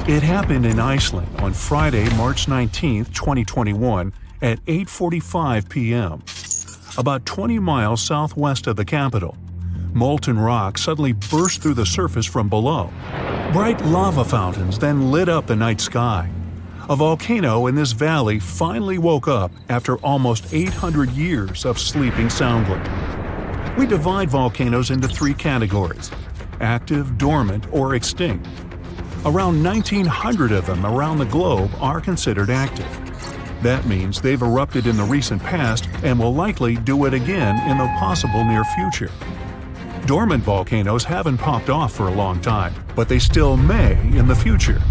It happened in Iceland on Friday, March 19, 2021 at 8:45 p.m. About 20 miles southwest of the capital. Molten rock suddenly burst through the surface from below. Bright lava fountains then lit up the night sky. A volcano in this valley finally woke up after almost 800 years of sleeping soundly. We divide volcanoes into three categories: active, dormant, or extinct. Around 1,900 of them around the globe are considered active. That means they've erupted in the recent past and will likely do it again in the possible near future. Dormant volcanoes haven't popped off for a long time, but they still may in the future.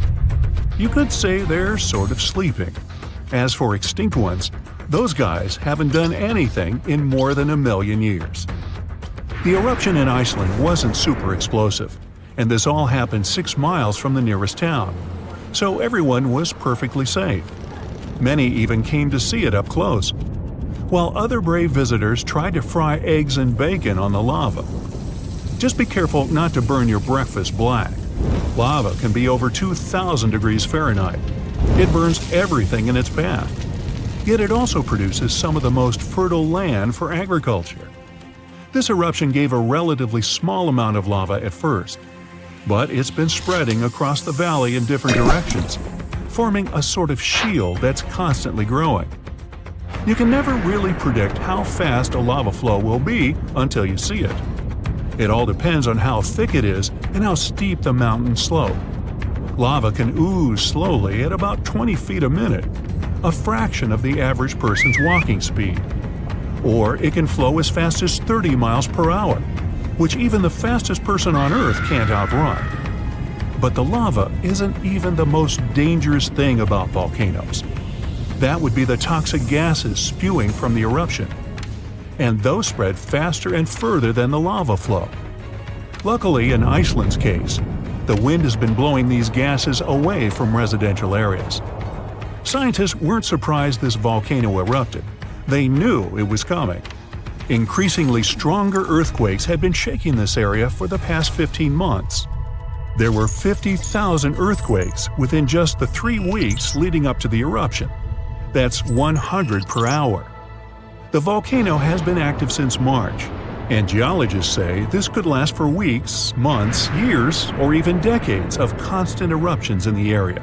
You could say they're sort of sleeping. As for extinct ones, those guys haven't done anything in more than 1 million years. The eruption in Iceland wasn't super explosive, and this all happened 6 miles from the nearest town, so everyone was perfectly safe. Many even came to see it up close, while other brave visitors tried to fry eggs and bacon on the lava. Just be careful not to burn your breakfast black. Lava can be over 2,000 degrees Fahrenheit. It burns everything in its path. Yet it also produces some of the most fertile land for agriculture. This eruption gave a relatively small amount of lava at first, but it's been spreading across the valley in different directions, forming a sort of shield that's constantly growing. You can never really predict how fast a lava flow will be until you see it. It all depends on how thick it is and how steep the mountain slope. Lava can ooze slowly at about 20 feet a minute, a fraction of the average person's walking speed. Or it can flow as fast as 30 miles per hour, which even the fastest person on Earth can't outrun. But the lava isn't even the most dangerous thing about volcanoes. That would be the toxic gases spewing from the eruption. And those spread faster and further than the lava flow. Luckily, in Iceland's case, the wind has been blowing these gases away from residential areas. Scientists weren't surprised this volcano erupted. They knew it was coming. Increasingly stronger earthquakes had been shaking this area for the past 15 months. There were 50,000 earthquakes within just the 3 weeks leading up to the eruption. That's 100 per hour. The volcano has been active since March, and geologists say this could last for weeks, months, years, or even decades of constant eruptions in the area.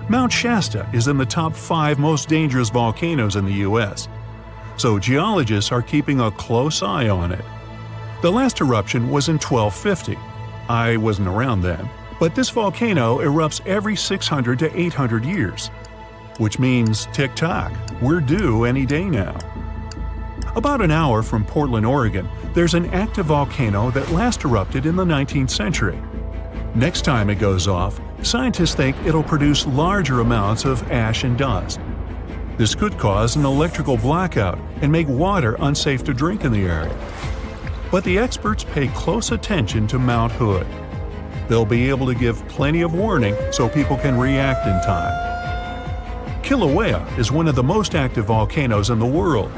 Mount Shasta is in the top 5 most dangerous volcanoes in the U.S., so geologists are keeping a close eye on it. The last eruption was in 1250. I wasn't around then, but this volcano erupts every 600 to 800 years. Which means, tick-tock, we're due any day now. About an hour from Portland, Oregon, there's an active volcano that last erupted in the 19th century. Next time it goes off, scientists think it'll produce larger amounts of ash and dust. This could cause an electrical blackout and make water unsafe to drink in the area. But the experts pay close attention to Mount Hood. They'll be able to give plenty of warning so people can react in time. Kilauea is one of the most active volcanoes in the world.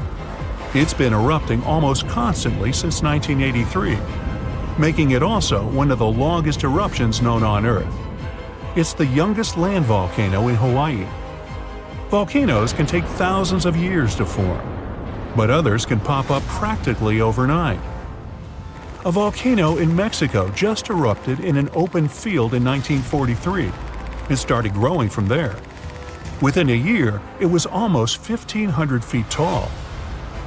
It's been erupting almost constantly since 1983, making it also one of the longest eruptions known on Earth. It's the youngest land volcano in Hawaii. Volcanoes can take thousands of years to form, but others can pop up practically overnight. A volcano in Mexico just erupted in an open field in 1943 and started growing from there. Within a year, it was almost 1,500 feet tall.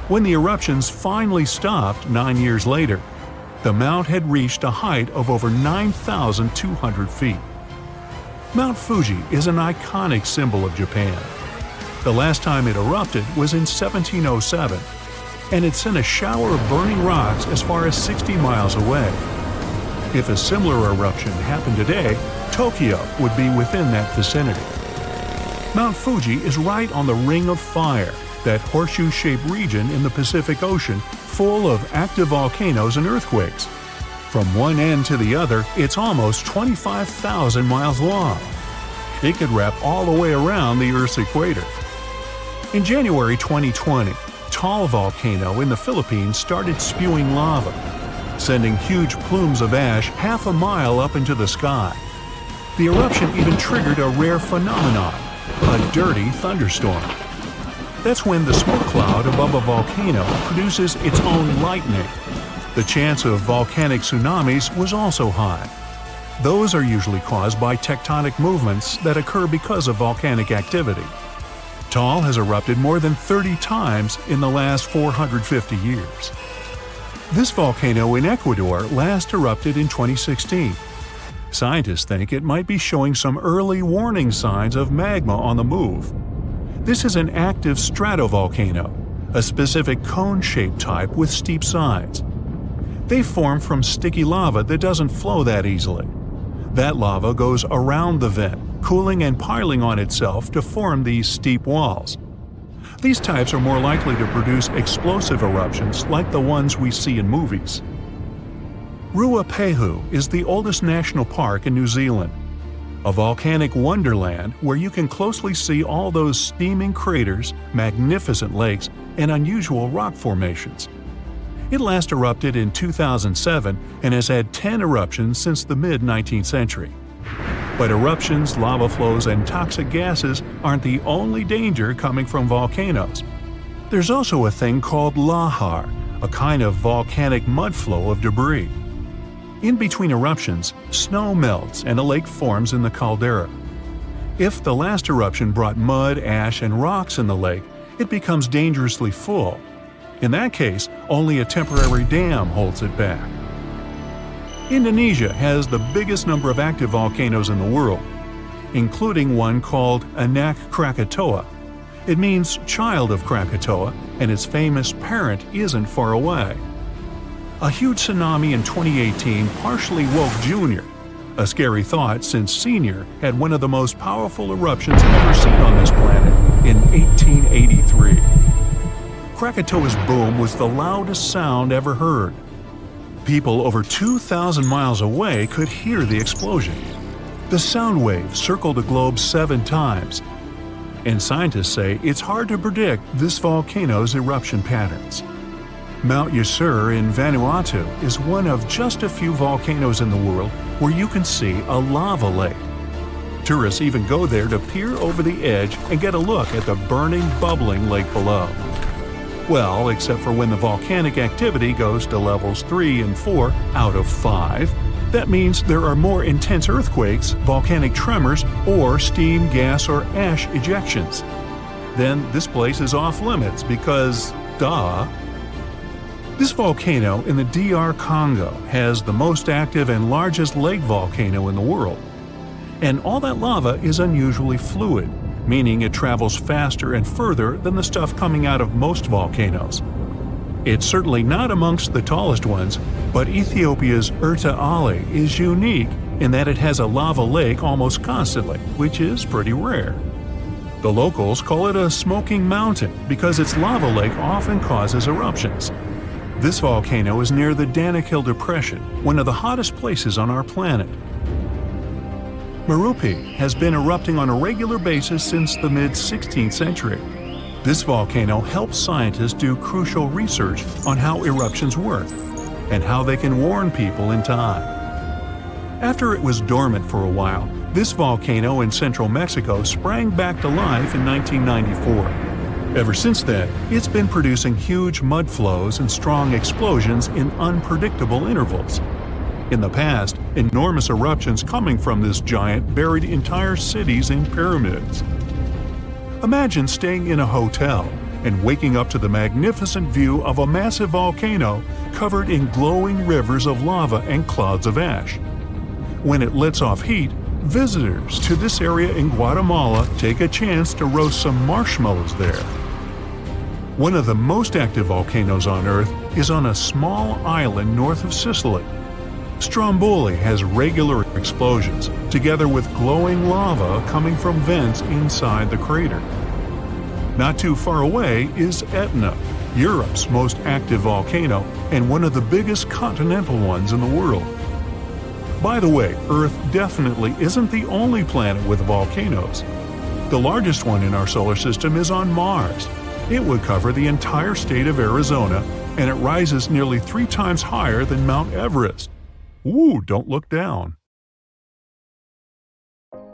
When the eruptions finally stopped 9 years later, the mount had reached a height of over 9,200 feet. Mount Fuji is an iconic symbol of Japan. The last time it erupted was in 1707, and it sent a shower of burning rocks as far as 60 miles away. If a similar eruption happened today, Tokyo would be within that vicinity. Mount Fuji is right on the Ring of Fire, that horseshoe-shaped region in the Pacific Ocean full of active volcanoes and earthquakes. From one end to the other, it's almost 25,000 miles long. It could wrap all the way around the Earth's equator. In January 2020, Taal volcano in the Philippines started spewing lava, sending huge plumes of ash half a mile up into the sky. The eruption even triggered a rare phenomenon, a dirty thunderstorm. That's when the smoke cloud above a volcano produces its own lightning. The chance of volcanic tsunamis was also high. Those are usually caused by tectonic movements that occur because of volcanic activity. Taal has erupted more than 30 times in the last 450 years. This volcano in Ecuador last erupted in 2016. Scientists think it might be showing some early warning signs of magma on the move. This is an active stratovolcano, a specific cone-shaped type with steep sides. They form from sticky lava that doesn't flow that easily. That lava goes around the vent, cooling and piling on itself to form these steep walls. These types are more likely to produce explosive eruptions like the ones we see in movies. Ruapehu is the oldest national park in New Zealand, a volcanic wonderland where you can closely see all those steaming craters, magnificent lakes, and unusual rock formations. It last erupted in 2007 and has had 10 eruptions since the mid-19th century. But eruptions, lava flows, and toxic gases aren't the only danger coming from volcanoes. There's also a thing called lahar, a kind of volcanic mudflow of debris. In between eruptions, snow melts and a lake forms in the caldera. If the last eruption brought mud, ash, and rocks in the lake, it becomes dangerously full. In that case, only a temporary dam holds it back. Indonesia has the biggest number of active volcanoes in the world, including one called Anak Krakatoa. It means child of Krakatoa, and its famous parent isn't far away. A huge tsunami in 2018 partially woke Junior, a scary thought since Senior had one of the most powerful eruptions ever seen on this planet in 1883. Krakatoa's boom was the loudest sound ever heard. People over 2,000 miles away could hear the explosion. The sound wave circled the globe 7 times, and scientists say it's hard to predict this volcano's eruption patterns. Mount Yasur in Vanuatu is one of just a few volcanoes in the world where you can see a lava lake. Tourists even go there to peer over the edge and get a look at the burning, bubbling lake below. Well, except for when the volcanic activity goes to levels 3 and 4 out of 5. That means there are more intense earthquakes, volcanic tremors, or steam, gas, or ash ejections. Then this place is off limits because, duh. This volcano in the DR Congo has the most active and largest lake volcano in the world. And all that lava is unusually fluid, meaning it travels faster and further than the stuff coming out of most volcanoes. It's certainly not amongst the tallest ones, but Ethiopia's Erta Ale is unique in that it has a lava lake almost constantly, which is pretty rare. The locals call it a smoking mountain because its lava lake often causes eruptions. This volcano is near the Danakil Depression, one of the hottest places on our planet. Merupi has been erupting on a regular basis since the mid-16th century. This volcano helps scientists do crucial research on how eruptions work and how they can warn people in time. After it was dormant for a while, this volcano in central Mexico sprang back to life in 1994. Ever since then, it's been producing huge mud flows and strong explosions in unpredictable intervals. In the past, enormous eruptions coming from this giant buried entire cities in pyramids. Imagine staying in a hotel and waking up to the magnificent view of a massive volcano covered in glowing rivers of lava and clouds of ash. When it lets off heat, visitors to this area in Guatemala take a chance to roast some marshmallows there. One of the most active volcanoes on Earth is on a small island north of Sicily. Stromboli has regular explosions, together with glowing lava coming from vents inside the crater. Not too far away is Etna, Europe's most active volcano and one of the biggest continental ones in the world. By the way, Earth definitely isn't the only planet with volcanoes. The largest one in our solar system is on Mars. It would cover the entire state of Arizona, and it rises nearly 3 times higher than Mount Everest. Ooh, don't look down.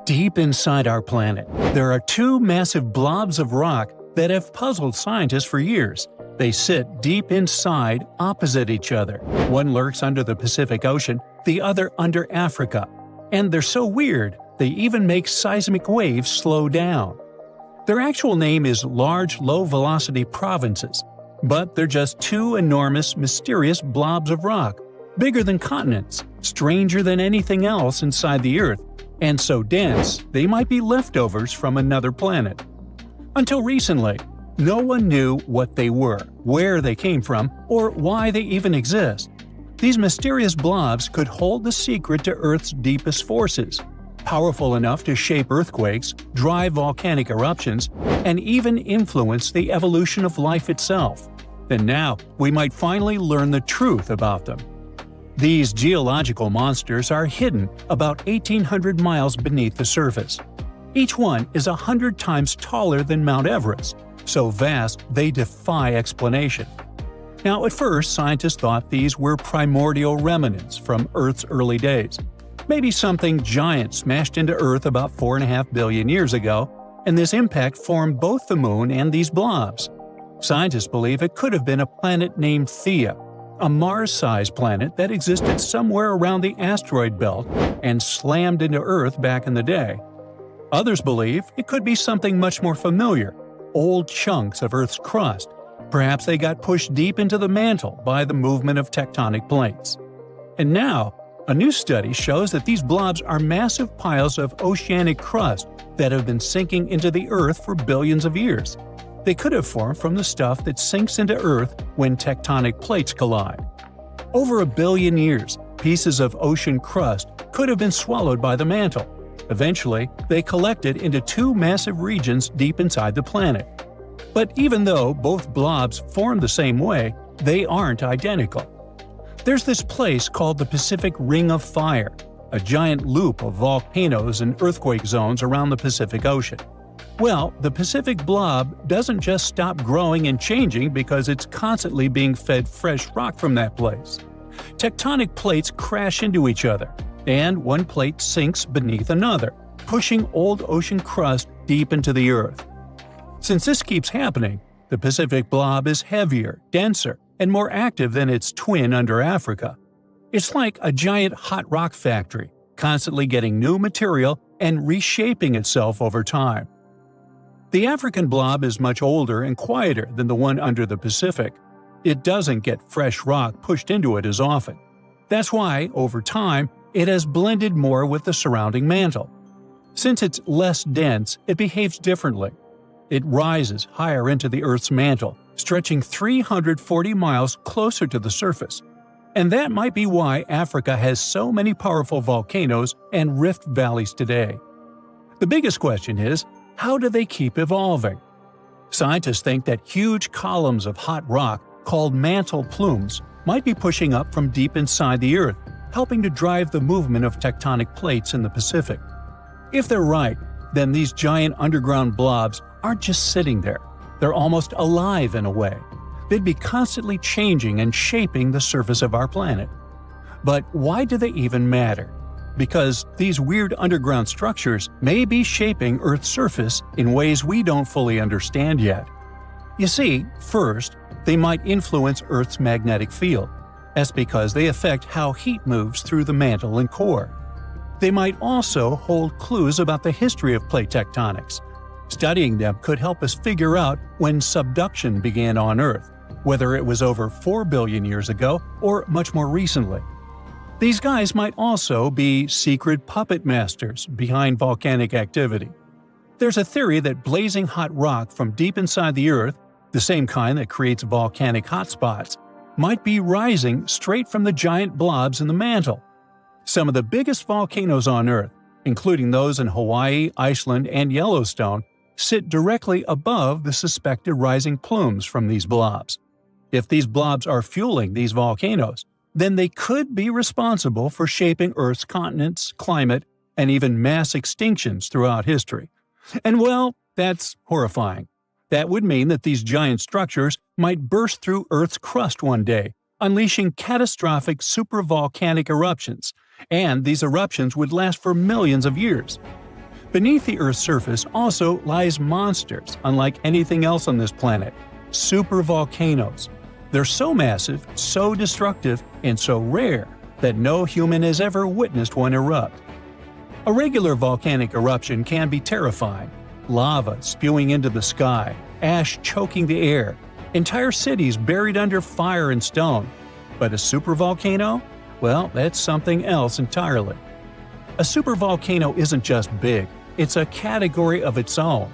Deep inside our planet, there are two massive blobs of rock that have puzzled scientists for years. They sit deep inside, opposite each other. One lurks under the Pacific Ocean, the other under Africa. And they're so weird, they even make seismic waves slow down. Their actual name is large low-velocity provinces, but they're just two enormous, mysterious blobs of rock, bigger than continents, stranger than anything else inside the Earth, and so dense they might be leftovers from another planet. Until recently, no one knew what they were, where they came from, or why they even exist. These mysterious blobs could hold the secret to Earth's deepest forces, powerful enough to shape earthquakes, drive volcanic eruptions, and even influence the evolution of life itself. And now, we might finally learn the truth about them. These geological monsters are hidden about 1,800 miles beneath the surface. Each one is 100 times taller than Mount Everest, so vast they defy explanation. Now, at first, scientists thought these were primordial remnants from Earth's early days. Maybe something giant smashed into Earth about 4.5 billion years ago, and this impact formed both the Moon and these blobs. Scientists believe it could have been a planet named Theia, a Mars-sized planet that existed somewhere around the asteroid belt and slammed into Earth back in the day. Others believe it could be something much more familiar, old chunks of Earth's crust. Perhaps they got pushed deep into the mantle by the movement of tectonic plates. And now, a new study shows that these blobs are massive piles of oceanic crust that have been sinking into the Earth for billions of years. They could have formed from the stuff that sinks into Earth when tectonic plates collide. Over 1 billion years, pieces of ocean crust could have been swallowed by the mantle. Eventually, they collected into two massive regions deep inside the planet. But even though both blobs formed the same way, they aren't identical. There's this place called the Pacific Ring of Fire, a giant loop of volcanoes and earthquake zones around the Pacific Ocean. Well, the Pacific blob doesn't just stop growing and changing because it's constantly being fed fresh rock from that place. Tectonic plates crash into each other, and one plate sinks beneath another, pushing old ocean crust deep into the Earth. Since this keeps happening, the Pacific blob is heavier, denser, and more active than its twin under Africa. It's like a giant hot rock factory, constantly getting new material and reshaping itself over time. The African blob is much older and quieter than the one under the Pacific. It doesn't get fresh rock pushed into it as often. That's why, over time, it has blended more with the surrounding mantle. Since it's less dense, it behaves differently. It rises higher into the Earth's mantle, stretching 340 miles closer to the surface. And that might be why Africa has so many powerful volcanoes and rift valleys today. The biggest question is, how do they keep evolving? Scientists think that huge columns of hot rock, called mantle plumes, might be pushing up from deep inside the Earth, helping to drive the movement of tectonic plates in the Pacific. If they're right, then these giant underground blobs aren't just sitting there. They're almost alive in a way. They'd be constantly changing and shaping the surface of our planet. But why do they even matter? Because these weird underground structures may be shaping Earth's surface in ways we don't fully understand yet. You see, first, they might influence Earth's magnetic field. That's because they affect how heat moves through the mantle and core. They might also hold clues about the history of plate tectonics. Studying them could help us figure out when subduction began on Earth, whether it was over 4 billion years ago or much more recently. These guys might also be secret puppet masters behind volcanic activity. There's a theory that blazing hot rock from deep inside the Earth, the same kind that creates volcanic hotspots, might be rising straight from the giant blobs in the mantle. Some of the biggest volcanoes on Earth, including those in Hawaii, Iceland, and Yellowstone, sit directly above the suspected rising plumes from these blobs. If these blobs are fueling these volcanoes, then they could be responsible for shaping Earth's continents, climate, and even mass extinctions throughout history. And well, that's horrifying. That would mean that these giant structures might burst through Earth's crust one day, unleashing catastrophic supervolcanic eruptions, and these eruptions would last for millions of years. Beneath the Earth's surface also lies monsters, unlike anything else on this planet – supervolcanoes. They're so massive, so destructive, and so rare that no human has ever witnessed one erupt. A regular volcanic eruption can be terrifying. Lava spewing into the sky, ash choking the air, entire cities buried under fire and stone. But a supervolcano? Well, that's something else entirely. A supervolcano isn't just big, it's a category of its own.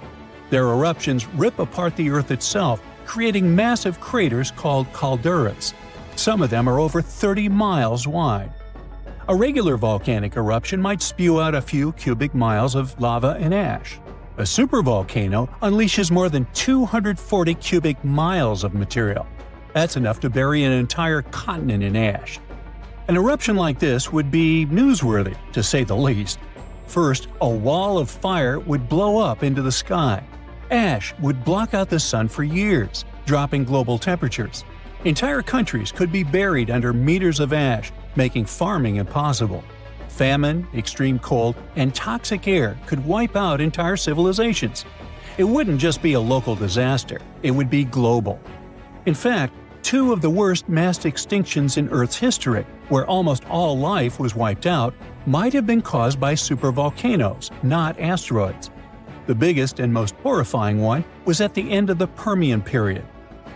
Their eruptions rip apart the Earth itself, creating massive craters called calderas. Some of them are over 30 miles wide. A regular volcanic eruption might spew out a few cubic miles of lava and ash. A supervolcano unleashes more than 240 cubic miles of material. That's enough to bury an entire continent in ash. An eruption like this would be newsworthy, to say the least. First, a wall of fire would blow up into the sky. Ash would block out the sun for years, dropping global temperatures. Entire countries could be buried under meters of ash, making farming impossible. Famine, extreme cold, and toxic air could wipe out entire civilizations. It wouldn't just be a local disaster, it would be global. In fact, two of the worst mass extinctions in Earth's history, where almost all life was wiped out, might have been caused by supervolcanoes, not asteroids. The biggest and most horrifying one was at the end of the Permian period.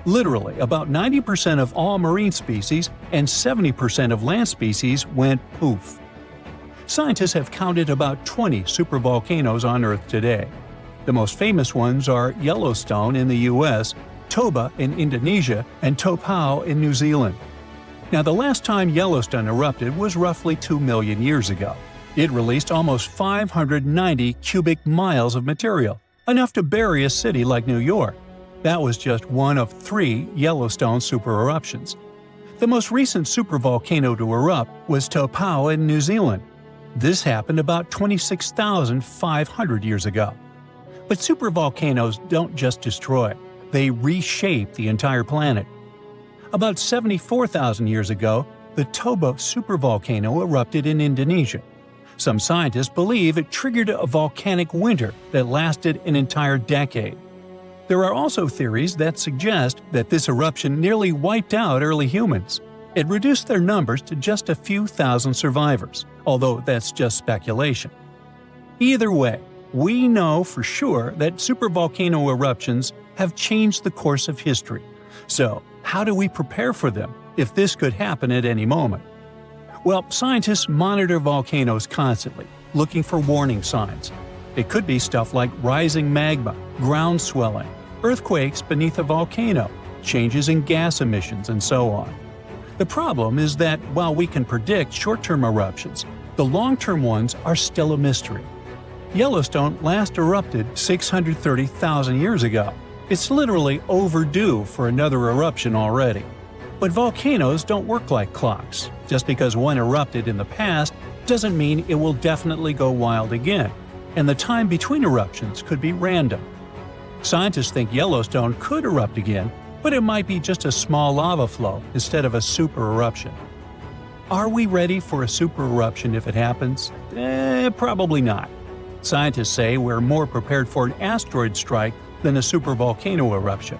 Literally, about 90% of all marine species and 70% of land species went poof. Scientists have counted about 20 supervolcanoes on Earth today. The most famous ones are Yellowstone in the US, Toba in Indonesia, and Topao in New Zealand. Now, the last time Yellowstone erupted was roughly 2 million years ago. It released almost 590 cubic miles of material, enough to bury a city like New York. That was just one of 3 Yellowstone supereruptions. The most recent supervolcano to erupt was Topao in New Zealand. This happened about 26,500 years ago. But supervolcanoes don't just destroy, they reshape the entire planet. About 74,000 years ago, the Toba supervolcano erupted in Indonesia. Some scientists believe it triggered a volcanic winter that lasted an entire decade. There are also theories that suggest that this eruption nearly wiped out early humans. It reduced their numbers to just a few thousand survivors, although that's just speculation. Either way, we know for sure that supervolcano eruptions have changed the course of history. So, how do we prepare for them if this could happen at any moment? Well, scientists monitor volcanoes constantly, looking for warning signs. It could be stuff like rising magma, ground swelling, earthquakes beneath a volcano, changes in gas emissions, and so on. The problem is that while we can predict short-term eruptions, the long-term ones are still a mystery. Yellowstone last erupted 630,000 years ago. It's literally overdue for another eruption already. But volcanoes don't work like clocks. Just because one erupted in the past doesn't mean it will definitely go wild again, and the time between eruptions could be random. Scientists think Yellowstone could erupt again, but it might be just a small lava flow instead of a super eruption. Are we ready for a super eruption if it happens? Probably not. Scientists say we're more prepared for an asteroid strike than a supervolcano eruption.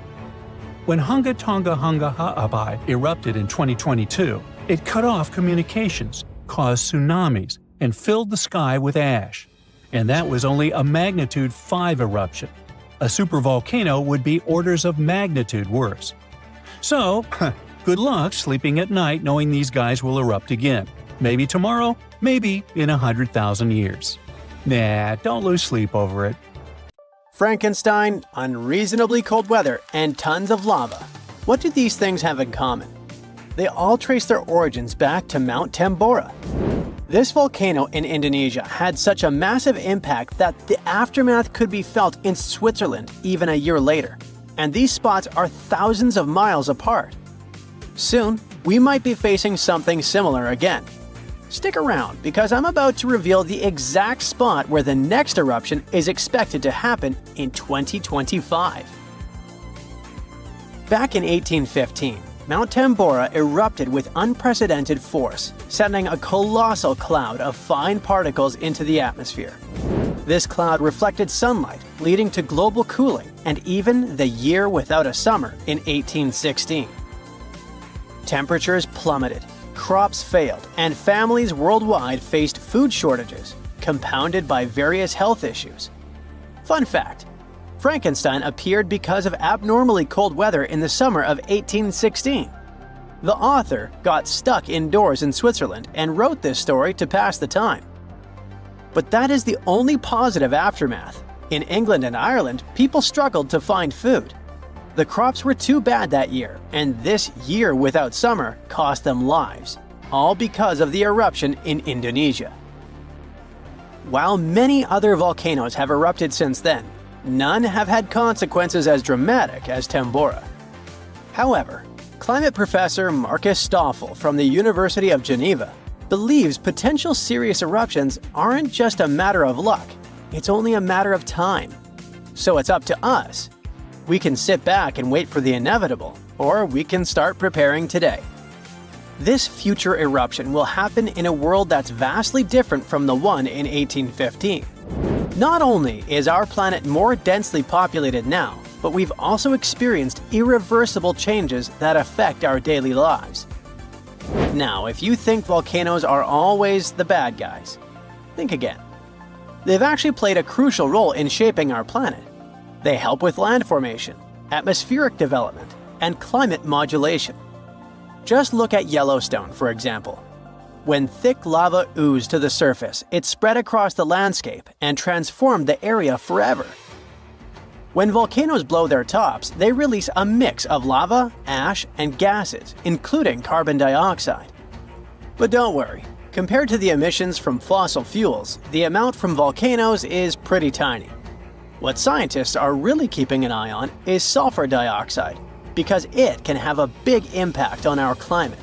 When Hunga Tonga Hunga Ha'apai erupted in 2022, it cut off communications, caused tsunamis, and filled the sky with ash. And that was only a magnitude 5 eruption. A supervolcano would be orders of magnitude worse. So, good luck sleeping at night knowing these guys will erupt again. Maybe tomorrow, maybe in 100,000 years. Nah, don't lose sleep over it. Frankenstein, unreasonably cold weather, and tons of lava. What do these things have in common? They all trace their origins back to Mount Tambora. This volcano in Indonesia had such a massive impact that the aftermath could be felt in Switzerland even a year later. And these spots are thousands of miles apart. Soon, we might be facing something similar again. Stick around, because I'm about to reveal the exact spot where the next eruption is expected to happen in 2025. Back in 1815, Mount Tambora erupted with unprecedented force, sending a colossal cloud of fine particles into the atmosphere. This cloud reflected sunlight, leading to global cooling and even the year without a summer in 1816. Temperatures plummeted, crops failed, and families worldwide faced food shortages, compounded by various health issues. Fun fact: Frankenstein appeared because of abnormally cold weather in the summer of 1816. The author got stuck indoors in Switzerland and wrote this story to pass the time. But that is the only positive aftermath. In England and Ireland, people struggled to find food. The crops were too bad that year, and this year without summer cost them lives, all because of the eruption in Indonesia. While many other volcanoes have erupted since then, none have had consequences as dramatic as Tambora. However, climate professor Marcus Stoffel from the University of Geneva believes potential serious eruptions aren't just a matter of luck, it's only a matter of time. So it's up to us. We can sit back and wait for the inevitable, or we can start preparing today. This future eruption will happen in a world that's vastly different from the one in 1815. Not only is our planet more densely populated now, but we've also experienced irreversible changes that affect our daily lives. Now, if you think volcanoes are always the bad guys, think again. They've actually played a crucial role in shaping our planet. They help with land formation, atmospheric development, and climate modulation. Just look at Yellowstone, for example. When thick lava oozed to the surface, it spread across the landscape and transformed the area forever. When volcanoes blow their tops, they release a mix of lava, ash, and gases, including carbon dioxide. But don't worry, compared to the emissions from fossil fuels, the amount from volcanoes is pretty tiny. What scientists are really keeping an eye on is sulfur dioxide, because it can have a big impact on our climate.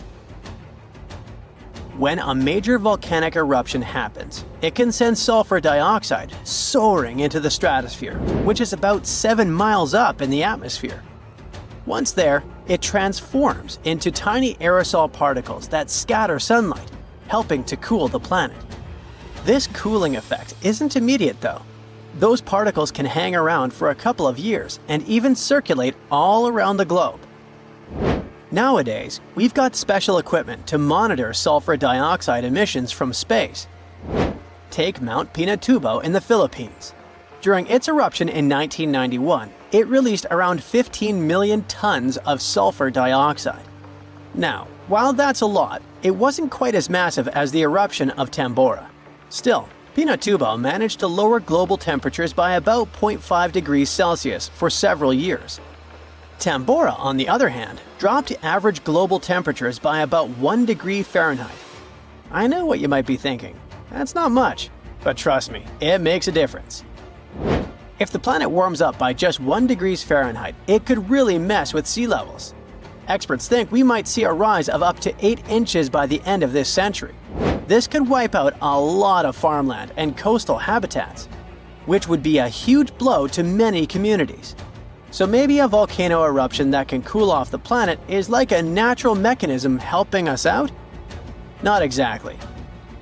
When a major volcanic eruption happens, it can send sulfur dioxide soaring into the stratosphere, which is about 7 miles up in the atmosphere. Once there, it transforms into tiny aerosol particles that scatter sunlight, helping to cool the planet. This cooling effect isn't immediate though. Those particles can hang around for a couple of years and even circulate all around the globe. Nowadays, we've got special equipment to monitor sulfur dioxide emissions from space. Take Mount Pinatubo in the Philippines. During its eruption in 1991, it released around 15 million tons of sulfur dioxide. Now, while that's a lot, it wasn't quite as massive as the eruption of Tambora. Still, Pinatubo managed to lower global temperatures by about 0.5 degrees Celsius for several years. Tambora, on the other hand, dropped average global temperatures by about 1 degree Fahrenheit. I know what you might be thinking. That's not much, but trust me, it makes a difference. If the planet warms up by just 1 degree Fahrenheit, it could really mess with sea levels. Experts think we might see a rise of up to 8 inches by the end of this century. This could wipe out a lot of farmland and coastal habitats, which would be a huge blow to many communities. So maybe a volcano eruption that can cool off the planet is like a natural mechanism helping us out? Not exactly.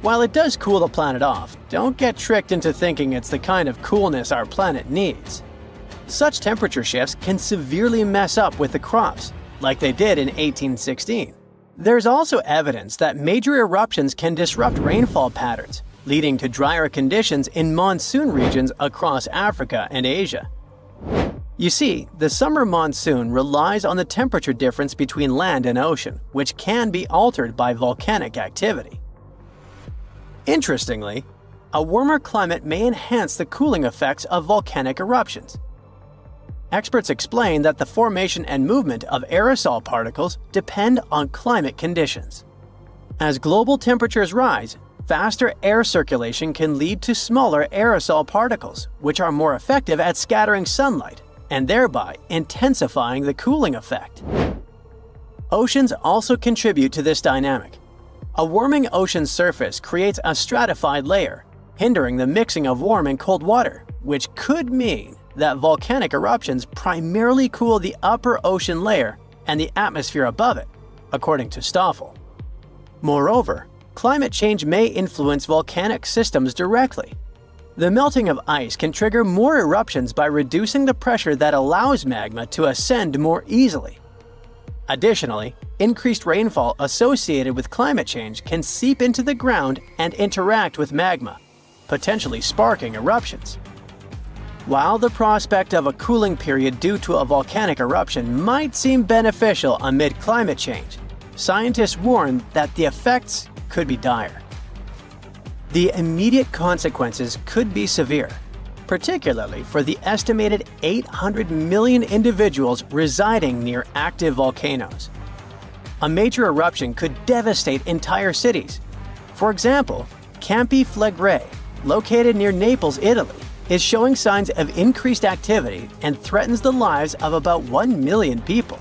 While it does cool the planet off, don't get tricked into thinking it's the kind of coolness our planet needs. Such temperature shifts can severely mess up with the crops, like they did in 1816. There's also evidence that major eruptions can disrupt rainfall patterns, leading to drier conditions in monsoon regions across Africa and Asia. You see, the summer monsoon relies on the temperature difference between land and ocean, which can be altered by volcanic activity. Interestingly, a warmer climate may enhance the cooling effects of volcanic eruptions. Experts explain that the formation and movement of aerosol particles depend on climate conditions. As global temperatures rise, faster air circulation can lead to smaller aerosol particles, which are more effective at scattering sunlight and thereby intensifying the cooling effect. Oceans also contribute to this dynamic. A warming ocean surface creates a stratified layer, hindering the mixing of warm and cold water, which could mean that volcanic eruptions primarily cool the upper ocean layer and the atmosphere above it, according to Stoffel. Moreover, climate change may influence volcanic systems directly. The melting of ice can trigger more eruptions by reducing the pressure that allows magma to ascend more easily. Additionally, increased rainfall associated with climate change can seep into the ground and interact with magma, potentially sparking eruptions. While the prospect of a cooling period due to a volcanic eruption might seem beneficial amid climate change, scientists warn that the effects could be dire. The immediate consequences could be severe, particularly for the estimated 800 million individuals residing near active volcanoes. A major eruption could devastate entire cities. For example, Campi Flegrei, located near Naples, Italy, is showing signs of increased activity and threatens the lives of about 1 million people.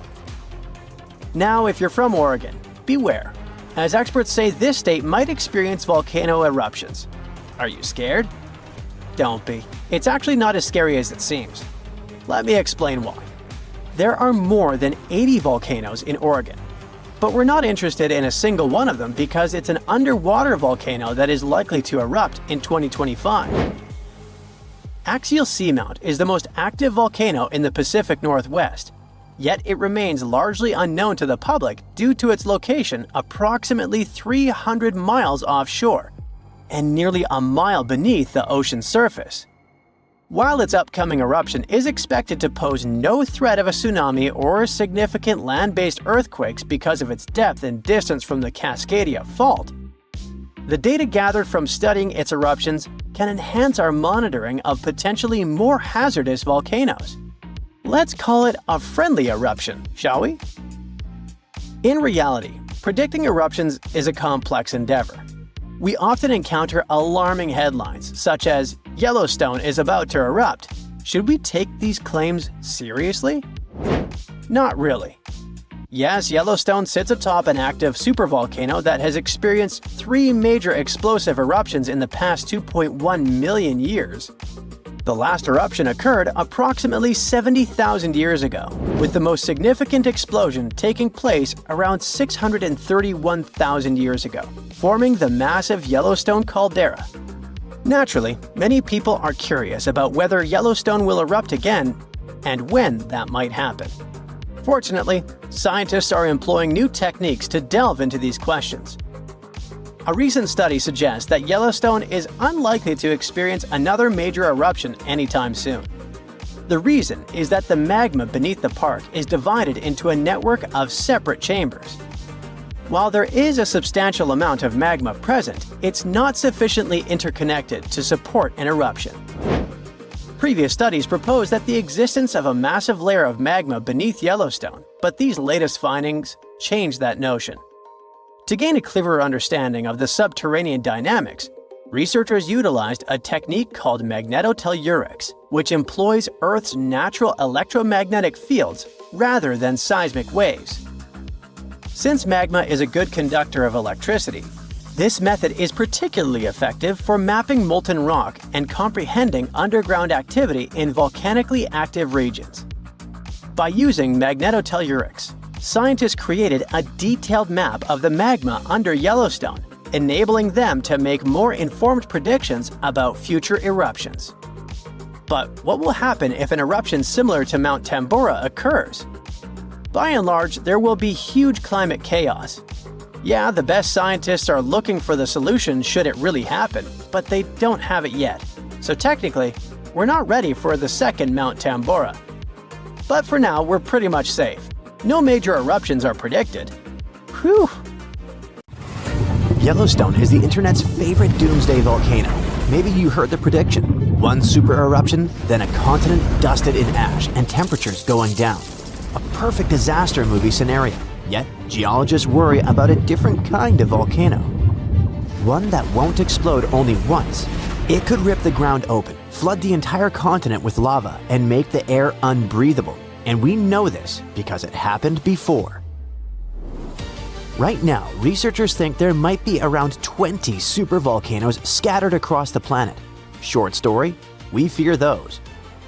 Now, if you're from Oregon, beware, as experts say this state might experience volcano eruptions. Are you scared? Don't be. It's actually not as scary as it seems. Let me explain why. There are more than 80 volcanoes in Oregon, but we're not interested in a single one of them because it's an underwater volcano that is likely to erupt in 2025. Axial Seamount is the most active volcano in the Pacific Northwest, yet it remains largely unknown to the public due to its location approximately 300 miles offshore and nearly a mile beneath the ocean's surface. While its upcoming eruption is expected to pose no threat of a tsunami or significant land-based earthquakes because of its depth and distance from the Cascadia Fault, the data gathered from studying its eruptions can enhance our monitoring of potentially more hazardous volcanoes. Let's call it a friendly eruption, shall we? In reality, predicting eruptions is a complex endeavor. We often encounter alarming headlines, such as, "Yellowstone is about to erupt." Should we take these claims seriously? Not really. Yes, Yellowstone sits atop an active supervolcano that has experienced 3 major explosive eruptions in the past 2.1 million years. The last eruption occurred approximately 70,000 years ago, with the most significant explosion taking place around 631,000 years ago, forming the massive Yellowstone caldera. Naturally, many people are curious about whether Yellowstone will erupt again and when that might happen. Fortunately, scientists are employing new techniques to delve into these questions. A recent study suggests that Yellowstone is unlikely to experience another major eruption anytime soon. The reason is that the magma beneath the park is divided into a network of separate chambers. While there is a substantial amount of magma present, it's not sufficiently interconnected to support an eruption. Previous studies proposed that the existence of a massive layer of magma beneath Yellowstone, but these latest findings change that notion. To gain a clearer understanding of the subterranean dynamics, researchers utilized a technique called magnetotellurics, which employs Earth's natural electromagnetic fields rather than seismic waves. Since magma is a good conductor of electricity, this method is particularly effective for mapping molten rock and comprehending underground activity in volcanically active regions. By using magnetotellurics, scientists created a detailed map of the magma under Yellowstone, enabling them to make more informed predictions about future eruptions. But what will happen if an eruption similar to Mount Tambora occurs? By and large, there will be huge climate chaos. Yeah, the best scientists are looking for the solution should it really happen, but they don't have it yet. So technically, we're not ready for the second Mount Tambora. But for now, we're pretty much safe. No major eruptions are predicted. Whew! Yellowstone is the internet's favorite doomsday volcano. Maybe you heard the prediction. One super eruption, then a continent dusted in ash and temperatures going down. A perfect disaster movie scenario. Yet, geologists worry about a different kind of volcano. One that won't explode only once. It could rip the ground open, flood the entire continent with lava, and make the air unbreathable. And we know this because it happened before. Right now, researchers think there might be around 20 supervolcanoes scattered across the planet. Short story, we fear those.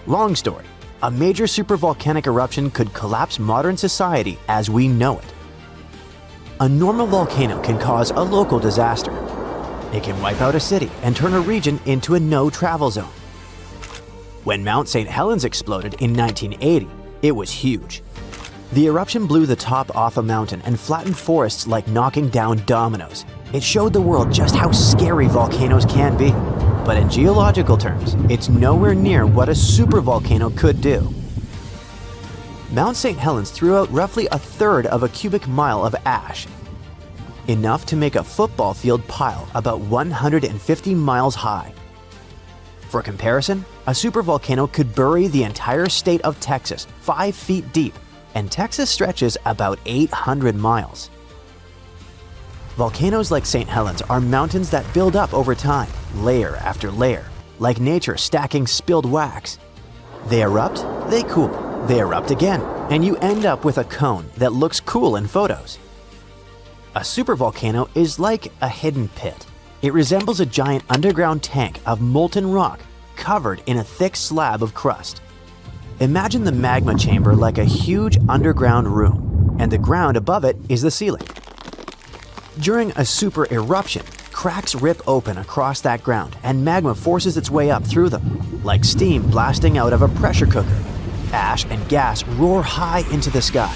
Long story, a major supervolcanic eruption could collapse modern society as we know it. A normal volcano can cause a local disaster. It can wipe out a city and turn a region into a no-travel zone. When Mount St. Helens exploded in 1980, it was huge. The eruption blew the top off a mountain and flattened forests like knocking down dominoes. It showed the world just how scary volcanoes can be. But in geological terms, it's nowhere near what a supervolcano could do. Mount St. Helens threw out roughly a third of a cubic mile of ash, enough to make a football field pile about 150 miles high. For comparison, a supervolcano could bury the entire state of Texas 5 feet deep, and Texas stretches about 800 miles. Volcanoes like St. Helens are mountains that build up over time, layer after layer, like nature stacking spilled wax. They erupt, they cool, they erupt again, and you end up with a cone that looks cool in photos. A supervolcano is like a hidden pit. It resembles a giant underground tank of molten rock covered in a thick slab of crust. Imagine the magma chamber like a huge underground room, and the ground above it is the ceiling. During a super eruption, cracks rip open across that ground and magma forces its way up through them, like steam blasting out of a pressure cooker. Ash and gas roar high into the sky.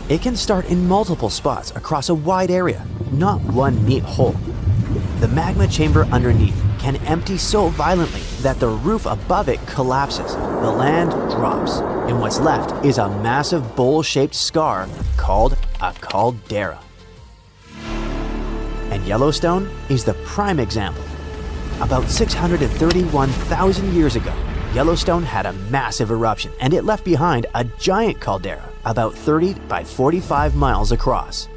It can start in multiple spots across a wide area, not one neat hole. The magma chamber underneath can empty so violently that the roof above it collapses, the land drops, and what's left is a massive bowl-shaped scar called a caldera. And Yellowstone is the prime example. About 631,000 years ago, Yellowstone had a massive eruption and it left behind a giant caldera about 30 by 45 miles across.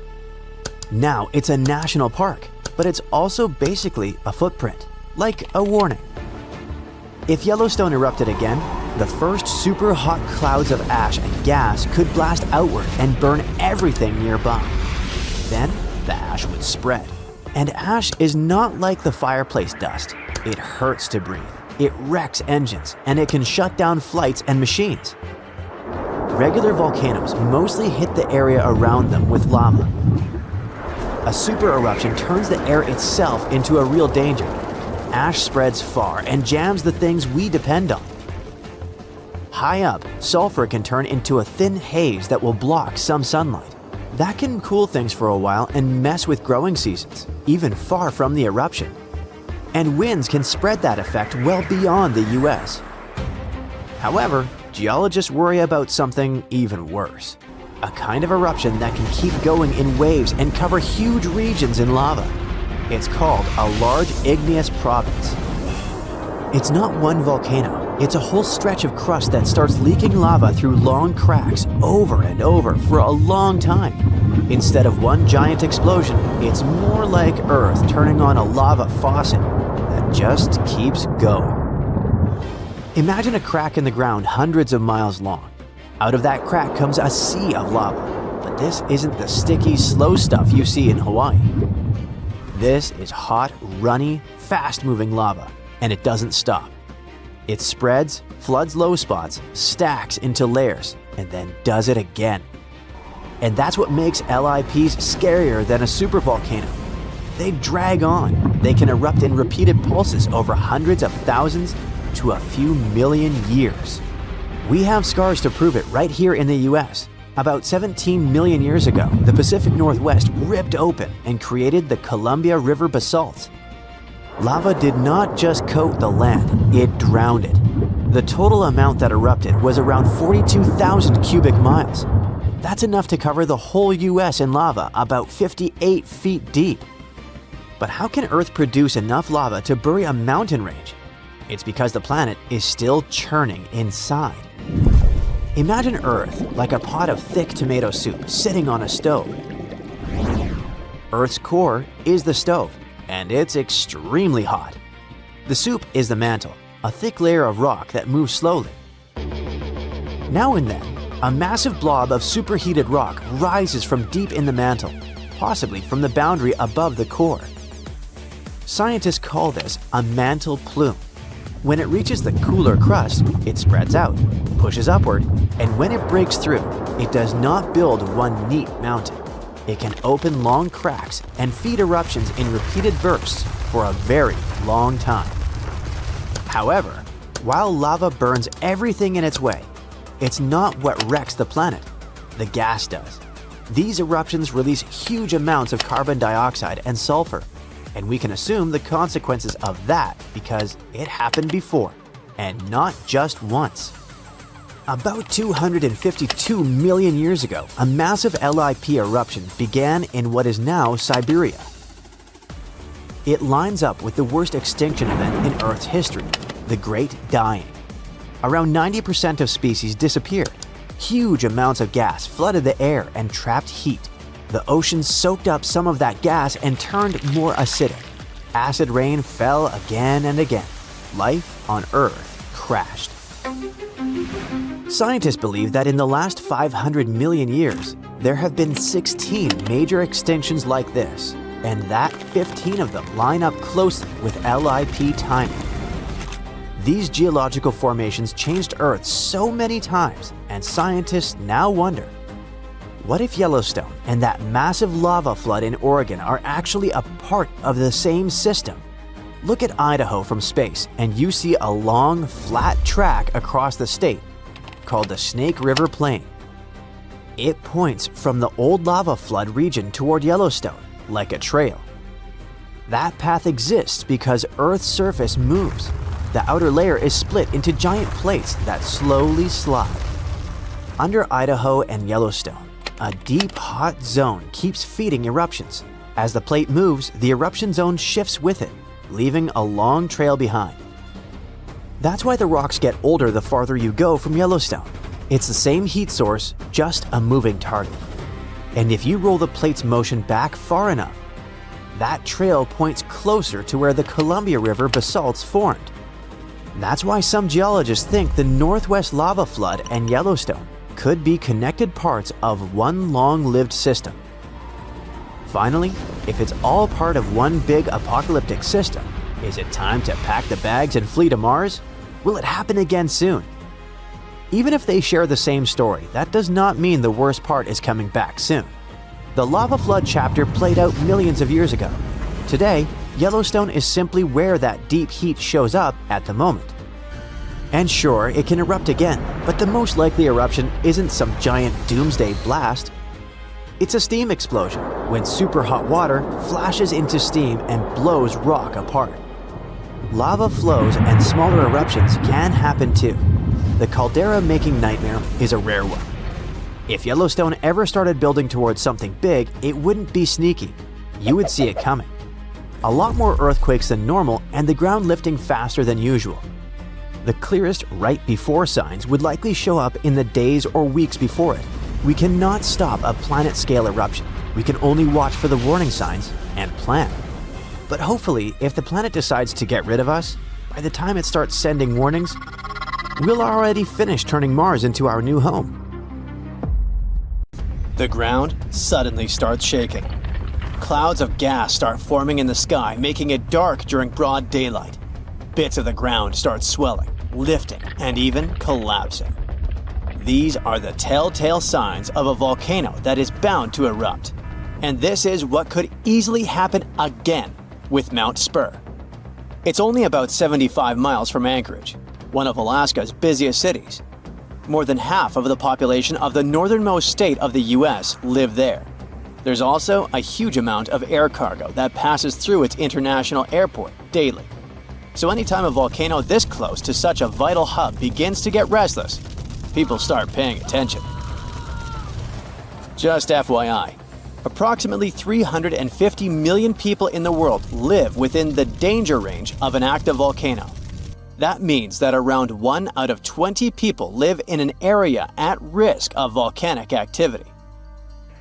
Now it's a national park, but it's also basically a footprint, like a warning. If Yellowstone erupted again, the first super hot clouds of ash and gas could blast outward and burn everything nearby. Then the ash would spread. And ash is not like the fireplace dust. It hurts to breathe. It wrecks engines, and it can shut down flights and machines. Regular volcanoes mostly hit the area around them with lava. A super eruption turns the air itself into a real danger. Ash spreads far and jams the things we depend on. High up, sulfur can turn into a thin haze that will block some sunlight. That can cool things for a while and mess with growing seasons, even far from the eruption. And winds can spread that effect well beyond the US. However, geologists worry about something even worse. A kind of eruption that can keep going in waves and cover huge regions in lava. It's called a large igneous province. It's not one volcano, it's a whole stretch of crust that starts leaking lava through long cracks over and over for a long time. Instead of one giant explosion, it's more like Earth turning on a lava faucet that just keeps going. Imagine a crack in the ground hundreds of miles long. Out of that crack comes a sea of lava, but this isn't the sticky, slow stuff you see in Hawaii. This is hot, runny, fast-moving lava, and it doesn't stop. It spreads, floods low spots, stacks into layers, and then does it again. And that's what makes LIPs scarier than a supervolcano. They drag on. They can erupt in repeated pulses over hundreds of thousands to a few million years. We have scars to prove it right here in the US. About 17 million years ago, the Pacific Northwest ripped open and created the Columbia River basalt. Lava did not just coat the land, it drowned it. The total amount that erupted was around 42,000 cubic miles. That's enough to cover the whole US in lava, about 58 feet deep. But how can Earth produce enough lava to bury a mountain range? It's because the planet is still churning inside. Imagine Earth like a pot of thick tomato soup sitting on a stove. Earth's core is the stove, and it's extremely hot. The soup is the mantle, a thick layer of rock that moves slowly. Now and then, a massive blob of superheated rock rises from deep in the mantle, possibly from the boundary above the core. Scientists call this a mantle plume. When it reaches the cooler crust, it spreads out, pushes upward, and when it breaks through, it does not build one neat mountain. It can open long cracks and feed eruptions in repeated bursts for a very long time. However, while lava burns everything in its way, it's not what wrecks the planet. The gas does. These eruptions release huge amounts of carbon dioxide and sulfur, and we can assume the consequences of that because it happened before, and not just once. About 252 million years ago, a massive LIP eruption began in what is now Siberia. It lines up with the worst extinction event in Earth's history, the Great Dying. Around 90% of species disappeared. Huge amounts of gas flooded the air and trapped heat. The oceans soaked up some of that gas and turned more acidic. Acid rain fell again and again. Life on Earth crashed. Scientists believe that in the last 500 million years, there have been 16 major extinctions like this, and that 15 of them line up closely with LIP timing. These geological formations changed Earth so many times, and scientists now wonder, what if Yellowstone and that massive lava flood in Oregon are actually a part of the same system? Look at Idaho from space, and you see a long, flat track across the state called the Snake River Plain. It points from the old lava flood region toward Yellowstone, like a trail. That path exists because Earth's surface moves. The outer layer is split into giant plates that slowly slide. Under Idaho and Yellowstone, a deep, hot zone keeps feeding eruptions. As the plate moves, the eruption zone shifts with it, leaving a long trail behind. That's why the rocks get older the farther you go from Yellowstone. It's the same heat source, just a moving target. And if you roll the plate's motion back far enough, that trail points closer to where the Columbia River basalts formed. That's why some geologists think the Northwest lava flood and Yellowstone could be connected parts of one long-lived system. Finally, if it's all part of one big apocalyptic system, is it time to pack the bags and flee to Mars? Will it happen again soon? Even if they share the same story, that does not mean the worst part is coming back soon. The lava flood chapter played out millions of years ago. Today, Yellowstone is simply where that deep heat shows up at the moment. And sure, it can erupt again, but the most likely eruption isn't some giant doomsday blast. It's a steam explosion, when super hot water flashes into steam and blows rock apart. Lava flows and smaller eruptions can happen too. The caldera-making nightmare is a rare one. If Yellowstone ever started building towards something big, it wouldn't be sneaky. You would see it coming. A lot more earthquakes than normal and the ground lifting faster than usual. The clearest right before signs would likely show up in the days or weeks before it. We cannot stop a planet-scale eruption. We can only watch for the warning signs and plan. But hopefully, if the planet decides to get rid of us, by the time it starts sending warnings, we'll already finish turning Mars into our new home. The ground suddenly starts shaking. Clouds of gas start forming in the sky, making it dark during broad daylight. Bits of the ground start swelling, lifting, and even collapsing. These are the telltale signs of a volcano that is bound to erupt. And this is what could easily happen again with Mount Spur. It's only about 75 miles from Anchorage, one of Alaska's busiest cities. More than half of the population of the northernmost state of the US live there. There's also a huge amount of air cargo that passes through its international airport daily. So anytime a volcano this close to such a vital hub begins to get restless, people start paying attention. Just FYI, approximately 350 million people in the world live within the danger range of an active volcano. That means that around 1 out of 20 people live in an area at risk of volcanic activity.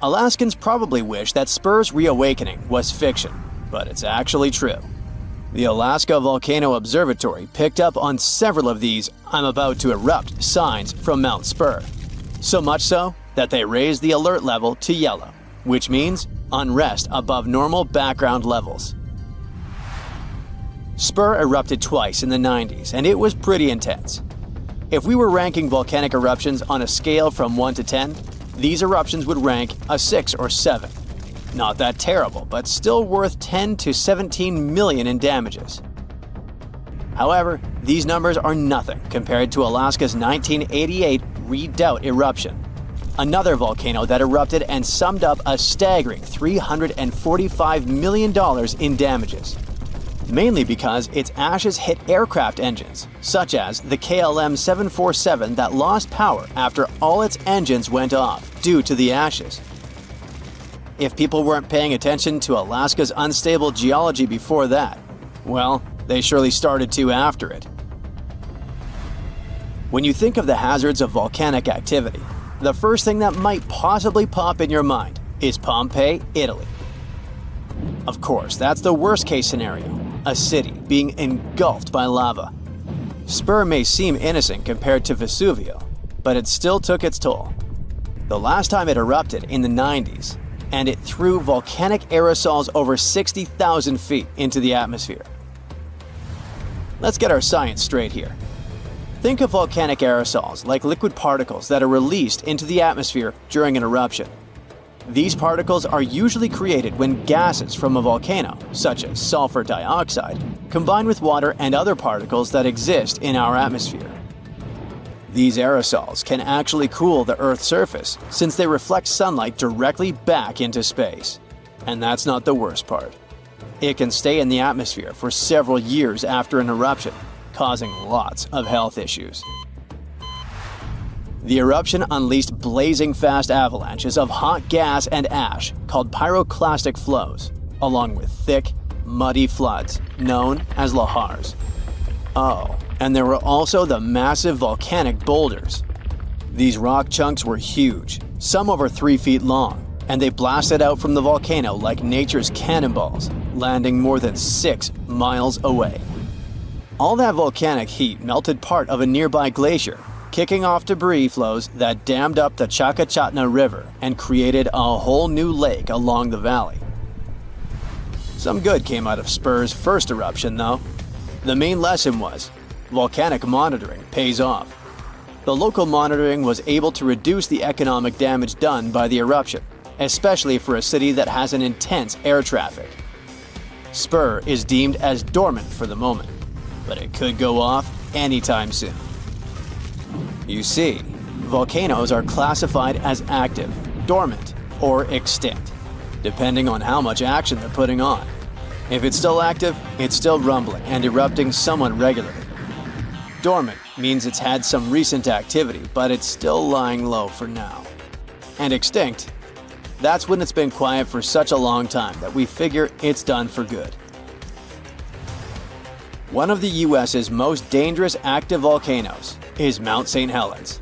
Alaskans probably wish that Spur's reawakening was fiction, but it's actually true. The Alaska Volcano Observatory picked up on several of these "I'm about to erupt" signs from Mount Spur. So much so that they raised the alert level to yellow, which means unrest above normal background levels. Spur erupted twice in the 90s, and it was pretty intense. If we were ranking volcanic eruptions on a scale from 1 to 10, these eruptions would rank a 6 or 7. Not that terrible, but still worth 10 to 17 million in damages. However, these numbers are nothing compared to Alaska's 1988 Redoubt eruption, another volcano that erupted and summed up a staggering $345 million in damages, mainly because its ashes hit aircraft engines, such as the KLM 747 that lost power after all its engines went off due to the ashes. If people weren't paying attention to Alaska's unstable geology before that, well, they surely started to after it. When you think of the hazards of volcanic activity, the first thing that might possibly pop in your mind is Pompeii, Italy. Of course, that's the worst-case scenario, a city being engulfed by lava. Spur may seem innocent compared to Vesuvio, but it still took its toll. The last time it erupted in the 90s, and it threw volcanic aerosols over 60,000 feet into the atmosphere. Let's get our science straight here. Think of volcanic aerosols like liquid particles that are released into the atmosphere during an eruption. These particles are usually created when gases from a volcano, such as sulfur dioxide, combine with water and other particles that exist in our atmosphere. These aerosols can actually cool the Earth's surface since they reflect sunlight directly back into space. And that's not the worst part. It can stay in the atmosphere for several years after an eruption, causing lots of health issues. The eruption unleashed blazing fast avalanches of hot gas and ash called pyroclastic flows, along with thick, muddy floods known as lahars. Oh, and there were also the massive volcanic boulders. These rock chunks were huge, some over 3 feet long, and they blasted out from the volcano like nature's cannonballs, landing more than 6 miles away. All that volcanic heat melted part of a nearby glacier, kicking off debris flows that dammed up the Chakachatna River and created a whole new lake along the valley. Some good came out of Spur's first eruption, though. The main lesson was, volcanic monitoring pays off. The local monitoring was able to reduce the economic damage done by the eruption, especially for a city that has an intense air traffic. Spur is deemed as dormant for the moment, but it could go off anytime soon. You see, volcanoes are classified as active, dormant, or extinct, depending on how much action they're putting on. If it's still active, it's still rumbling and erupting somewhat regularly. Dormant means it's had some recent activity, but it's still lying low for now. And extinct, that's when it's been quiet for such a long time that we figure it's done for good. One of the US's most dangerous active volcanoes is Mount St. Helens.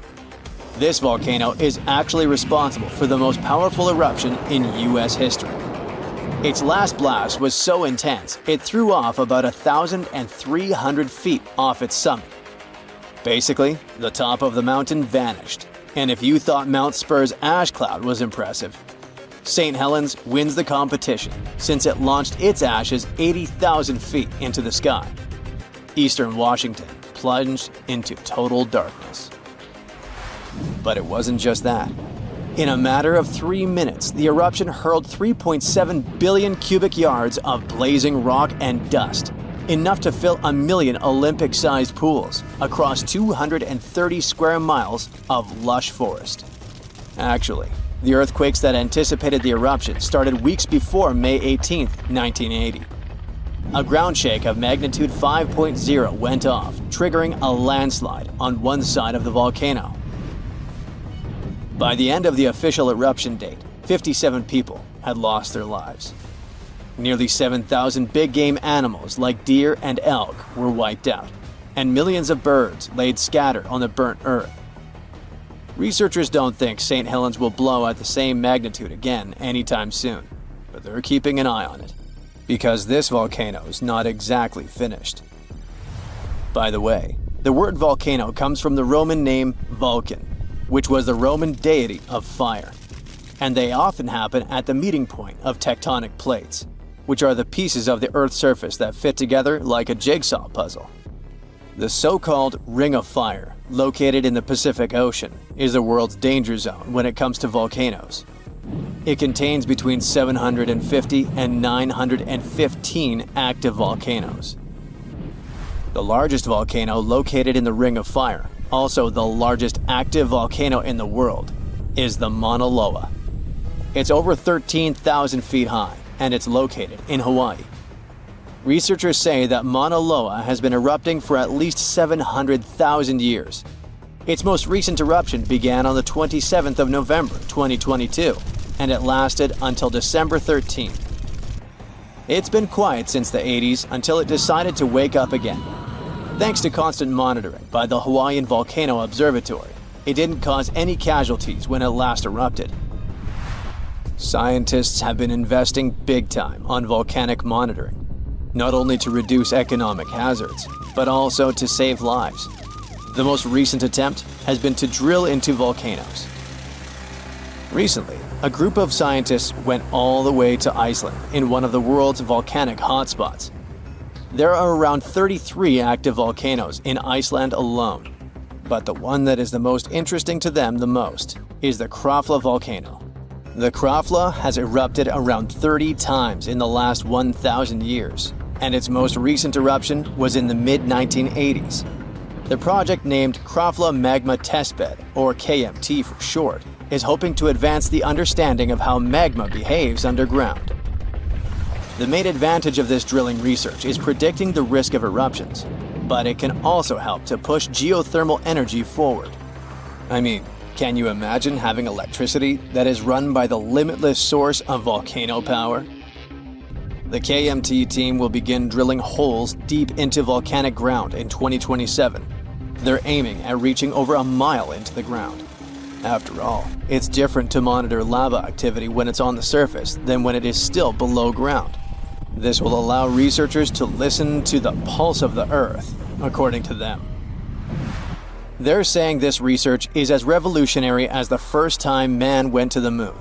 This volcano is actually responsible for the most powerful eruption in US history. Its last blast was so intense, it threw off about 1,300 feet off its summit. Basically, the top of the mountain vanished, and if you thought Mount Spur's ash cloud was impressive, St. Helens wins the competition since it launched its ashes 80,000 feet into the sky. Eastern Washington plunged into total darkness. But it wasn't just that. In a matter of 3 minutes, the eruption hurled 3.7 billion cubic yards of blazing rock and dust, enough to fill 1 million Olympic-sized pools across 230 square miles of lush forest. Actually, the earthquakes that anticipated the eruption started weeks before May 18, 1980. A ground shake of magnitude 5.0 went off, triggering a landslide on one side of the volcano. By the end of the official eruption date, 57 people had lost their lives. Nearly 7,000 big game animals like deer and elk were wiped out, and millions of birds laid scattered on the burnt earth. Researchers don't think St. Helens will blow at the same magnitude again anytime soon, but they're keeping an eye on it, because this volcano is not exactly finished. By the way, the word volcano comes from the Roman name Vulcan, which was the Roman deity of fire, and they often happen at the meeting point of tectonic plates, which are the pieces of the Earth's surface that fit together like a jigsaw puzzle. The so-called Ring of Fire, located in the Pacific Ocean, is the world's danger zone when it comes to volcanoes. It contains between 750 and 915 active volcanoes. The largest volcano located in the Ring of Fire, also the largest active volcano in the world, is the Mauna Loa. It's over 13,000 feet high, and it's located in Hawaii. Researchers say that Mauna Loa has been erupting for at least 700,000 years. Its most recent eruption began on the 27th of November 2022, and it lasted until December 13th. It's been quiet since the 80s until it decided to wake up again. Thanks to constant monitoring by the Hawaiian Volcano Observatory, it didn't cause any casualties when it last erupted. Scientists have been investing big time on volcanic monitoring, not only to reduce economic hazards, but also to save lives. The most recent attempt has been to drill into volcanoes. Recently, a group of scientists went all the way to Iceland in one of the world's volcanic hotspots. There are around 33 active volcanoes in Iceland alone, but the one that is the most interesting to them the most is the Krafla volcano. The Krafla has erupted around 30 times in the last 1,000 years, and its most recent eruption was in the mid-1980s. The project named Krafla Magma Testbed, or KMT for short, is hoping to advance the understanding of how magma behaves underground. The main advantage of this drilling research is predicting the risk of eruptions, but it can also help to push geothermal energy forward. I mean, can you imagine having electricity that is run by the limitless source of volcano power? The KMT team will begin drilling holes deep into volcanic ground in 2027. They're aiming at reaching over a mile into the ground. After all, it's different to monitor lava activity when it's on the surface than when it is still below ground. This will allow researchers to listen to the pulse of the Earth, according to them. They're saying this research is as revolutionary as the first time man went to the moon.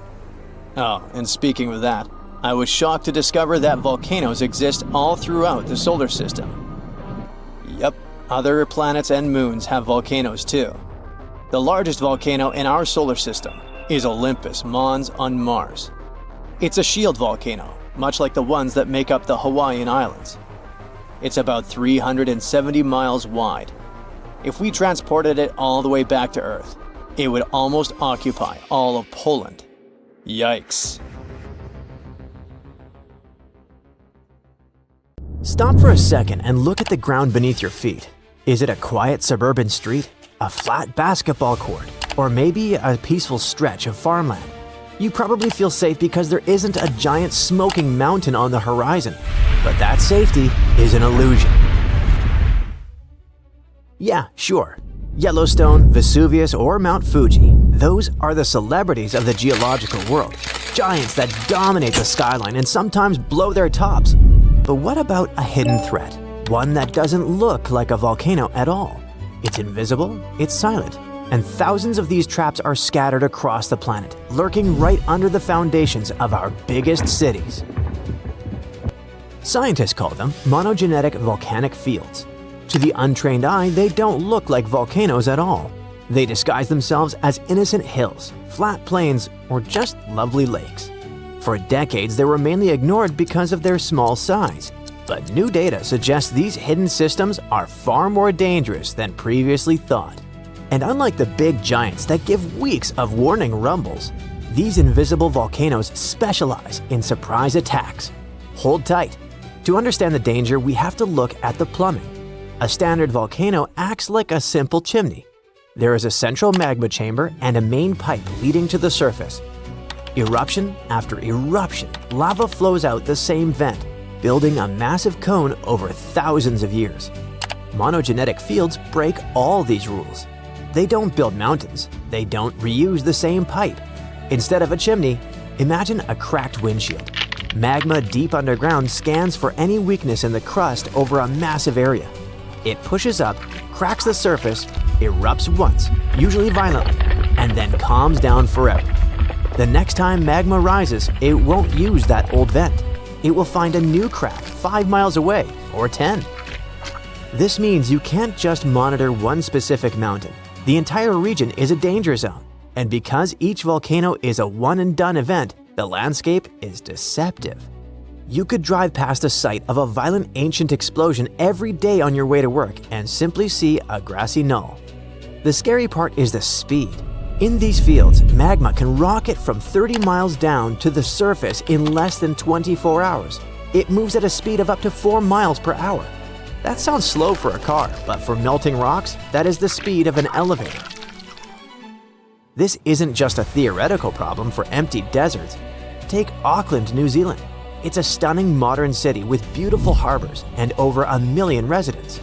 Oh, and speaking of that, I was shocked to discover that volcanoes exist all throughout the solar system. Yep, other planets and moons have volcanoes too. The largest volcano in our solar system is Olympus Mons on Mars. It's a shield volcano, much like the ones that make up the Hawaiian Islands. It's about 370 miles wide. If we transported it all the way back to Earth, it would almost occupy all of Poland. Yikes. Stop for a second and look at the ground beneath your feet. Is it a quiet suburban street, a flat basketball court, or maybe a peaceful stretch of farmland? You probably feel safe because there isn't a giant smoking mountain on the horizon, but that safety is an illusion. Yeah, sure. Yellowstone, Vesuvius, or Mount Fuji, those are the celebrities of the geological world. Giants that dominate the skyline and sometimes blow their tops. But what about a hidden threat? One that doesn't look like a volcano at all. It's invisible, it's silent, and thousands of these traps are scattered across the planet, lurking right under the foundations of our biggest cities. Scientists call them monogenetic volcanic fields. To the untrained eye, they don't look like volcanoes at all. They disguise themselves as innocent hills, flat plains, or just lovely lakes. For decades, they were mainly ignored because of their small size. But new data suggests these hidden systems are far more dangerous than previously thought. And unlike the big giants that give weeks of warning rumbles, these invisible volcanoes specialize in surprise attacks. Hold tight. To understand the danger, we have to look at the plumbing. A standard volcano acts like a simple chimney. There is a central magma chamber and a main pipe leading to the surface. Eruption after eruption, lava flows out the same vent, building a massive cone over thousands of years. Monogenetic fields break all these rules. They don't build mountains. They don't reuse the same pipe. Instead of a chimney, imagine a cracked windshield. Magma deep underground scans for any weakness in the crust over a massive area. It pushes up, cracks the surface, erupts once, usually violently, and then calms down forever. The next time magma rises, it won't use that old vent. It will find a new crack 5 miles away, or 10. This means you can't just monitor one specific mountain. The entire region is a danger zone. And because each volcano is a one-and-done event, The landscape is deceptive. You could drive past the site of a violent ancient explosion every day on your way to work and simply see a grassy knoll. The scary part is the speed. In these fields, magma can rocket from 30 miles down to the surface in less than 24 hours. It moves at a speed of up to 4 miles per hour. That sounds slow for a car, but for melting rocks, that is the speed of an elevator. This isn't just a theoretical problem for empty deserts. Take Auckland, New Zealand. It's a stunning modern city with beautiful harbors and over 1 million residents.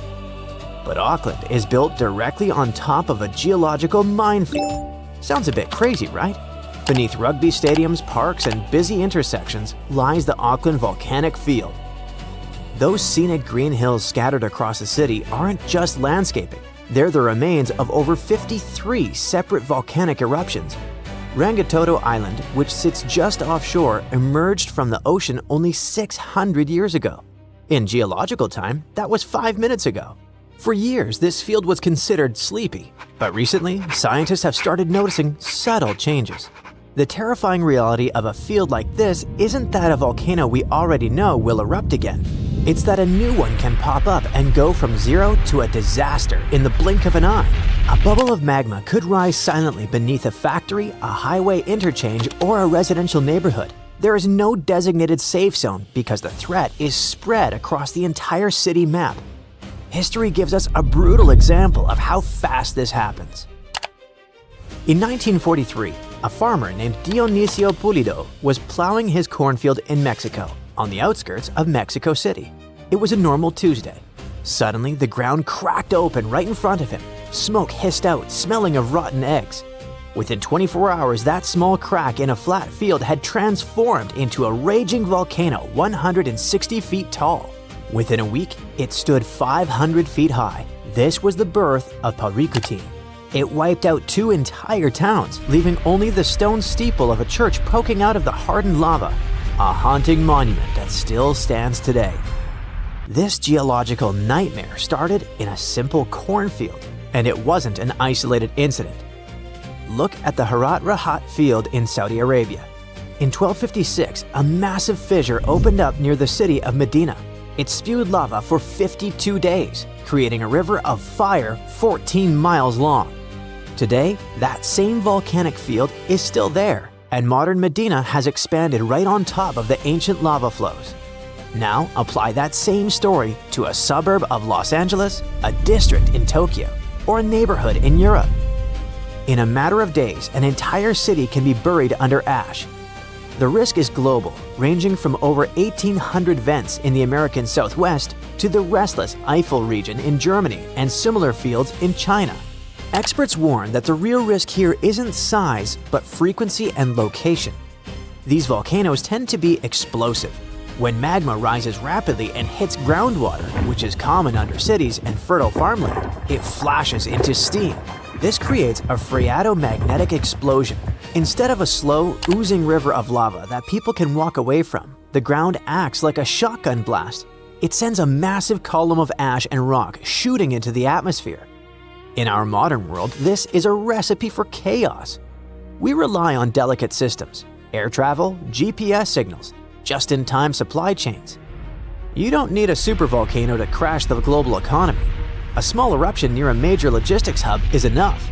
But Auckland is built directly on top of a geological minefield. Sounds a bit crazy, right? Beneath rugby stadiums, parks, and busy intersections lies the Auckland volcanic field. Those scenic green hills scattered across the city aren't just landscaping. They're the remains of over 53 separate volcanic eruptions. Rangitoto Island, which sits just offshore, emerged from the ocean only 600 years ago. In geological time, that was 5 minutes ago. For years, this field was considered sleepy, but recently, scientists have started noticing subtle changes. The terrifying reality of a field like this isn't that a volcano we already know will erupt again. It's that a new one can pop up and go from zero to a disaster in the blink of an eye. A bubble of magma could rise silently beneath a factory, a highway interchange, or a residential neighborhood. There is no designated safe zone because the threat is spread across the entire city map. History gives us a brutal example of how fast this happens. In 1943, a farmer named Dionisio Pulido was plowing his cornfield in Mexico, on the outskirts of Mexico City. It was a normal Tuesday. Suddenly, the ground cracked open right in front of him. Smoke hissed out, smelling of rotten eggs. Within 24 hours, that small crack in a flat field had transformed into a raging volcano 160 feet tall. Within a week, it stood 500 feet high. This was the birth of Paricutin. It wiped out 2 entire towns, leaving only the stone steeple of a church poking out of the hardened lava, a haunting monument that still stands today. This geological nightmare started in a simple cornfield, and it wasn't an isolated incident. Look at the Harat Rahat field in Saudi Arabia. In 1256, a massive fissure opened up near the city of Medina. It spewed lava for 52 days, creating a river of fire 14 miles long. Today, that same volcanic field is still there, and modern Medina has expanded right on top of the ancient lava flows. Now, apply that same story to a suburb of Los Angeles, a district in Tokyo, or a neighborhood in Europe. In a matter of days, an entire city can be buried under ash. The risk is global, ranging from over 1,800 vents in the American Southwest to the restless Eifel region in Germany and similar fields in China. Experts warn that the real risk here isn't size, but frequency and location. These volcanoes tend to be explosive. When magma rises rapidly and hits groundwater, which is common under cities and fertile farmland, it flashes into steam. This creates a phreatomagnetic explosion. Instead of a slow, oozing river of lava that people can walk away from, the ground acts like a shotgun blast. It sends a massive column of ash and rock shooting into the atmosphere. In our modern world, this is a recipe for chaos. We rely on delicate systems, air travel, GPS signals, just-in-time supply chains. You don't need a supervolcano to crash the global economy. A small eruption near a major logistics hub is enough.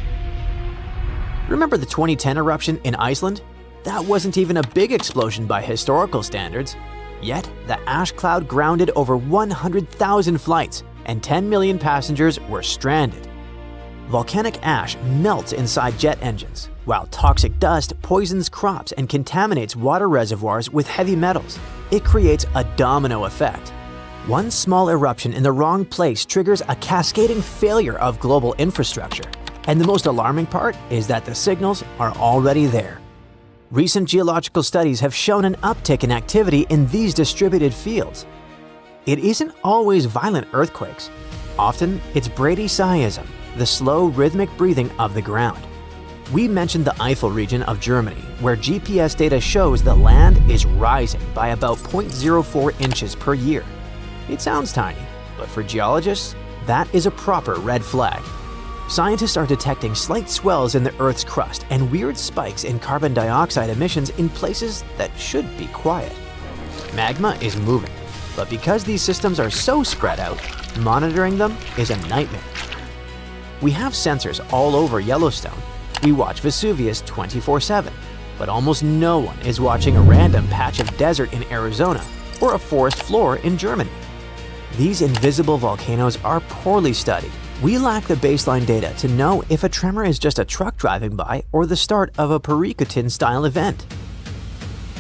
Remember the 2010 eruption in Iceland? That wasn't even a big explosion by historical standards. Yet, the ash cloud grounded over 100,000 flights, and 10 million passengers were stranded. Volcanic ash melts inside jet engines, while toxic dust poisons crops and contaminates water reservoirs with heavy metals. It creates a domino effect. One small eruption in the wrong place triggers a cascading failure of global infrastructure. And the most alarming part is that the signals are already there. Recent geological studies have shown an uptick in activity in these distributed fields. It isn't always violent earthquakes. Often, it's bradyseism, the slow rhythmic breathing of the ground. We mentioned the Eifel region of Germany, where GPS data shows the land is rising by about 0.04 inches per year. It sounds tiny, but for geologists, that is a proper red flag. scientists are detecting slight swells in the Earth's crust and weird spikes in carbon dioxide emissions in places that should be quiet. Magma is moving, but because these systems are so spread out, monitoring them is a nightmare. We have sensors all over Yellowstone. We watch Vesuvius 24/7, but almost no one is watching a random patch of desert in Arizona or a forest floor in Germany. These invisible volcanoes are poorly studied. We lack the baseline data to know if a tremor is just a truck driving by or the start of a Pericotine-style event.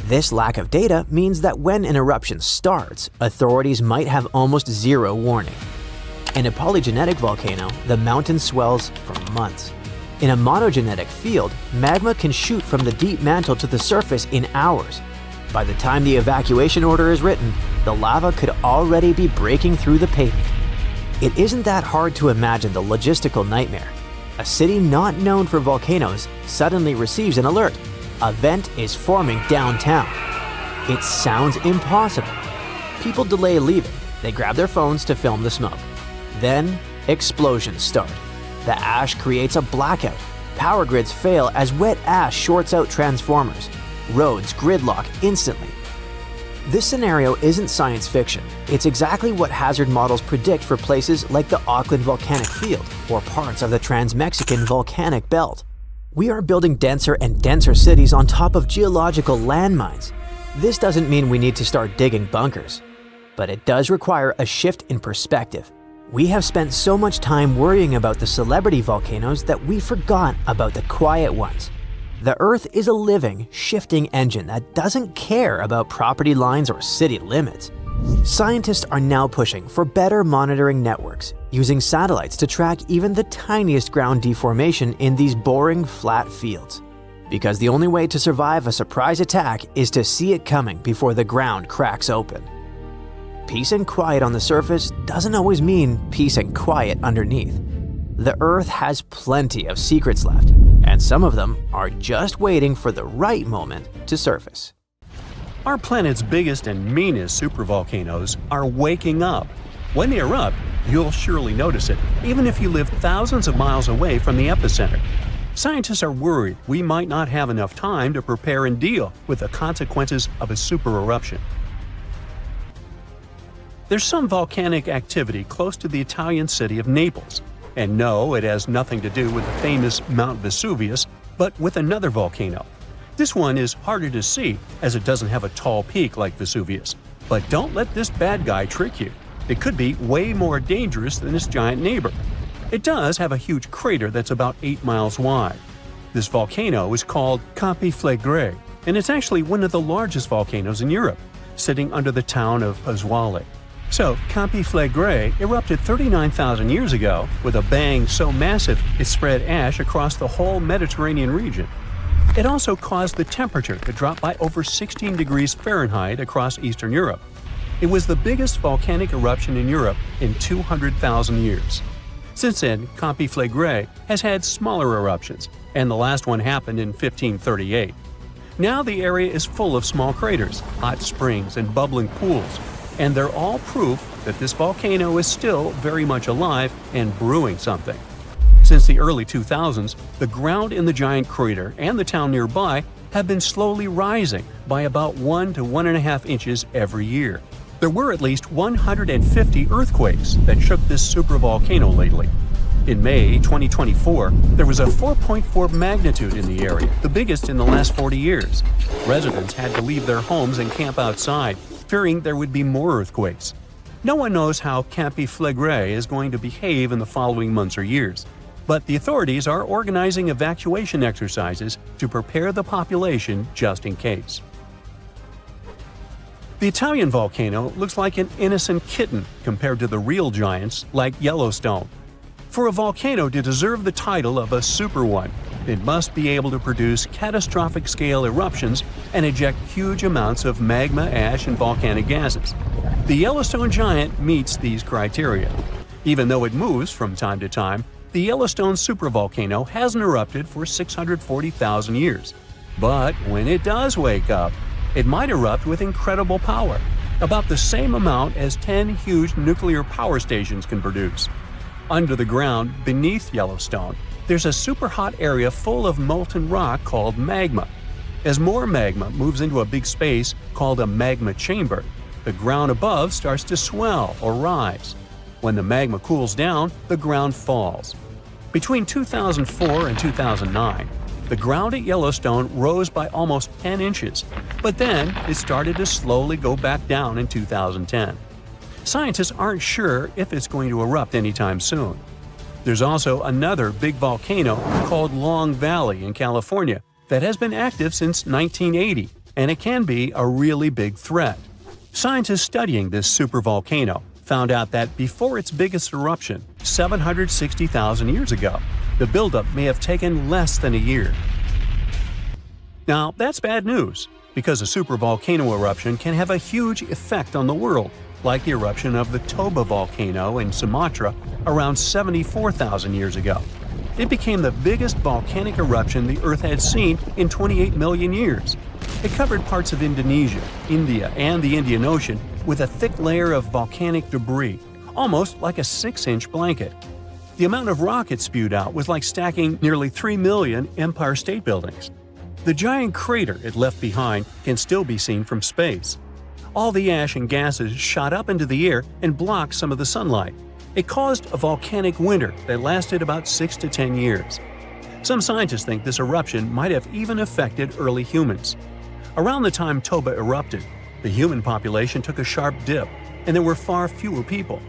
This lack of data means that when an eruption starts, authorities might have almost zero warning. In a polygenetic volcano, the mountain swells for months. In a monogenetic field, magma can shoot from the deep mantle to the surface in hours. By the time the evacuation order is written, the lava could already be breaking through the pavement. It isn't that hard to imagine the logistical nightmare. A city not known for volcanoes suddenly receives an alert. A vent is forming downtown. It sounds impossible. People delay leaving. They grab their phones to film the smoke. Then, explosions start. The ash creates a blackout. Power grids fail as wet ash shorts out transformers. Roads gridlock instantly. This scenario isn't science fiction. It's exactly what hazard models predict for places like the Auckland Volcanic Field or parts of the Trans-Mexican Volcanic Belt. We are building denser and denser cities on top of geological landmines. This doesn't mean we need to start digging bunkers, but it does require a shift in perspective. We have spent so much time worrying about the celebrity volcanoes that we forgot about the quiet ones. The Earth is a living, shifting engine that doesn't care about property lines or city limits. Scientists are now pushing for better monitoring networks, using satellites to track even the tiniest ground deformation in these boring, flat fields. Because the only way to survive a surprise attack is to see it coming before the ground cracks open. Peace and quiet on the surface doesn't always mean peace and quiet underneath. The Earth has plenty of secrets left, and some of them are just waiting for the right moment to surface. Our planet's biggest and meanest supervolcanoes are waking up. When they erupt, you'll surely notice it, even if you live thousands of miles away from the epicenter. Scientists are worried we might not have enough time to prepare and deal with the consequences of a supereruption. There's some volcanic activity close to the Italian city of Naples. And no, it has nothing to do with the famous Mount Vesuvius, but with another volcano. This one is harder to see as it doesn't have a tall peak like Vesuvius. But don't let this bad guy trick you. It could be way more dangerous than its giant neighbor. It does have a huge crater that's about 8 miles wide. This volcano is called Campi Flegrei, and it's actually one of the largest volcanoes in Europe, sitting under the town of Pasquale. So, Campi Flegrei erupted 39,000 years ago with a bang so massive it spread ash across the whole Mediterranean region. It also caused the temperature to drop by over 16 degrees Fahrenheit across Eastern Europe. It was the biggest volcanic eruption in Europe in 200,000 years. Since then, Campi Flegrei has had smaller eruptions, and the last one happened in 1538. Now the area is full of small craters, hot springs, and bubbling pools, and they're all proof that this volcano is still very much alive and brewing something. Since the early 2000s, the ground in the giant crater and the town nearby have been slowly rising by about 1 to 1.5 inches every year. There were at least 150 earthquakes that shook this supervolcano lately. In May 2024, there was a 4.4 magnitude in the area, the biggest in the last 40 years. Residents had to leave their homes and camp outside, fearing there would be more earthquakes. No one knows how Campi Flegrei is going to behave in the following months or years, but the authorities are organizing evacuation exercises to prepare the population just in case. The Italian volcano looks like an innocent kitten compared to the real giants like Yellowstone. For a volcano to deserve the title of a super one, it must be able to produce catastrophic-scale eruptions and eject huge amounts of magma, ash, and volcanic gases. The Yellowstone giant meets these criteria. Even though it moves from time to time, the Yellowstone supervolcano hasn't erupted for 640,000 years. But when it does wake up, it might erupt with incredible power, about the same amount as 10 huge nuclear power stations can produce. Under the ground, beneath Yellowstone, there's a superhot area full of molten rock called magma. As more magma moves into a big space called a magma chamber, the ground above starts to swell or rise. When the magma cools down, the ground falls. Between 2004 and 2009, the ground at Yellowstone rose by almost 10 inches, but then it started to slowly go back down in 2010. Scientists aren't sure if it's going to erupt anytime soon. There's also another big volcano called Long Valley in California that has been active since 1980, and it can be a really big threat. Scientists studying this supervolcano found out that before its biggest eruption, 760,000 years ago, the buildup may have taken less than a year. Now, that's bad news, because a supervolcano eruption can have a huge effect on the world, like the eruption of the Toba volcano in Sumatra around 74,000 years ago. It became the biggest volcanic eruption the Earth had seen in 28 million years. It covered parts of Indonesia, India, and the Indian Ocean with a thick layer of volcanic debris, almost like a 6-inch blanket. The amount of rock it spewed out was like stacking nearly 3 million Empire State Buildings. The giant crater it left behind can still be seen from space. All the ash and gases shot up into the air and blocked some of the sunlight. It caused a volcanic winter that lasted about 6 to 10 years. Some scientists think this eruption might have even affected early humans. Around the time Toba erupted, the human population took a sharp dip, and there were far fewer people.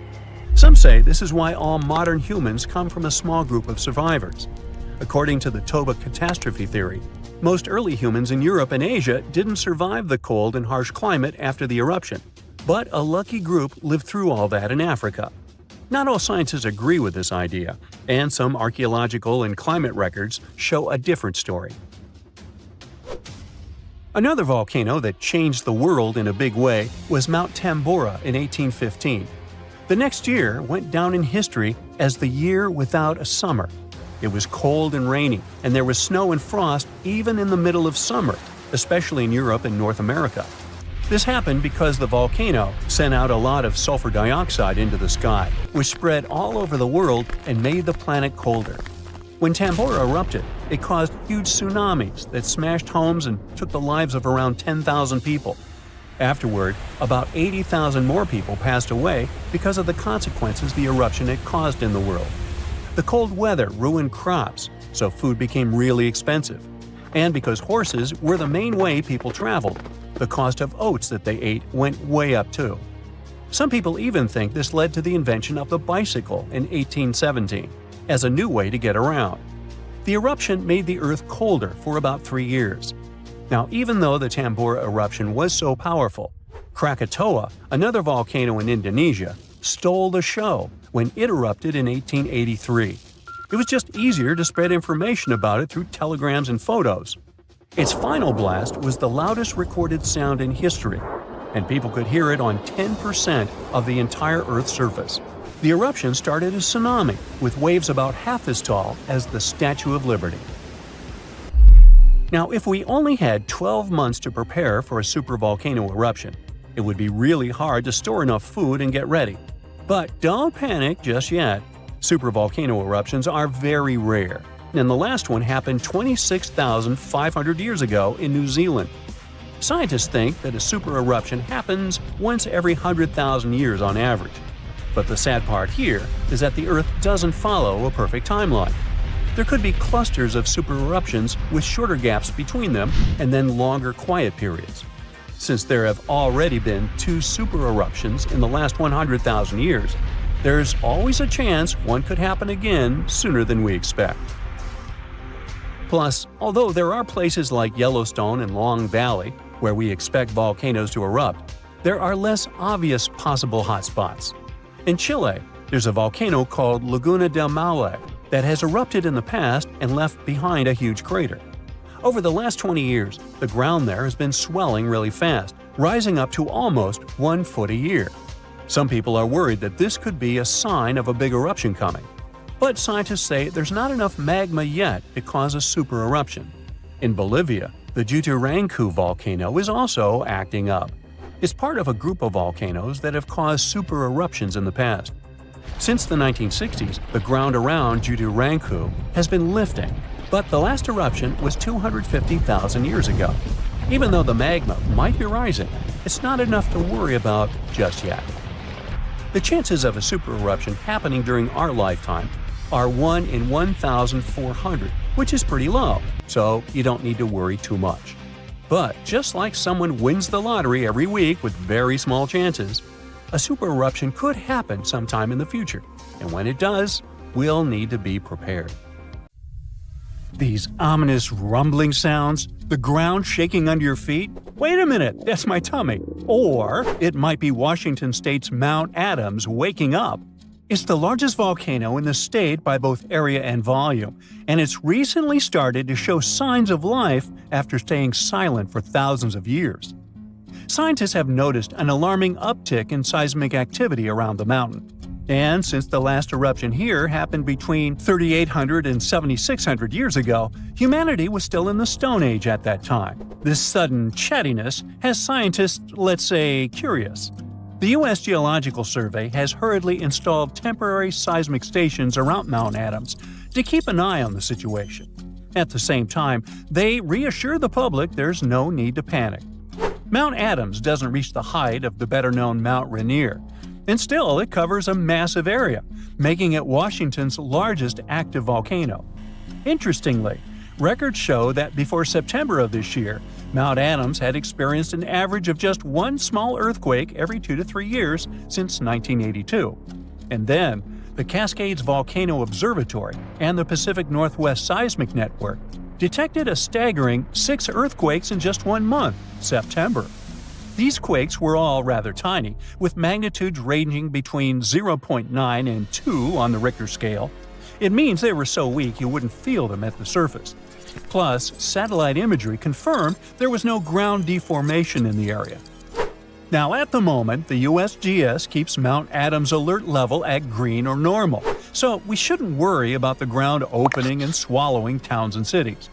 Some say this is why all modern humans come from a small group of survivors. According to the Toba catastrophe theory, most early humans in Europe and Asia didn't survive the cold and harsh climate after the eruption, but a lucky group lived through all that in Africa. Not all scientists agree with this idea, and some archaeological and climate records show a different story. Another volcano that changed the world in a big way was Mount Tambora in 1815. The next year went down in history as the year without a summer. It was cold and rainy, and there was snow and frost even in the middle of summer, especially in Europe and North America. This happened because the volcano sent out a lot of sulfur dioxide into the sky, which spread all over the world and made the planet colder. When Tambora erupted, it caused huge tsunamis that smashed homes and took the lives of around 10,000 people. Afterward, about 80,000 more people passed away because of the consequences the eruption had caused in the world. The cold weather ruined crops, so food became really expensive. And because horses were the main way people traveled, the cost of oats that they ate went way up too. Some people even think this led to the invention of the bicycle in 1817 as a new way to get around. The eruption made the Earth colder for about 3 years. Now, even though the Tambora eruption was so powerful, Krakatoa, another volcano in Indonesia, stole the show when it erupted in 1883. It was just easier to spread information about it through telegrams and photos. Its final blast was the loudest recorded sound in history, and people could hear it on 10% of the entire Earth's surface. The eruption started a tsunami with waves about half as tall as the Statue of Liberty. Now, if we only had 12 months to prepare for a supervolcano eruption, it would be really hard to store enough food and get ready. But don't panic just yet. Supervolcano eruptions are very rare, and the last one happened 26,500 years ago in New Zealand. Scientists think that a super eruption happens once every 100,000 years on average. But the sad part here is that the Earth doesn't follow a perfect timeline. There could be clusters of super eruptions with shorter gaps between them and then longer quiet periods. Since there have already been 2 super eruptions in the last 100,000 years, there's always a chance one could happen again sooner than we expect. Plus, although there are places like Yellowstone and Long Valley where we expect volcanoes to erupt, there are less obvious possible hotspots. In Chile, there's a volcano called Laguna del Maule that has erupted in the past and left behind a huge crater. Over the last 20 years, the ground there has been swelling really fast, rising up to almost 1 foot a year. Some people are worried that this could be a sign of a big eruption coming. But scientists say there's not enough magma yet to cause a super eruption. In Bolivia, the Jutarancu volcano is also acting up. It's part of a group of volcanoes that have caused super eruptions in the past. Since the 1960s, the ground around Judu-Ranku has been lifting, but the last eruption was 250,000 years ago. Even though the magma might be rising, it's not enough to worry about just yet. The chances of a supereruption happening during our lifetime are 1 in 1,400, which is pretty low, so you don't need to worry too much. But just like someone wins the lottery every week with very small chances, a supereruption could happen sometime in the future, and when it does, we'll need to be prepared. These ominous rumbling sounds, the ground shaking under your feet. Wait a minute, that's my tummy. Or it might be Washington State's Mount Adams waking up. It's the largest volcano in the state by both area and volume, and it's recently started to show signs of life after staying silent for thousands of years. Scientists have noticed an alarming uptick in seismic activity around the mountain. And since the last eruption here happened between 3,800 and 7,600 years ago, humanity was still in the Stone Age at that time. This sudden chattiness has scientists, let's say, curious. The U.S. Geological Survey has hurriedly installed temporary seismic stations around Mount Adams to keep an eye on the situation. At the same time, they reassure the public there's no need to panic. Mount Adams doesn't reach the height of the better-known Mount Rainier, and still it covers a massive area, making it Washington's largest active volcano. Interestingly, records show that before September of this year, Mount Adams had experienced an average of just one small earthquake every 2 to 3 years since 1982. And then, the Cascades Volcano Observatory and the Pacific Northwest Seismic Network detected a staggering 6 earthquakes in just 1 month, September. These quakes were all rather tiny, with magnitudes ranging between 0.9 and 2 on the Richter scale. It means they were so weak you wouldn't feel them at the surface. Plus, satellite imagery confirmed there was no ground deformation in the area. Now, at the moment, the USGS keeps Mount Adams alert level at green or normal, so we shouldn't worry about the ground opening and swallowing towns and cities.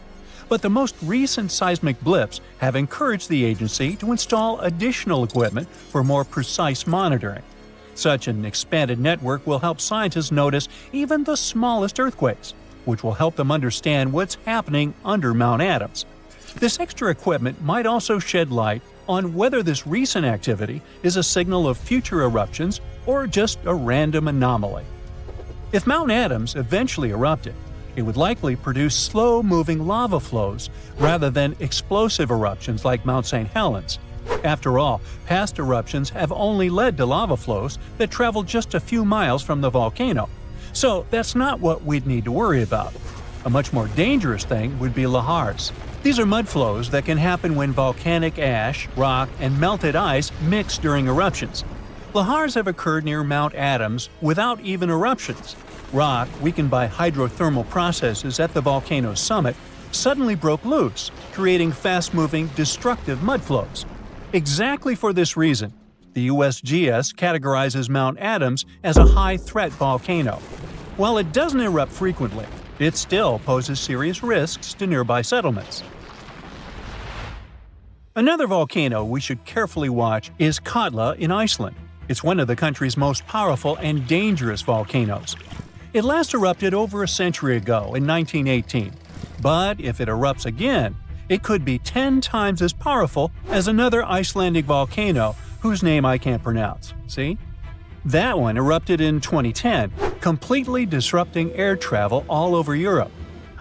But the most recent seismic blips have encouraged the agency to install additional equipment for more precise monitoring. Such an expanded network will help scientists notice even the smallest earthquakes, which will help them understand what's happening under Mount Adams. This extra equipment might also shed light on whether this recent activity is a signal of future eruptions or just a random anomaly. If Mount Adams eventually erupted, it would likely produce slow-moving lava flows rather than explosive eruptions like Mount St. Helens. After all, past eruptions have only led to lava flows that travel just a few miles from the volcano, so that's not what we'd need to worry about. A much more dangerous thing would be lahars. These are mud flows that can happen when volcanic ash, rock, and melted ice mix during eruptions. Lahars have occurred near Mount Adams without even eruptions. Rock, weakened by hydrothermal processes at the volcano's summit, suddenly broke loose, creating fast-moving, destructive mud flows. Exactly for this reason, the USGS categorizes Mount Adams as a high-threat volcano. While it doesn't erupt frequently, it still poses serious risks to nearby settlements. Another volcano we should carefully watch is Katla in Iceland. It's one of the country's most powerful and dangerous volcanoes. It last erupted over a century ago in 1918, but if it erupts again, it could be 10 times as powerful as another Icelandic volcano whose name I can't pronounce. See? That one erupted in 2010, completely disrupting air travel all over Europe.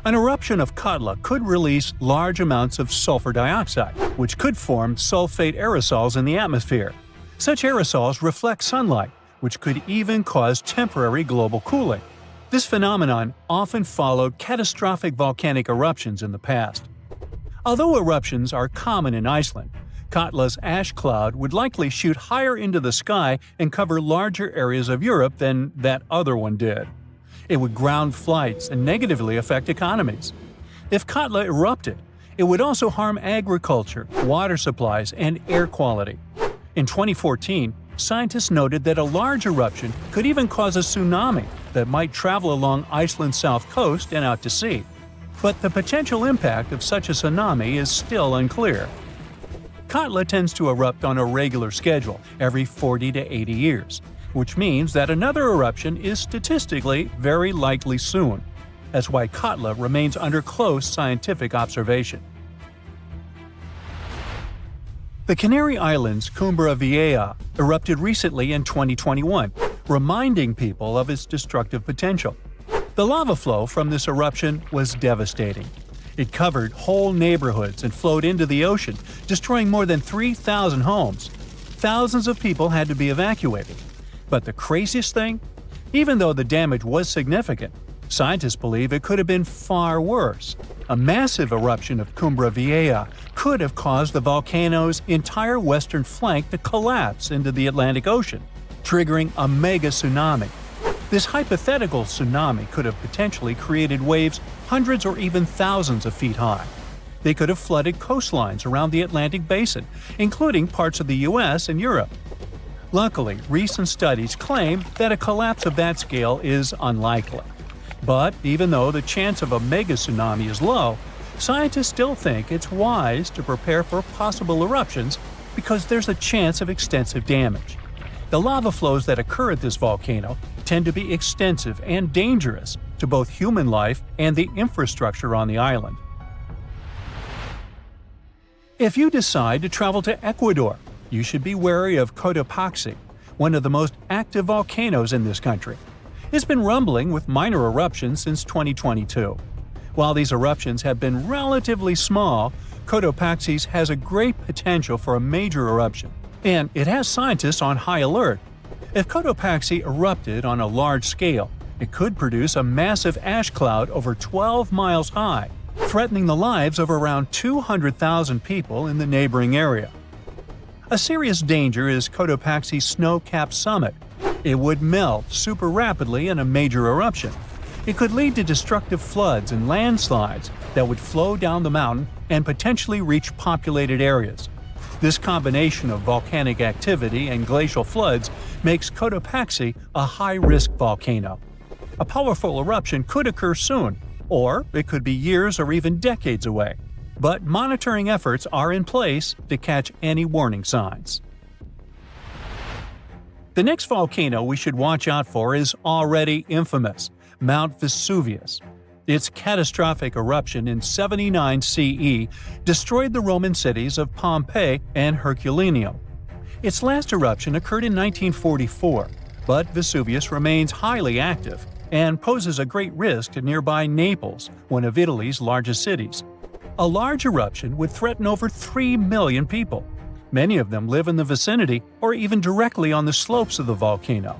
An eruption of Katla could release large amounts of sulfur dioxide, which could form sulfate aerosols in the atmosphere. Such aerosols reflect sunlight, which could even cause temporary global cooling. This phenomenon often followed catastrophic volcanic eruptions in the past. Although eruptions are common in Iceland, Katla's ash cloud would likely shoot higher into the sky and cover larger areas of Europe than that other one did. It would ground flights and negatively affect economies. If Katla erupted, it would also harm agriculture, water supplies, and air quality. In 2014, scientists noted that a large eruption could even cause a tsunami that might travel along Iceland's south coast and out to sea. But the potential impact of such a tsunami is still unclear. Katla tends to erupt on a regular schedule every 40 to 80 years. which means that another eruption is statistically very likely soon. That's why Katla remains under close scientific observation. The Canary Islands' Cumbre Vieja erupted recently in 2021, reminding people of its destructive potential. The lava flow from this eruption was devastating. It covered whole neighborhoods and flowed into the ocean, destroying more than 3,000 homes. Thousands of people had to be evacuated. But the craziest thing? Even though the damage was significant, scientists believe it could have been far worse. A massive eruption of Cumbre Vieja could have caused the volcano's entire western flank to collapse into the Atlantic Ocean, triggering a mega tsunami. This hypothetical tsunami could have potentially created waves hundreds or even thousands of feet high. They could have flooded coastlines around the Atlantic Basin, including parts of the US and Europe. Luckily, recent studies claim that a collapse of that scale is unlikely. But even though the chance of a mega tsunami is low, scientists still think it's wise to prepare for possible eruptions because there's a chance of extensive damage. The lava flows that occur at this volcano tend to be extensive and dangerous to both human life and the infrastructure on the island. If you decide to travel to Ecuador, you should be wary of Cotopaxi, one of the most active volcanoes in this country. It's been rumbling with minor eruptions since 2022. While these eruptions have been relatively small, Cotopaxi has a great potential for a major eruption, and it has scientists on high alert. If Cotopaxi erupted on a large scale, it could produce a massive ash cloud over 12 miles high, threatening the lives of around 200,000 people in the neighboring area. A serious danger is Cotopaxi's snow-capped summit. It would melt super rapidly in a major eruption. It could lead to destructive floods and landslides that would flow down the mountain and potentially reach populated areas. This combination of volcanic activity and glacial floods makes Cotopaxi a high-risk volcano. A powerful eruption could occur soon, or it could be years or even decades away. But monitoring efforts are in place to catch any warning signs. The next volcano we should watch out for is already infamous, Mount Vesuvius. Its catastrophic eruption in 79 CE destroyed the Roman cities of Pompeii and Herculaneum. Its last eruption occurred in 1944, but Vesuvius remains highly active and poses a great risk to nearby Naples, one of Italy's largest cities. A large eruption would threaten over 3 million people. Many of them live in the vicinity or even directly on the slopes of the volcano.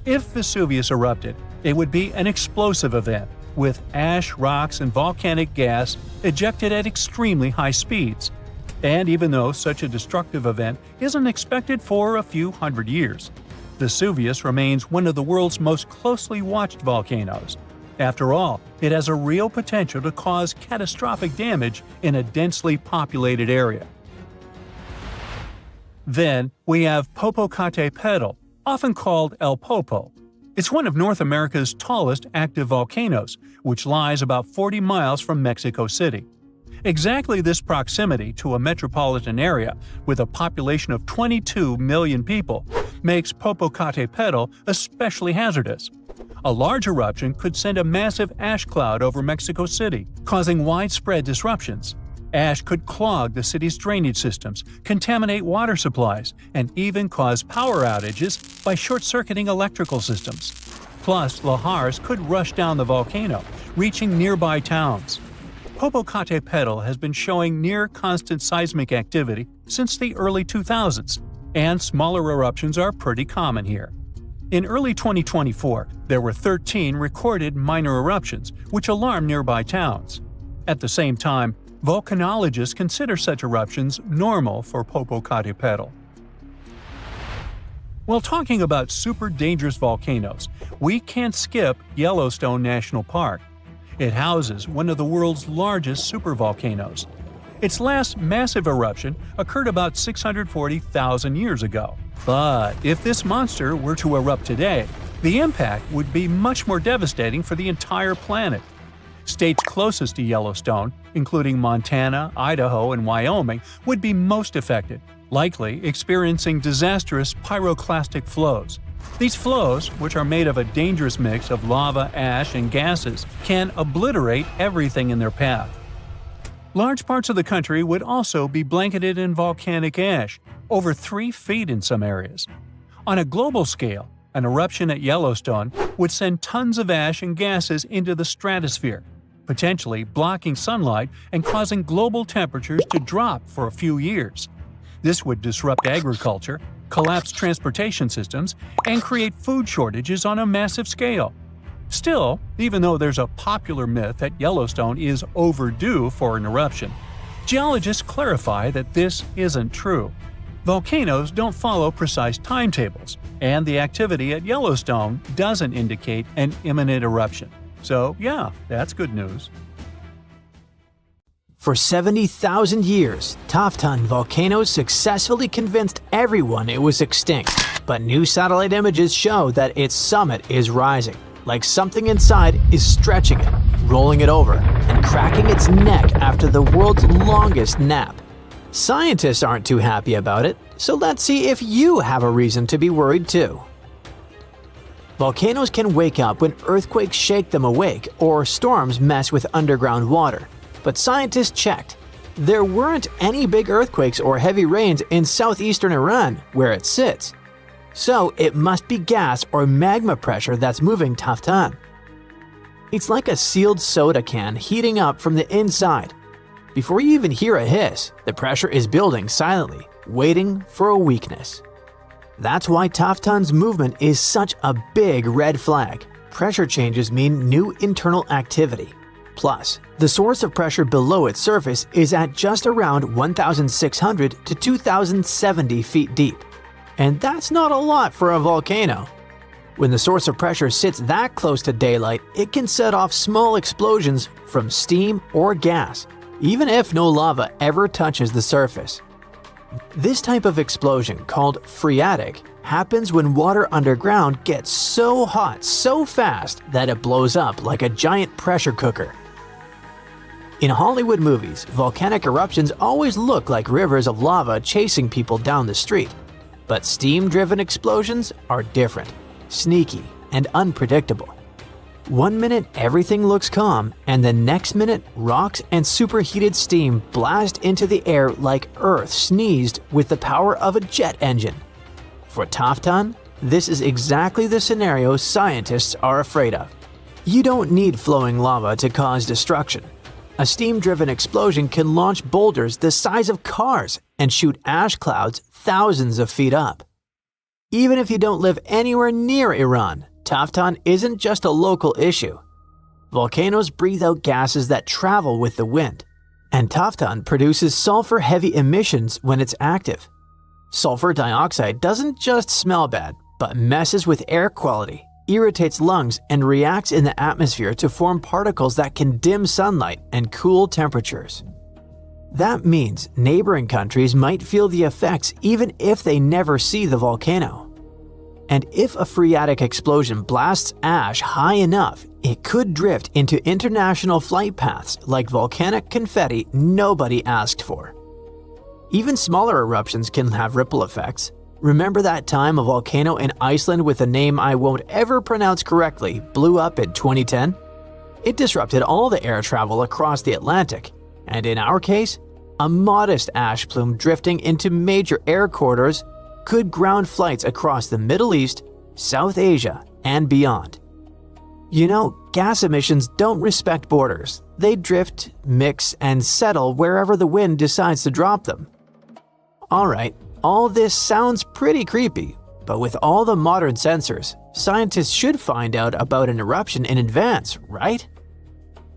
If Vesuvius erupted, it would be an explosive event, with ash, rocks, and volcanic gas ejected at extremely high speeds. And even though such a destructive event isn't expected for a few hundred years, Vesuvius remains one of the world's most closely watched volcanoes. After all, it has a real potential to cause catastrophic damage in a densely populated area. Then we have Popocatépetl, often called El Popo. It's one of North America's tallest active volcanoes, which lies about 40 miles from Mexico City. Exactly this proximity to a metropolitan area with a population of 22 million people makes Popocatépetl especially hazardous. A large eruption could send a massive ash cloud over Mexico City, causing widespread disruptions. Ash could clog the city's drainage systems, contaminate water supplies, and even cause power outages by short-circuiting electrical systems. Plus, lahars could rush down the volcano, reaching nearby towns. Popocatépetl has been showing near-constant seismic activity since the early 2000s, and smaller eruptions are pretty common here. In early 2024, there were 13 recorded minor eruptions, which alarmed nearby towns. At the same time, volcanologists consider such eruptions normal for Popocatépetl. While talking about super dangerous volcanoes, we can't skip Yellowstone National Park. It houses one of the world's largest supervolcanoes. Its last massive eruption occurred about 640,000 years ago. But if this monster were to erupt today, the impact would be much more devastating for the entire planet. States closest to Yellowstone, including Montana, Idaho, and Wyoming, would be most affected, likely experiencing disastrous pyroclastic flows. These flows, which are made of a dangerous mix of lava, ash, and gases, can obliterate everything in their path. Large parts of the country would also be blanketed in volcanic ash, over 3 feet in some areas. On a global scale, an eruption at Yellowstone would send tons of ash and gases into the stratosphere, potentially blocking sunlight and causing global temperatures to drop for a few years. This would disrupt agriculture, collapse transportation systems, and create food shortages on a massive scale. Still, even though there's a popular myth that Yellowstone is overdue for an eruption, geologists clarify that this isn't true. Volcanoes don't follow precise timetables, and the activity at Yellowstone doesn't indicate an imminent eruption. So yeah, that's good news. For 70,000 years, Taftan volcanoes successfully convinced everyone it was extinct. But new satellite images show that its summit is rising, like something inside is stretching it, rolling it over, and cracking its neck after the world's longest nap. Scientists aren't too happy about it, so let's see if you have a reason to be worried too. Volcanoes can wake up when earthquakes shake them awake or storms mess with underground water. But scientists checked. There weren't any big earthquakes or heavy rains in southeastern Iran, where it sits. So it must be gas or magma pressure that's moving Taftan. It's like a sealed soda can heating up from the inside. Before you even hear a hiss, the pressure is building silently, waiting for a weakness. That's why Taftan's movement is such a big red flag. Pressure changes mean new internal activity. Plus, the source of pressure below its surface is at just around 1,600 to 2,070 feet deep. And that's not a lot for a volcano. When the source of pressure sits that close to daylight, it can set off small explosions from steam or gas, even if no lava ever touches the surface. This type of explosion, called phreatic, happens when water underground gets so hot so fast that it blows up like a giant pressure cooker. In Hollywood movies, volcanic eruptions always look like rivers of lava chasing people down the street. But steam-driven explosions are different, sneaky, and unpredictable. One minute everything looks calm, and the next minute rocks and superheated steam blast into the air like Earth sneezed with the power of a jet engine. For Taftan, this is exactly the scenario scientists are afraid of. You don't need flowing lava to cause destruction. A steam-driven explosion can launch boulders the size of cars and shoot ash clouds thousands of feet up. Even if you don't live anywhere near Iran, Taftan isn't just a local issue. Volcanoes breathe out gases that travel with the wind, and Taftan produces sulfur-heavy emissions when it's active. Sulfur dioxide doesn't just smell bad, but messes with air quality, irritates lungs, and reacts in the atmosphere to form particles that can dim sunlight and cool temperatures. That means neighboring countries might feel the effects even if they never see the volcano. And if a phreatic explosion blasts ash high enough, it could drift into international flight paths like volcanic confetti nobody asked for. Even smaller eruptions can have ripple effects. Remember that time a volcano in Iceland with a name I won't ever pronounce correctly blew up in 2010? It disrupted all the air travel across the Atlantic, and in our case, a modest ash plume drifting into major air corridors could ground flights across the Middle East, South Asia, and beyond. You know, gas emissions don't respect borders. They drift, mix, and settle wherever the wind decides to drop them. Alright, all this sounds pretty creepy, but with all the modern sensors, scientists should find out about an eruption in advance, right?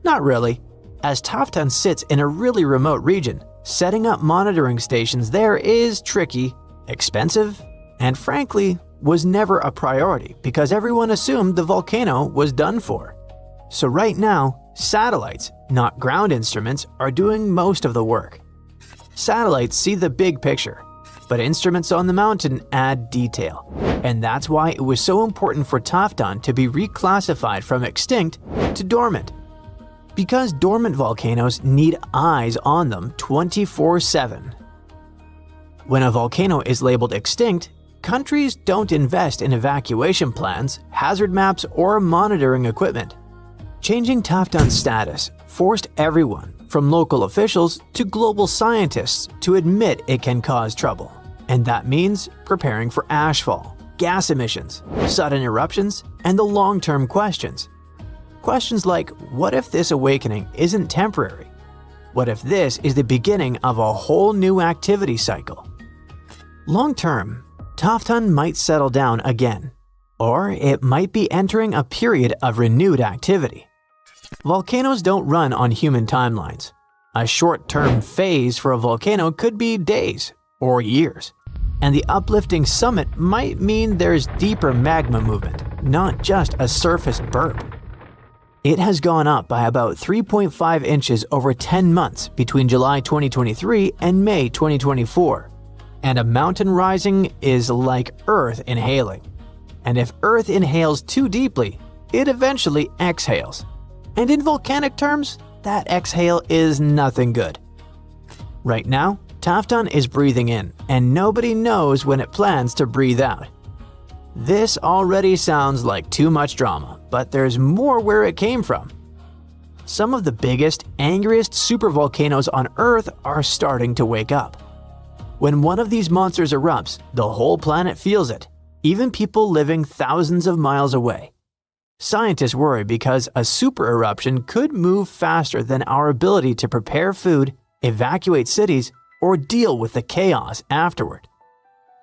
Not really. As Taftan sits in a really remote region, setting up monitoring stations there is tricky, expensive, and frankly, was never a priority because everyone assumed the volcano was done for. So right now, satellites, not ground instruments, are doing most of the work. Satellites see the big picture, but instruments on the mountain add detail. And that's why it was so important for Taftan to be reclassified from extinct to dormant. Because dormant volcanoes need eyes on them 24/7. When a volcano is labeled extinct, countries don't invest in evacuation plans, hazard maps, or monitoring equipment. Changing Taftan's status forced everyone, from local officials to global scientists, to admit it can cause trouble. And that means preparing for ashfall, gas emissions, sudden eruptions, and the long-term questions. Questions like, what if this awakening isn't temporary? What if this is the beginning of a whole new activity cycle? Long-term, Taftan might settle down again, or it might be entering a period of renewed activity. Volcanoes don't run on human timelines. A short-term phase for a volcano could be days or years, and the uplifting summit might mean there's deeper magma movement, not just a surface burp. It has gone up by about 3.5 inches over 10 months between July 2023 and May 2024. And a mountain rising is like Earth inhaling. And if Earth inhales too deeply, it eventually exhales. And in volcanic terms, that exhale is nothing good. Right now, Taftan is breathing in, and nobody knows when it plans to breathe out. This already sounds like too much drama, but there's more where it came from. Some of the biggest, angriest supervolcanoes on Earth are starting to wake up. When one of these monsters erupts, the whole planet feels it, even people living thousands of miles away. Scientists worry because a super eruption could move faster than our ability to prepare food, evacuate cities, or deal with the chaos afterward.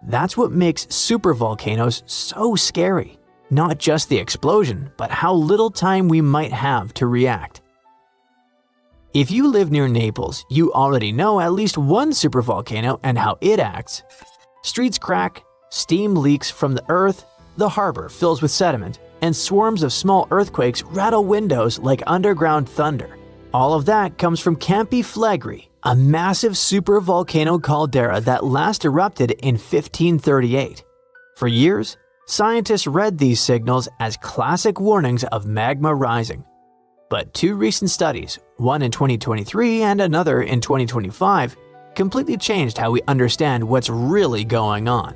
That's what makes supervolcanoes so scary. Not just the explosion, but how little time we might have to react. If you live near Naples, you already know at least one supervolcano and how it acts. Streets crack, steam leaks from the earth, the harbor fills with sediment, and swarms of small earthquakes rattle windows like underground thunder. All of that comes from Campi Flegrei, a massive supervolcano caldera that last erupted in 1538. For years, scientists read these signals as classic warnings of magma rising. But two recent studies, one in 2023 and another in 2025, completely changed how we understand what's really going on.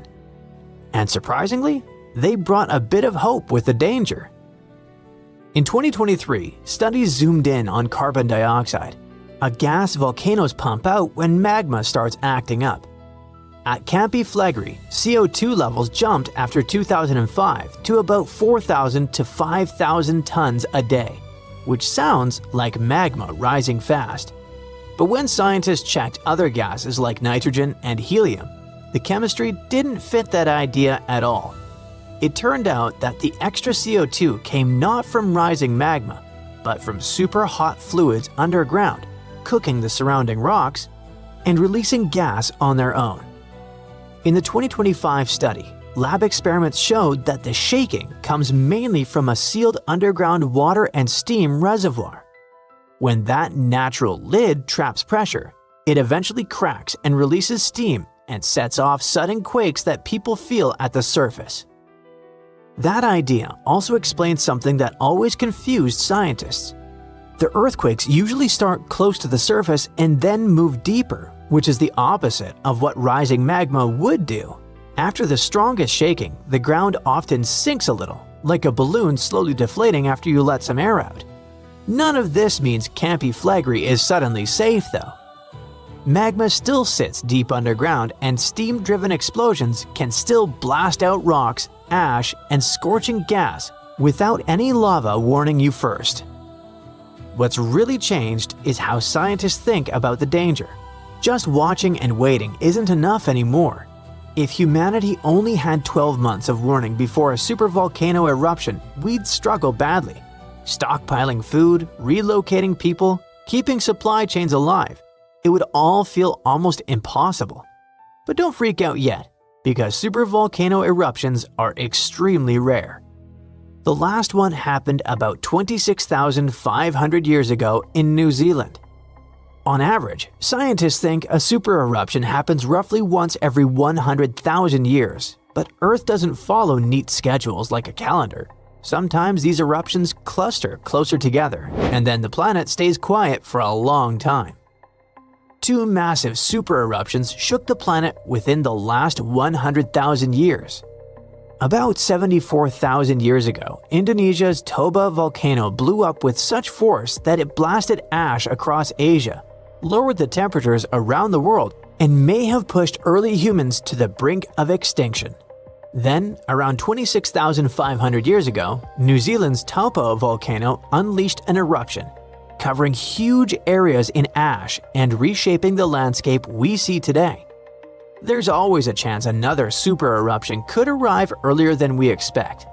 And surprisingly, they brought a bit of hope with the danger. In 2023, studies zoomed in on carbon dioxide, a gas volcanoes pump out when magma starts acting up. At Campi Flegrei, CO2 levels jumped after 2005 to about 4,000 to 5,000 tons a day, which sounds like magma rising fast. But when scientists checked other gases like nitrogen and helium, the chemistry didn't fit that idea at all. It turned out that the extra CO2 came not from rising magma, but from super hot fluids underground, cooking the surrounding rocks and releasing gas on their own. In the 2025 study, lab experiments showed that the shaking comes mainly from a sealed underground water and steam reservoir. When that natural lid traps pressure, it eventually cracks and releases steam and sets off sudden quakes that people feel at the surface. That idea also explains something that always confused scientists. The earthquakes usually start close to the surface and then move deeper, which is the opposite of what rising magma would do. After the strongest shaking, the ground often sinks a little, like a balloon slowly deflating after you let some air out. None of this means Campi Flegrei is suddenly safe though. Magma still sits deep underground, and steam-driven explosions can still blast out rocks, ash, and scorching gas without any lava warning you first. What's really changed is how scientists think about the danger. Just watching and waiting isn't enough anymore. If humanity only had 12 months of warning before a supervolcano eruption, we'd struggle badly. Stockpiling food, relocating people, keeping supply chains alive. It would all feel almost impossible. But don't freak out yet, because supervolcano eruptions are extremely rare. The last one happened about 26,500 years ago in New Zealand. On average, scientists think a super eruption happens roughly once every 100,000 years, but Earth doesn't follow neat schedules like a calendar. Sometimes these eruptions cluster closer together, and then the planet stays quiet for a long time. Two massive super eruptions shook the planet within the last 100,000 years. About 74,000 years ago, Indonesia's Toba volcano blew up with such force that it blasted ash across Asia, lowered the temperatures around the world, and may have pushed early humans to the brink of extinction. Then, around 26,500 years ago, New Zealand's Taupo volcano unleashed an eruption, covering huge areas in ash and reshaping the landscape we see today. There's always a chance another super eruption could arrive earlier than we expect.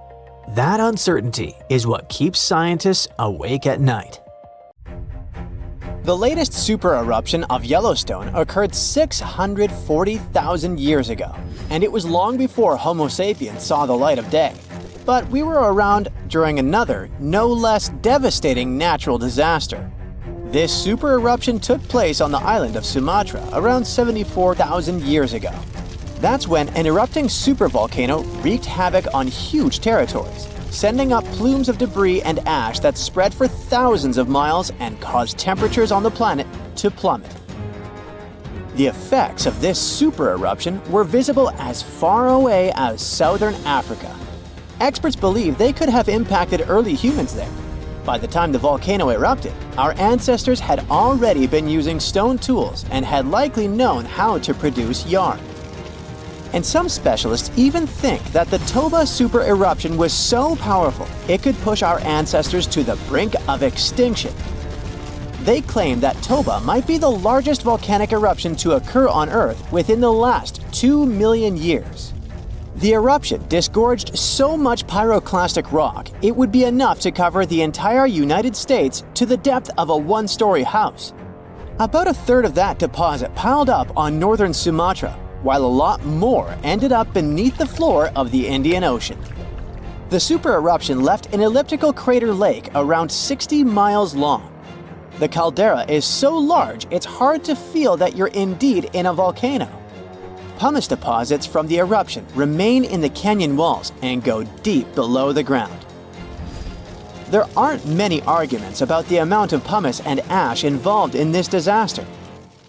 That uncertainty is what keeps scientists awake at night. The latest super eruption of Yellowstone occurred 640,000 years ago, and it was long before Homo sapiens saw the light of day. But we were around during another, no less devastating natural disaster. This super eruption took place on the island of Sumatra around 74,000 years ago. That's when an erupting supervolcano wreaked havoc on huge territories, sending up plumes of debris and ash that spread for thousands of miles and caused temperatures on the planet to plummet. The effects of this super eruption were visible as far away as southern Africa. Experts believe they could have impacted early humans there. By the time the volcano erupted, our ancestors had already been using stone tools and had likely known how to produce yarn. And some specialists even think that the Toba super eruption was so powerful it could push our ancestors to the brink of extinction. They claim that Toba might be the largest volcanic eruption to occur on Earth within the last 2 million years. The eruption disgorged so much pyroclastic rock, it would be enough to cover the entire United States to the depth of a one-story house. About a third of that deposit piled up on northern Sumatra, while a lot more ended up beneath the floor of the Indian Ocean. The super eruption left an elliptical crater lake around 60 miles long. The caldera is so large it's hard to feel that you're indeed in a volcano. Pumice deposits from the eruption remain in the canyon walls and go deep below the ground. There aren't many arguments about the amount of pumice and ash involved in this disaster.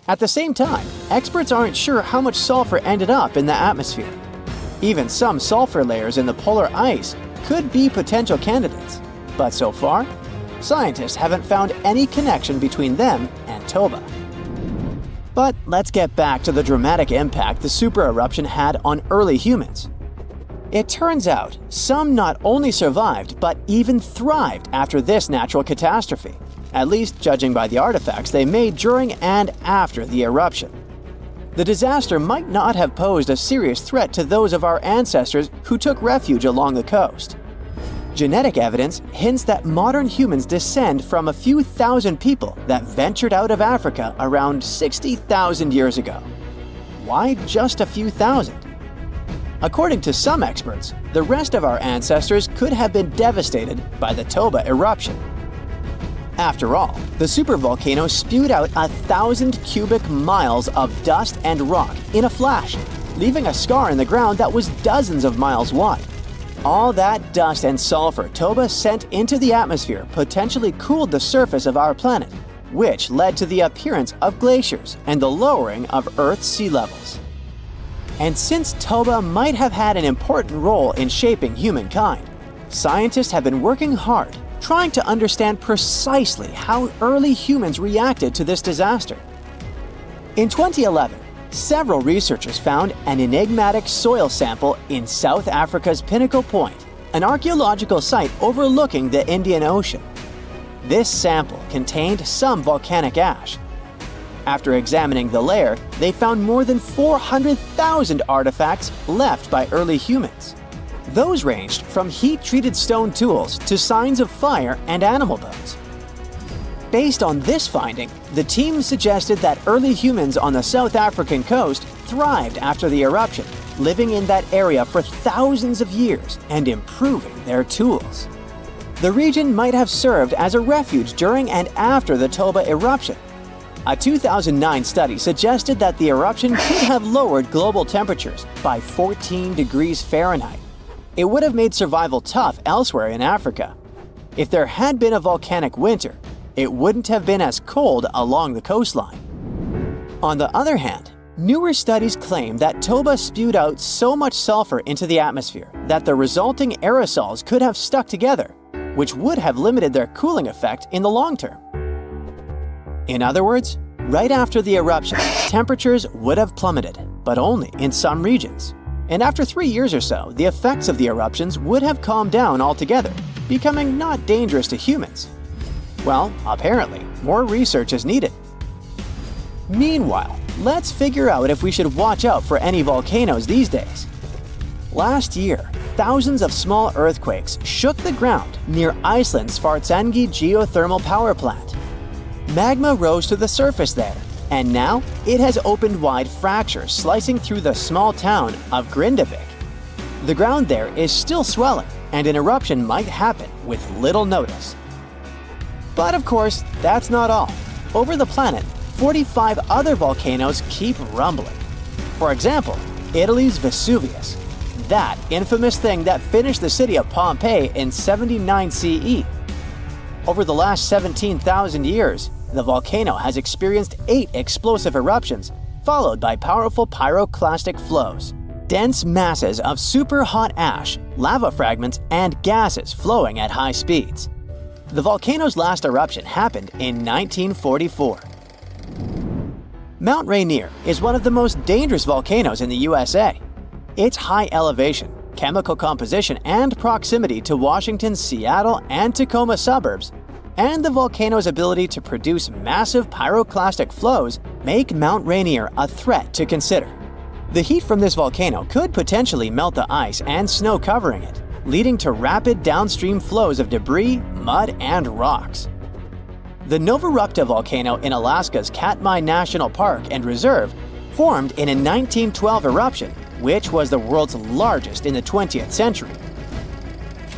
At the same time, experts aren't sure how much sulfur ended up in the atmosphere. Even some sulfur layers in the polar ice could be potential candidates, but so far, scientists haven't found any connection between them and Toba. But let's get back to the dramatic impact the super eruption had on early humans. It turns out some not only survived but even thrived after this natural catastrophe, at least judging by the artifacts they made during and after the eruption. The disaster might not have posed a serious threat to those of our ancestors who took refuge along the coast. Genetic evidence hints that modern humans descend from a few thousand people that ventured out of Africa around 60,000 years ago. Why just a few thousand? According to some experts, the rest of our ancestors could have been devastated by the Toba eruption. After all, the supervolcano spewed out 1,000 cubic miles of dust and rock in a flash, leaving a scar in the ground that was dozens of miles wide. All that dust and sulfur Toba sent into the atmosphere potentially cooled the surface of our planet, which led to the appearance of glaciers and the lowering of Earth's sea levels. And since Toba might have had an important role in shaping humankind, scientists have been working hard trying to understand precisely how early humans reacted to this disaster. In 2011, several researchers found an enigmatic soil sample in South Africa's Pinnacle Point, an archaeological site overlooking the Indian Ocean. This sample contained some volcanic ash. After examining the layer, they found more than 400,000 artifacts left by early humans. Those ranged from heat-treated stone tools to signs of fire and animal bones. Based on this finding, the team suggested that early humans on the South African coast thrived after the eruption, living in that area for thousands of years and improving their tools. The region might have served as a refuge during and after the Toba eruption. A 2009 study suggested that the eruption could have lowered global temperatures by 14 degrees Fahrenheit. It would have made survival tough elsewhere in Africa. If there had been a volcanic winter, it wouldn't have been as cold along the coastline. On the other hand, newer studies claim that Toba spewed out so much sulfur into the atmosphere that the resulting aerosols could have stuck together, which would have limited their cooling effect in the long term. In other words, right after the eruption, temperatures would have plummeted, but only in some regions. And after 3 years or so, the effects of the eruptions would have calmed down altogether, becoming not dangerous to humans. Well, apparently, more research is needed. Meanwhile, let's figure out if we should watch out for any volcanoes these days. Last year, thousands of small earthquakes shook the ground near Iceland's Svartsengi geothermal power plant. Magma rose to the surface there, and now it has opened wide fractures slicing through the small town of Grindavik. The ground there is still swelling, and an eruption might happen with little notice. But of course, that's not all. Over the planet, 45 other volcanoes keep rumbling. For example, Italy's Vesuvius, that infamous thing that finished the city of Pompeii in 79 CE. Over the last 17,000 years, the volcano has experienced 8 explosive eruptions, followed by powerful pyroclastic flows, dense masses of super hot ash, lava fragments, and gases flowing at high speeds. The volcano's last eruption happened in 1944. Mount Rainier is one of the most dangerous volcanoes in the USA. Its high elevation, chemical composition, and proximity to Washington's Seattle and Tacoma suburbs, and the volcano's ability to produce massive pyroclastic flows make Mount Rainier a threat to consider. The heat from this volcano could potentially melt the ice and snow covering it, leading to rapid downstream flows of debris, mud, and rocks. The Novarupta volcano in Alaska's Katmai National Park and Reserve formed in a 1912 eruption, which was the world's largest in the 20th century.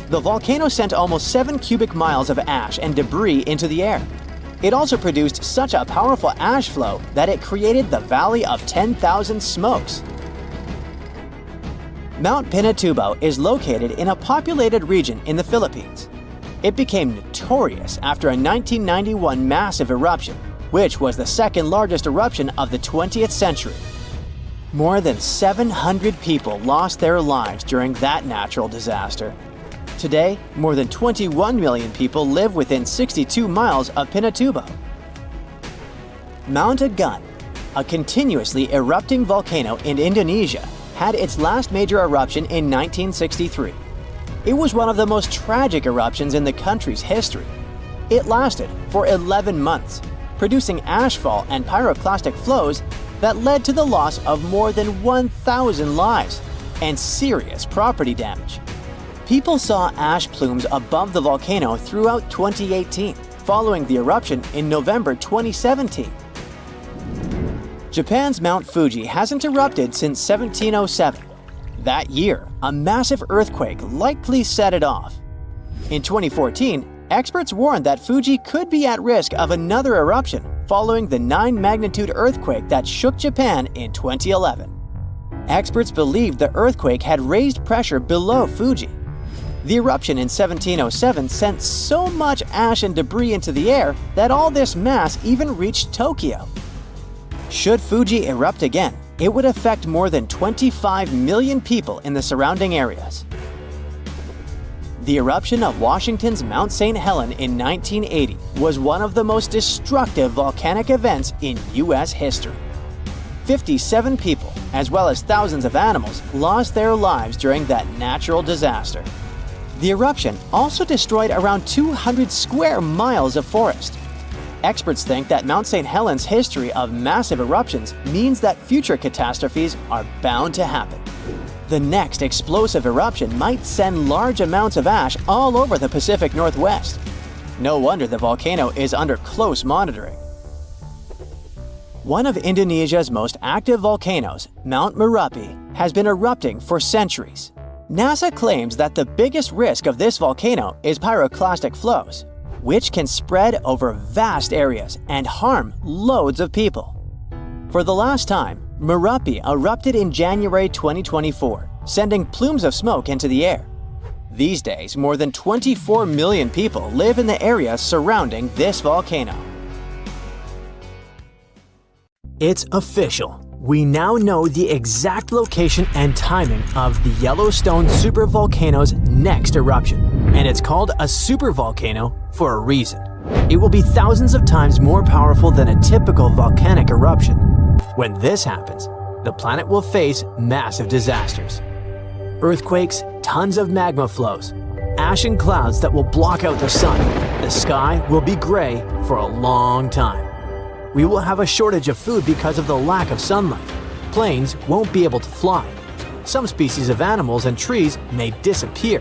The volcano sent almost 7 cubic miles of ash and debris into the air. It also produced such a powerful ash flow that it created the Valley of 10,000 Smokes. Mount Pinatubo is located in a populated region in the Philippines. It became notorious after a 1991 massive eruption, which was the second largest eruption of the 20th century. More than 700 people lost their lives during that natural disaster. Today, more than 21 million people live within 62 miles of Pinatubo. Mount Agun, a continuously erupting volcano in Indonesia, had its last major eruption in 1963. It was one of the most tragic eruptions in the country's history. It lasted for 11 months, producing ashfall and pyroclastic flows that led to the loss of more than 1,000 lives and serious property damage. People saw ash plumes above the volcano throughout 2018, following the eruption in November 2017. Japan's Mount Fuji hasn't erupted since 1707. That year, a massive earthquake likely set it off. In 2014, experts warned that Fuji could be at risk of another eruption following the 9-magnitude earthquake that shook Japan in 2011. Experts believed the earthquake had raised pressure below Fuji. The eruption in 1707 sent so much ash and debris into the air that all this mass even reached Tokyo. Should Fuji erupt again, it would affect more than 25 million people in the surrounding areas. The eruption of Washington's Mount St. Helens in 1980 was one of the most destructive volcanic events in U.S. history. 57 people, as well as thousands of animals, lost their lives during that natural disaster. The eruption also destroyed around 200 square miles of forest. Experts think that Mount St. Helens' history of massive eruptions means that future catastrophes are bound to happen. The next explosive eruption might send large amounts of ash all over the Pacific Northwest. No wonder the volcano is under close monitoring. One of Indonesia's most active volcanoes, Mount Merapi, has been erupting for centuries. NASA claims that the biggest risk of this volcano is pyroclastic flows, which can spread over vast areas and harm loads of people. For the last time, Merapi erupted in January 2024, sending plumes of smoke into the air. These days, more than 24 million people live in the area surrounding this volcano. It's official. We now know the exact location and timing of the Yellowstone supervolcano's next eruption, and it's called a supervolcano for a reason. It will be thousands of times more powerful than a typical volcanic eruption. When this happens, the planet will face massive disasters. Earthquakes, tons of magma flows, ash and clouds that will block out the sun. The sky will be gray for a long time. We will have a shortage of food because of the lack of sunlight. Planes won't be able to fly. Some species of animals and trees may disappear.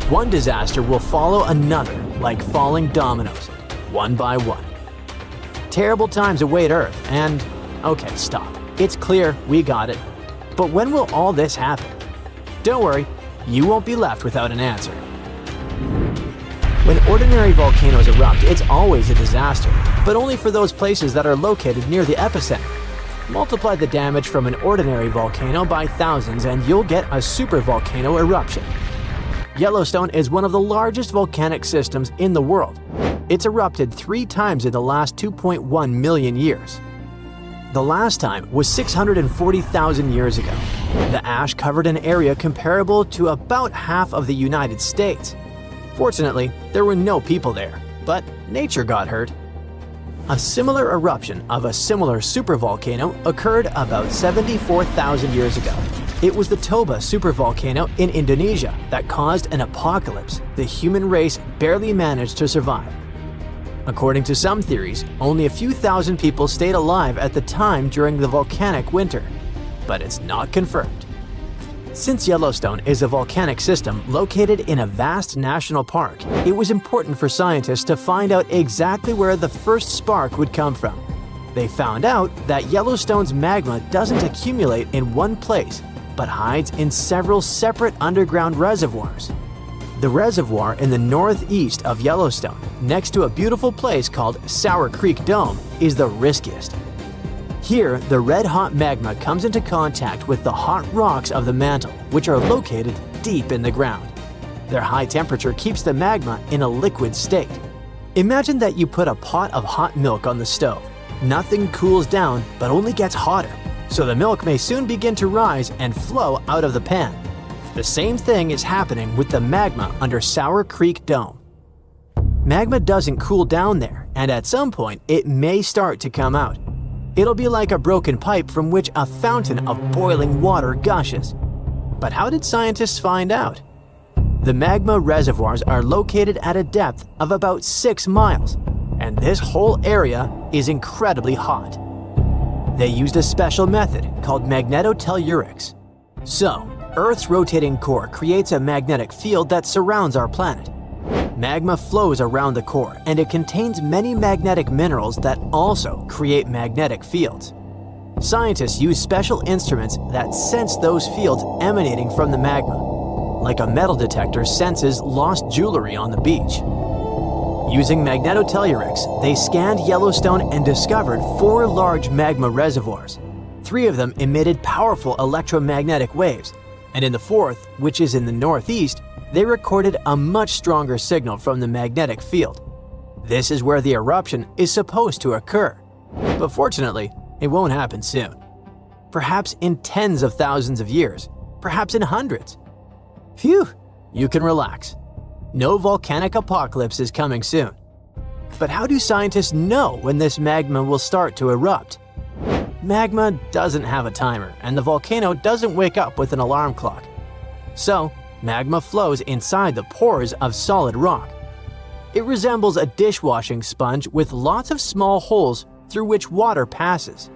One disaster will follow another, like falling dominoes, one by one. Terrible times await Earth, and okay, stop. It's clear, we got it. But when will all this happen? Don't worry, you won't be left without an answer. When ordinary volcanoes erupt, it's always a disaster, but only for those places that are located near the epicenter. Multiply the damage from an ordinary volcano by thousands and you'll get a supervolcano eruption. Yellowstone is one of the largest volcanic systems in the world. It's erupted 3 times in the last 2.1 million years. The last time was 640,000 years ago. The ash covered an area comparable to about half of the United States. Fortunately, there were no people there, but nature got hurt. A similar eruption of a similar supervolcano occurred about 74,000 years ago. It was the Toba supervolcano in Indonesia that caused an apocalypse the human race barely managed to survive. According to some theories, only a few thousand people stayed alive at the time during the volcanic winter, but it's not confirmed. Since Yellowstone is a volcanic system located in a vast national park, it was important for scientists to find out exactly where the first spark would come from. They found out that Yellowstone's magma doesn't accumulate in one place, but hides in several separate underground reservoirs. The reservoir in the northeast of Yellowstone, next to a beautiful place called Sour Creek Dome, is the riskiest. Here, the red-hot magma comes into contact with the hot rocks of the mantle, which are located deep in the ground. Their high temperature keeps the magma in a liquid state. Imagine that you put a pot of hot milk on the stove. Nothing cools down, but only gets hotter, so the milk may soon begin to rise and flow out of the pan. The same thing is happening with the magma under Sour Creek Dome. Magma doesn't cool down there, and at some point it may start to come out. It'll be like a broken pipe from which a fountain of boiling water gushes. But how did scientists find out? The magma reservoirs are located at a depth of about 6 miles, and this whole area is incredibly hot. They used a special method called magnetotellurics. So, Earth's rotating core creates a magnetic field that surrounds our planet. Magma flows around the core, and it contains many magnetic minerals that also create magnetic fields. Scientists use special instruments that sense those fields emanating from the magma, like a metal detector senses lost jewelry on the beach. Using magnetotellurics, they scanned Yellowstone and discovered 4 large magma reservoirs. 3 of them emitted powerful electromagnetic waves, and in the 4th, which is in the northeast, they recorded a much stronger signal from the magnetic field. This is where the eruption is supposed to occur. But fortunately, it won't happen soon. Perhaps in tens of thousands of years, perhaps in hundreds. Phew, you can relax. No volcanic apocalypse is coming soon. But how do scientists know when this magma will start to erupt? Magma doesn't have a timer, and the volcano doesn't wake up with an alarm clock. So, magma flows inside the pores of solid rock. It resembles a dishwashing sponge with lots of small holes through which water passes.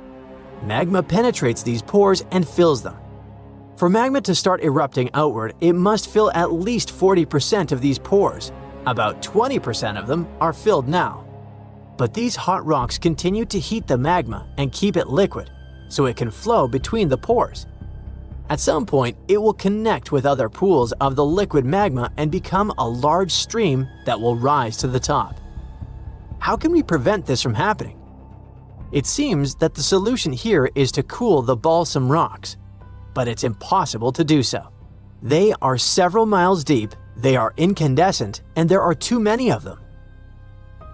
Magma penetrates these pores and fills them. For magma to start erupting outward, it must fill at least 40% of these pores. About 20% of them are filled now. But these hot rocks continue to heat the magma and keep it liquid, so it can flow between the pores. At some point, it will connect with other pools of the liquid magma and become a large stream that will rise to the top. How can we prevent this from happening? It seems that the solution here is to cool the balsam rocks, but it's impossible to do so. They are several miles deep, they are incandescent, and there are too many of them.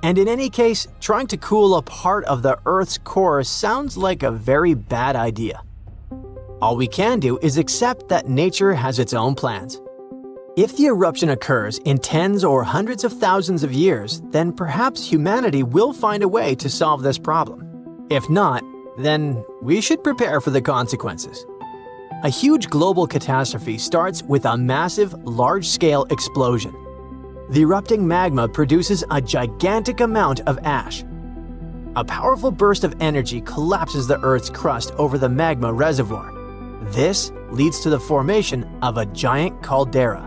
And in any case, trying to cool a part of the Earth's core sounds like a very bad idea. All we can do is accept that nature has its own plans. If the eruption occurs in tens or hundreds of thousands of years, then perhaps humanity will find a way to solve this problem. If not, then we should prepare for the consequences. A huge global catastrophe starts with a massive, large-scale explosion. The erupting magma produces a gigantic amount of ash. A powerful burst of energy collapses the Earth's crust over the magma reservoir. This leads to the formation of a giant caldera.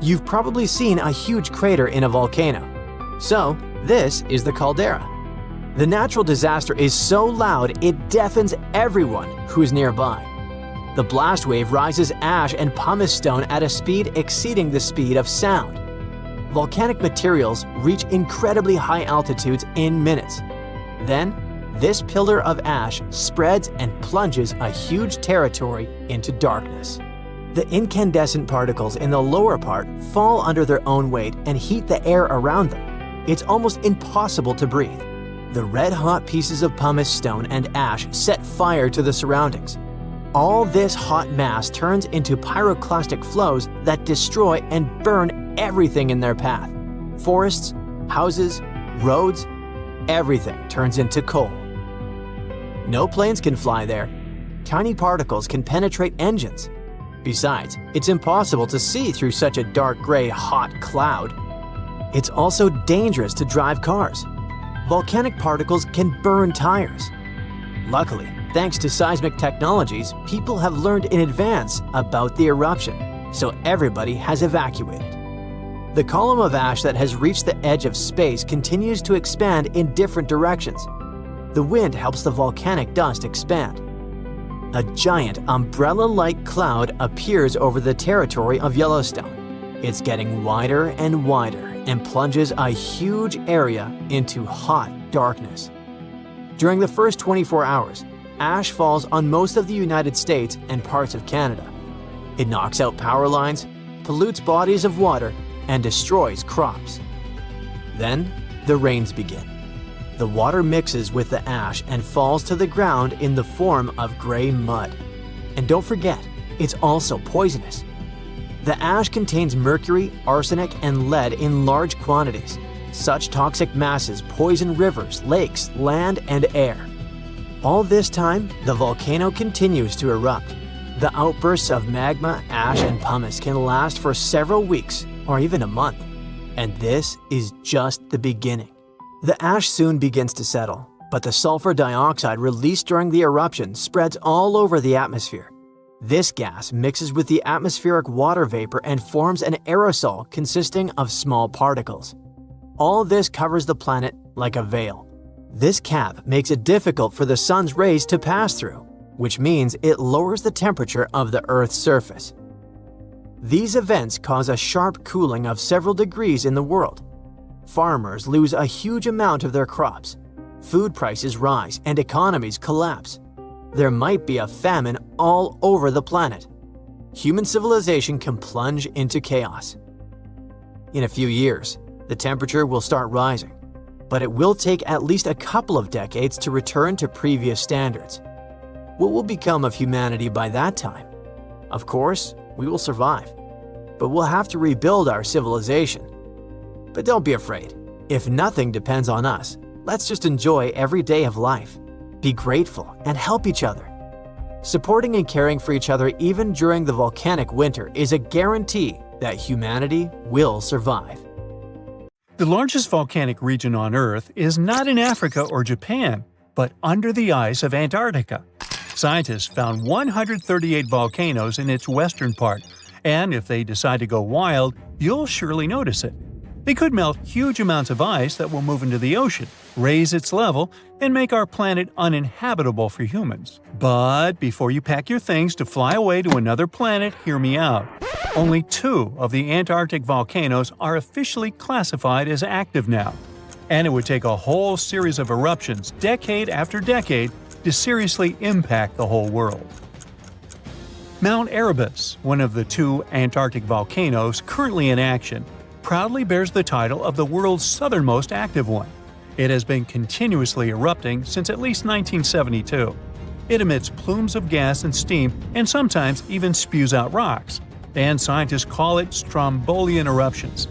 You've probably seen a huge crater in a volcano. So, this is the caldera. The natural disaster is so loud it deafens everyone who's nearby. The blast wave rises ash and pumice stone at a speed exceeding the speed of sound. Volcanic materials reach incredibly high altitudes in minutes. Then, this pillar of ash spreads and plunges a huge territory into darkness. The incandescent particles in the lower part fall under their own weight and heat the air around them. It's almost impossible to breathe. The red-hot pieces of pumice stone and ash set fire to the surroundings. All this hot mass turns into pyroclastic flows that destroy and burn everything in their path. Forests, houses, roads, everything turns into coal. No planes can fly there. Tiny particles can penetrate engines. Besides, it's impossible to see through such a dark gray, hot cloud. It's also dangerous to drive cars. Volcanic particles can burn tires. Luckily, thanks to seismic technologies, people have learned in advance about the eruption, so everybody has evacuated. The column of ash that has reached the edge of space continues to expand in different directions. The wind helps the volcanic dust expand. A giant umbrella-like cloud appears over the territory of Yellowstone. It's getting wider and wider and plunges a huge area into hot darkness. During the first 24 hours, ash falls on most of the United States and parts of Canada. It knocks out power lines, pollutes bodies of water, and destroys crops. Then, the rains begin. The water mixes with the ash and falls to the ground in the form of gray mud. And don't forget, it's also poisonous. The ash contains mercury, arsenic, and lead in large quantities. Such toxic masses poison rivers, lakes, land, and air. All this time, the volcano continues to erupt. The outbursts of magma, ash, and pumice can last for several weeks or even a month. And this is just the beginning. The ash soon begins to settle, but the sulfur dioxide released during the eruption spreads all over the atmosphere. This gas mixes with the atmospheric water vapor and forms an aerosol consisting of small particles. All this covers the planet like a veil. This cap makes it difficult for the sun's rays to pass through, which means it lowers the temperature of the Earth's surface. These events cause a sharp cooling of several degrees in the world. Farmers lose a huge amount of their crops. Food prices rise and economies collapse. There might be a famine all over the planet. Human civilization can plunge into chaos. In a few years, the temperature will start rising, but it will take at least a couple of decades to return to previous standards. What will become of humanity by that time? Of course, we will survive, but we'll have to rebuild our civilization. But don't be afraid. If nothing depends on us, let's just enjoy every day of life. Be grateful and help each other. Supporting and caring for each other even during the volcanic winter is a guarantee that humanity will survive. The largest volcanic region on Earth is not in Africa or Japan, but under the ice of Antarctica. Scientists found 138 volcanoes in its western part, and if they decide to go wild, you'll surely notice it. They could melt huge amounts of ice that will move into the ocean, raise its level, and make our planet uninhabitable for humans. But before you pack your things to fly away to another planet, hear me out. Only 2 of the Antarctic volcanoes are officially classified as active now, and it would take a whole series of eruptions, decade after decade, to seriously impact the whole world. Mount Erebus, one of the 2 Antarctic volcanoes currently in action, proudly bears the title of the world's southernmost active one. It has been continuously erupting since at least 1972. It emits plumes of gas and steam and sometimes even spews out rocks, and scientists call it Strombolian eruptions.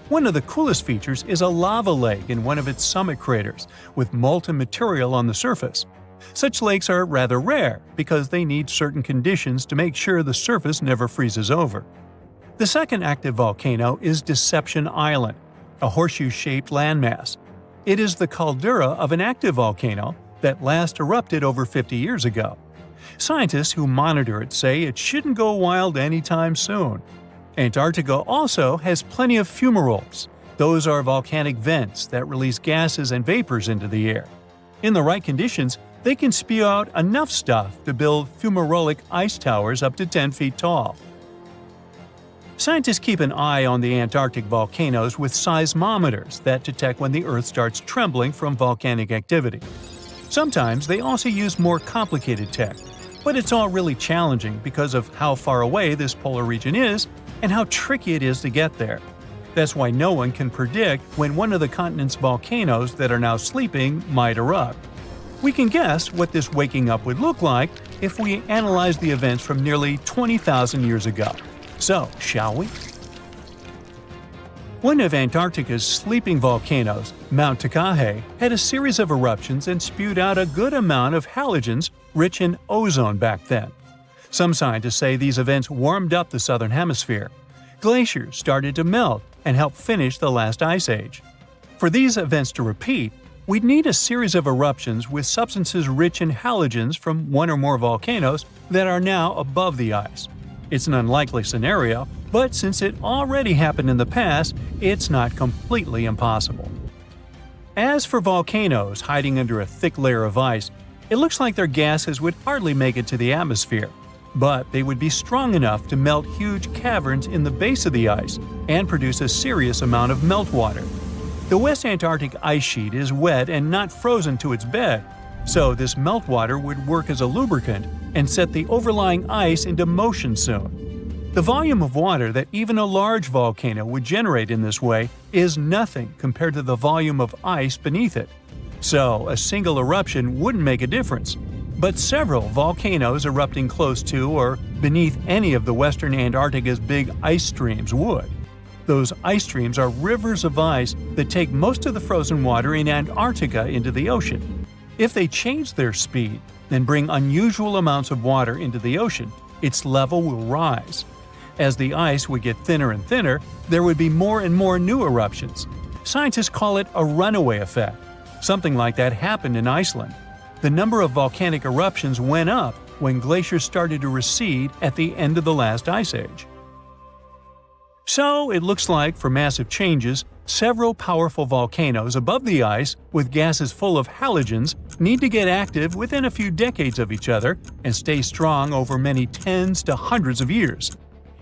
One of the coolest features is a lava lake in one of its summit craters, with molten material on the surface. Such lakes are rather rare because they need certain conditions to make sure the surface never freezes over. The second active volcano is Deception Island, a horseshoe-shaped landmass. It is the caldera of an active volcano that last erupted over 50 years ago. Scientists who monitor it say it shouldn't go wild anytime soon. Antarctica also has plenty of fumaroles. Those are volcanic vents that release gases and vapors into the air. In the right conditions, they can spew out enough stuff to build fumarolic ice towers up to 10 feet tall. Scientists keep an eye on the Antarctic volcanoes with seismometers that detect when the Earth starts trembling from volcanic activity. Sometimes they also use more complicated tech, but it's all really challenging because of how far away this polar region is and how tricky it is to get there. That's why no one can predict when one of the continent's volcanoes that are now sleeping might erupt. We can guess what this waking up would look like if we analyze the events from nearly 20,000 years ago. So, shall we? One of Antarctica's sleeping volcanoes, Mount Takahe, had a series of eruptions and spewed out a good amount of halogens rich in ozone back then. Some scientists say these events warmed up the southern hemisphere. Glaciers started to melt and help finish the last ice age. For these events to repeat, we'd need a series of eruptions with substances rich in halogens from one or more volcanoes that are now above the ice. It's an unlikely scenario, but since it already happened in the past, it's not completely impossible. As for volcanoes hiding under a thick layer of ice, it looks like their gases would hardly make it to the atmosphere, but they would be strong enough to melt huge caverns in the base of the ice and produce a serious amount of meltwater. The West Antarctic ice sheet is wet and not frozen to its bed, so this meltwater would work as a lubricant and set the overlying ice into motion soon. The volume of water that even a large volcano would generate in this way is nothing compared to the volume of ice beneath it. So a single eruption wouldn't make a difference, but several volcanoes erupting close to or beneath any of the western Antarctica's big ice streams would. Those ice streams are rivers of ice that take most of the frozen water in Antarctica into the ocean. If they change their speed and bring unusual amounts of water into the ocean, its level will rise. As the ice would get thinner and thinner, there would be more and more new eruptions. Scientists call it a runaway effect. Something like that happened in Iceland. The number of volcanic eruptions went up when glaciers started to recede at the end of the last ice age. So it looks like, for massive changes, several powerful volcanoes above the ice with gases full of halogens need to get active within a few decades of each other and stay strong over many tens to hundreds of years.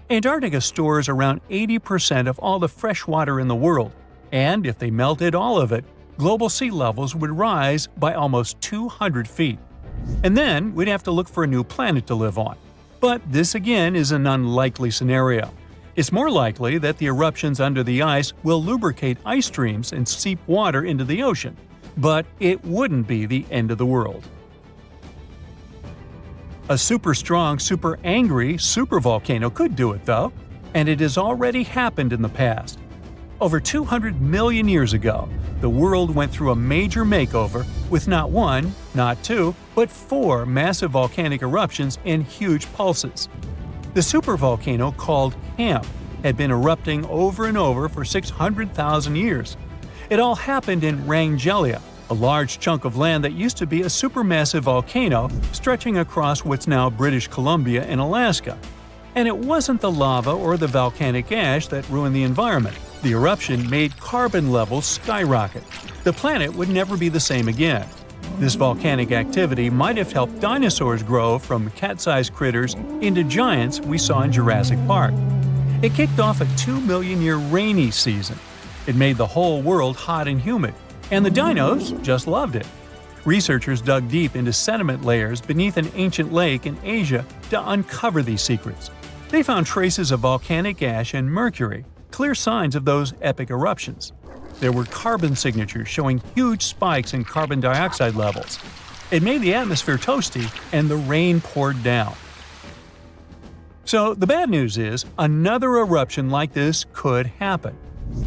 Antarctica stores around 80% of all the fresh water in the world, and if they melted all of it, global sea levels would rise by almost 200 feet. And then we'd have to look for a new planet to live on. But this again is an unlikely scenario. It's more likely that the eruptions under the ice will lubricate ice streams and seep water into the ocean, but it wouldn't be the end of the world. A super strong, super angry supervolcano could do it though, and it has already happened in the past. Over 200 million years ago, the world went through a major makeover with not one, not two, but 4 massive volcanic eruptions in huge pulses. The supervolcano called Camp had been erupting over and over for 600,000 years. It all happened in Wrangell, a large chunk of land that used to be a supermassive volcano stretching across what's now British Columbia and Alaska. And it wasn't the lava or the volcanic ash that ruined the environment. The eruption made carbon levels skyrocket. The planet would never be the same again. This volcanic activity might have helped dinosaurs grow from cat-sized critters into giants we saw in Jurassic Park. It kicked off a 2-million-year rainy season. It made the whole world hot and humid, and the dinos just loved it. Researchers dug deep into sediment layers beneath an ancient lake in Asia to uncover these secrets. They found traces of volcanic ash and mercury, clear signs of those epic eruptions. There were carbon signatures showing huge spikes in carbon dioxide levels. It made the atmosphere toasty, and the rain poured down. So the bad news is, another eruption like this could happen.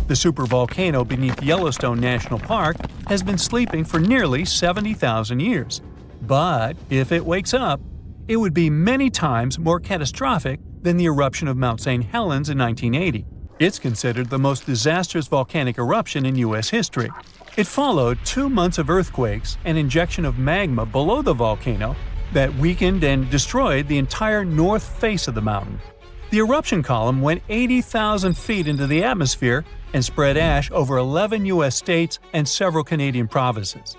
The supervolcano beneath Yellowstone National Park has been sleeping for nearly 70,000 years. But if it wakes up, it would be many times more catastrophic than the eruption of Mount St. Helens in 1980. It's considered the most disastrous volcanic eruption in U.S. history. It followed 2 months of earthquakes and injection of magma below the volcano that weakened and destroyed the entire north face of the mountain. The eruption column went 80,000 feet into the atmosphere and spread ash over 11 U.S. states and several Canadian provinces.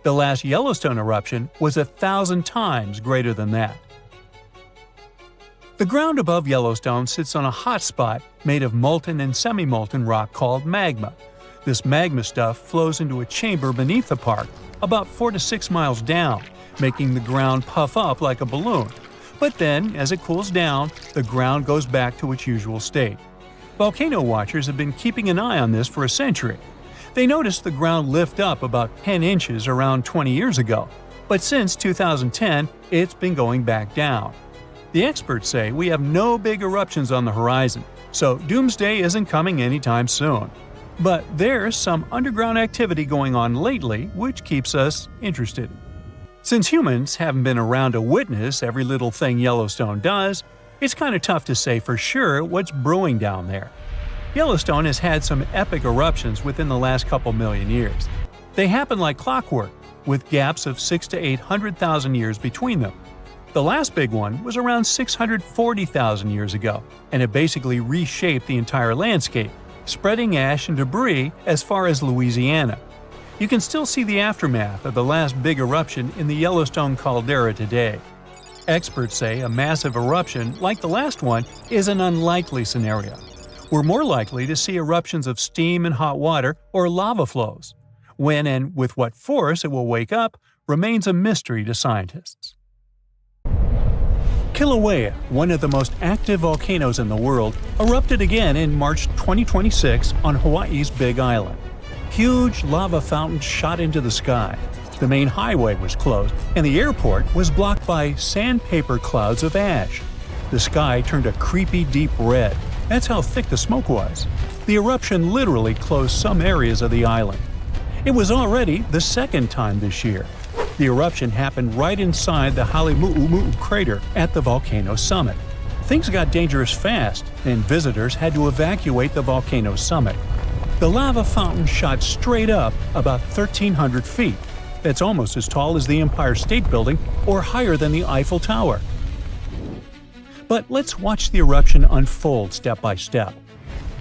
The last Yellowstone eruption was 1,000 times greater than that. The ground above Yellowstone sits on a hotspot made of molten and semi-molten rock called magma. This magma stuff flows into a chamber beneath the park, about 4 to 6 miles down, making the ground puff up like a balloon. But then, as it cools down, the ground goes back to its usual state. Volcano watchers have been keeping an eye on this for a century. They noticed the ground lift up about 10 inches around 20 years ago, but since 2010, it's been going back down. The experts say we have no big eruptions on the horizon, so doomsday isn't coming anytime soon. But there's some underground activity going on lately which keeps us interested. Since humans haven't been around to witness every little thing Yellowstone does, it's kind of tough to say for sure what's brewing down there. Yellowstone has had some epic eruptions within the last couple million years. They happen like clockwork, with gaps of 600,000 to 800,000 years between them. The last big one was around 640,000 years ago, and it basically reshaped the entire landscape, spreading ash and debris as far as Louisiana. You can still see the aftermath of the last big eruption in the Yellowstone caldera today. Experts say a massive eruption like the last one is an unlikely scenario. We're more likely to see eruptions of steam and hot water or lava flows. When and with what force it will wake up remains a mystery to scientists. Kilauea, one of the most active volcanoes in the world, erupted again in March 2026 on Hawaii's Big Island. Huge lava fountains shot into the sky. The main highway was closed, and the airport was blocked by sandpaper clouds of ash. The sky turned a creepy deep red. That's how thick the smoke was. The eruption literally closed some areas of the island. It was already the second time this year. The eruption happened right inside the Halemu'umu'u crater at the volcano summit. Things got dangerous fast, and visitors had to evacuate the volcano summit. The lava fountain shot straight up about 1,300 feet. That's almost as tall as the Empire State Building or higher than the Eiffel Tower. But let's watch the eruption unfold step by step.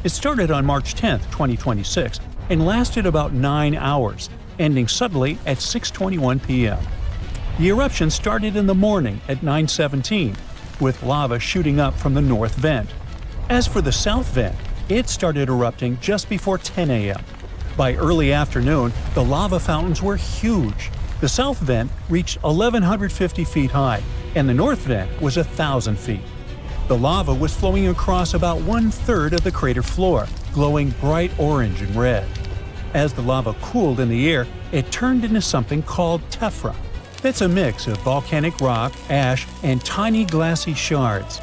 It started on March 10, 2026, and lasted about 9 hours, ending suddenly at 6:21 p.m. The eruption started in the morning at 9:17, with lava shooting up from the north vent. As for the south vent, it started erupting just before 10 a.m. By early afternoon, the lava fountains were huge. The south vent reached 1,150 feet high, and the north vent was 1,000 feet. The lava was flowing across about 1/3 of the crater floor, glowing bright orange and red. As the lava cooled in the air, it turned into something called tephra. That's a mix of volcanic rock, ash, and tiny glassy shards.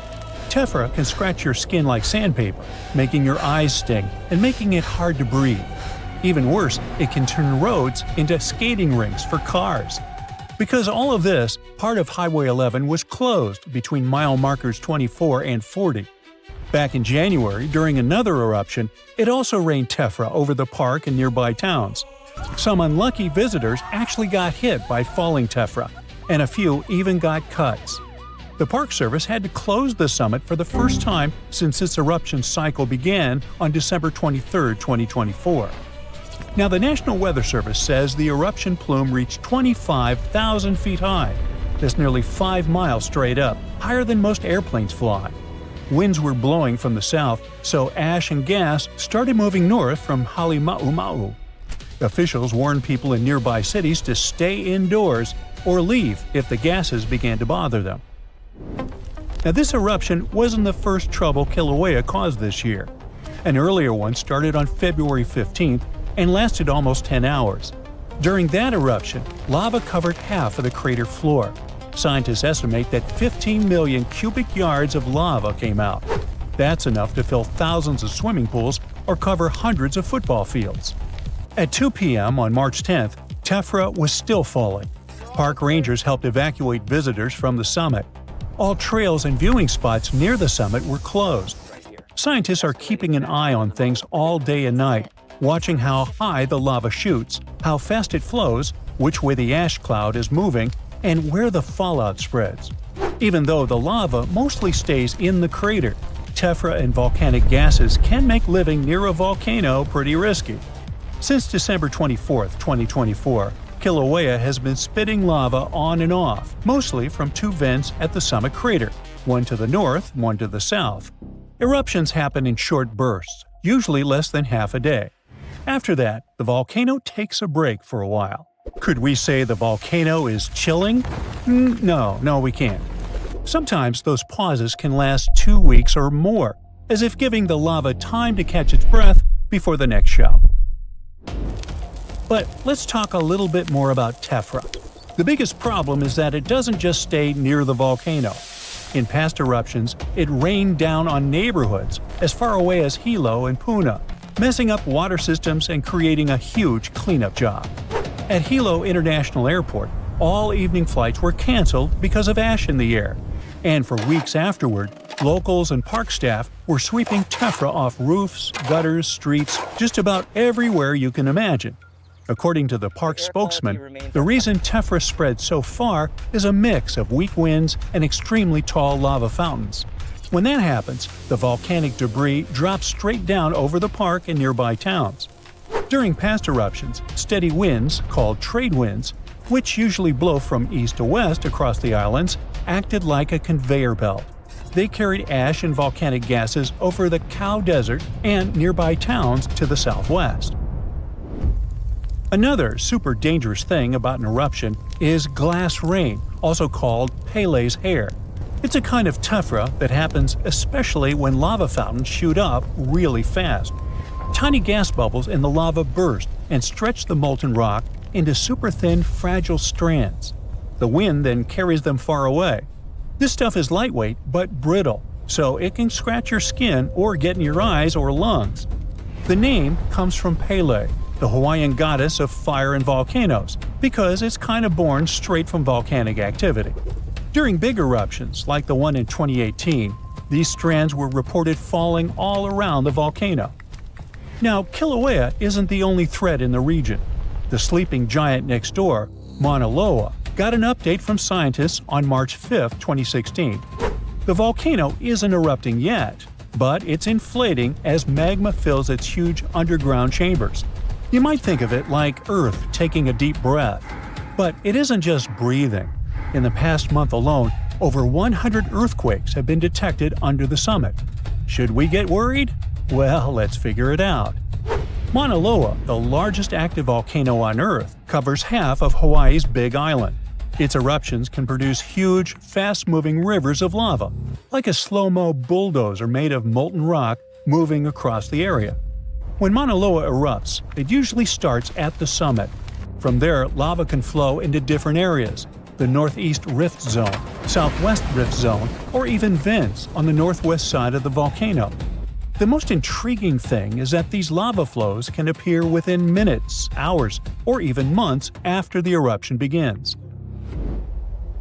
Tephra can scratch your skin like sandpaper, making your eyes sting and making it hard to breathe. Even worse, it can turn roads into skating rinks for cars. Because all of this, part of Highway 11 was closed between mile markers 24 and 40. Back in January, during another eruption, it also rained tephra over the park and nearby towns. Some unlucky visitors actually got hit by falling tephra, and a few even got cuts. The Park Service had to close the summit for the first time since its eruption cycle began on December 23, 2024. Now, the National Weather Service says the eruption plume reached 25,000 feet high. That's nearly 5 miles straight up, higher than most airplanes fly. Winds were blowing from the south, so ash and gas started moving north from Halemaumau. Officials warned people in nearby cities to stay indoors or leave if the gases began to bother them. Now, this eruption wasn't the first trouble Kilauea caused this year. An earlier one started on February 15th and lasted almost 10 hours. During that eruption, lava covered half of the crater floor. Scientists estimate that 15 million cubic yards of lava came out. That's enough to fill thousands of swimming pools or cover hundreds of football fields. At 2 p.m. on March 10th, tephra was still falling. Park rangers helped evacuate visitors from the summit. All trails and viewing spots near the summit were closed. Scientists are keeping an eye on things all day and night, watching how high the lava shoots, how fast it flows, which way the ash cloud is moving, and where the fallout spreads. Even though the lava mostly stays in the crater, tephra and volcanic gases can make living near a volcano pretty risky. Since December 24, 2024, Kilauea has been spitting lava on and off, mostly from two vents at the summit crater, one to the north, one to the south. Eruptions happen in short bursts, usually less than half a day. After that, the volcano takes a break for a while. Could we say the volcano is chilling? No, we can't. Sometimes those pauses can last 2 weeks or more, as if giving the lava time to catch its breath before the next show. But let's talk a little bit more about tephra. The biggest problem is that it doesn't just stay near the volcano. In past eruptions, it rained down on neighborhoods as far away as Hilo and Puna, messing up water systems and creating a huge cleanup job. At Hilo International Airport, all evening flights were canceled because of ash in the air. And for weeks afterward, locals and park staff were sweeping tephra off roofs, gutters, streets, just about everywhere you can imagine. According to the park spokesman, the reason tephra spread so far is a mix of weak winds and extremely tall lava fountains. When that happens, the volcanic debris drops straight down over the park and nearby towns. During past eruptions, steady winds, called trade winds, which usually blow from east to west across the islands, acted like a conveyor belt. They carried ash and volcanic gases over the Cow Desert and nearby towns to the southwest. Another super dangerous thing about an eruption is glass rain, also called Pele's hair. It's a kind of tephra that happens especially when lava fountains shoot up really fast. Tiny gas bubbles in the lava burst and stretch the molten rock into super thin, fragile strands. The wind then carries them far away. This stuff is lightweight but brittle, so it can scratch your skin or get in your eyes or lungs. The name comes from Pele, the Hawaiian goddess of fire and volcanoes, because it's kind of born straight from volcanic activity. During big eruptions, like the one in 2018, these strands were reported falling all around the volcano. Now, Kilauea isn't the only threat in the region. The sleeping giant next door, Mauna Loa, got an update from scientists on March 5, 2016. The volcano isn't erupting yet, but it's inflating as magma fills its huge underground chambers. You might think of it like Earth taking a deep breath. But it isn't just breathing. In the past month alone, over 100 earthquakes have been detected under the summit. Should we get worried? Well, let's figure it out. Mauna Loa, the largest active volcano on Earth, covers half of Hawaii's Big Island. Its eruptions can produce huge, fast-moving rivers of lava, like a slow-mo bulldozer made of molten rock moving across the area. When Mauna Loa erupts, it usually starts at the summit. From there, lava can flow into different areas: the Northeast Rift Zone, Southwest Rift Zone, or even vents on the northwest side of the volcano. The most intriguing thing is that these lava flows can appear within minutes, hours, or even months after the eruption begins.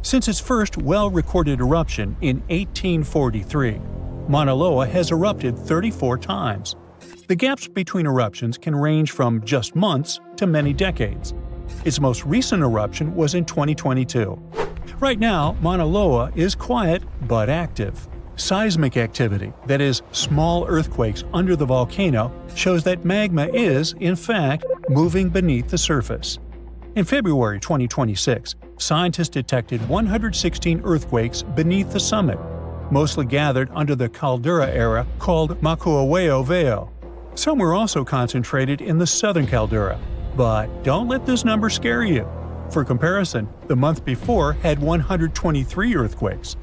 Since its first well-recorded eruption in 1843, Mauna Loa has erupted 34 times. The gaps between eruptions can range from just months to many decades. Its most recent eruption was in 2022. Right now, Mauna Loa is quiet but active. Seismic activity, that is, small earthquakes under the volcano, shows that magma is, in fact, moving beneath the surface. In February 2026, scientists detected 116 earthquakes beneath the summit, mostly gathered under the caldera era called Makuaweo Veo. Some were also concentrated in the southern caldera. But don't let this number scare you. For comparison, the month before had 123 earthquakes.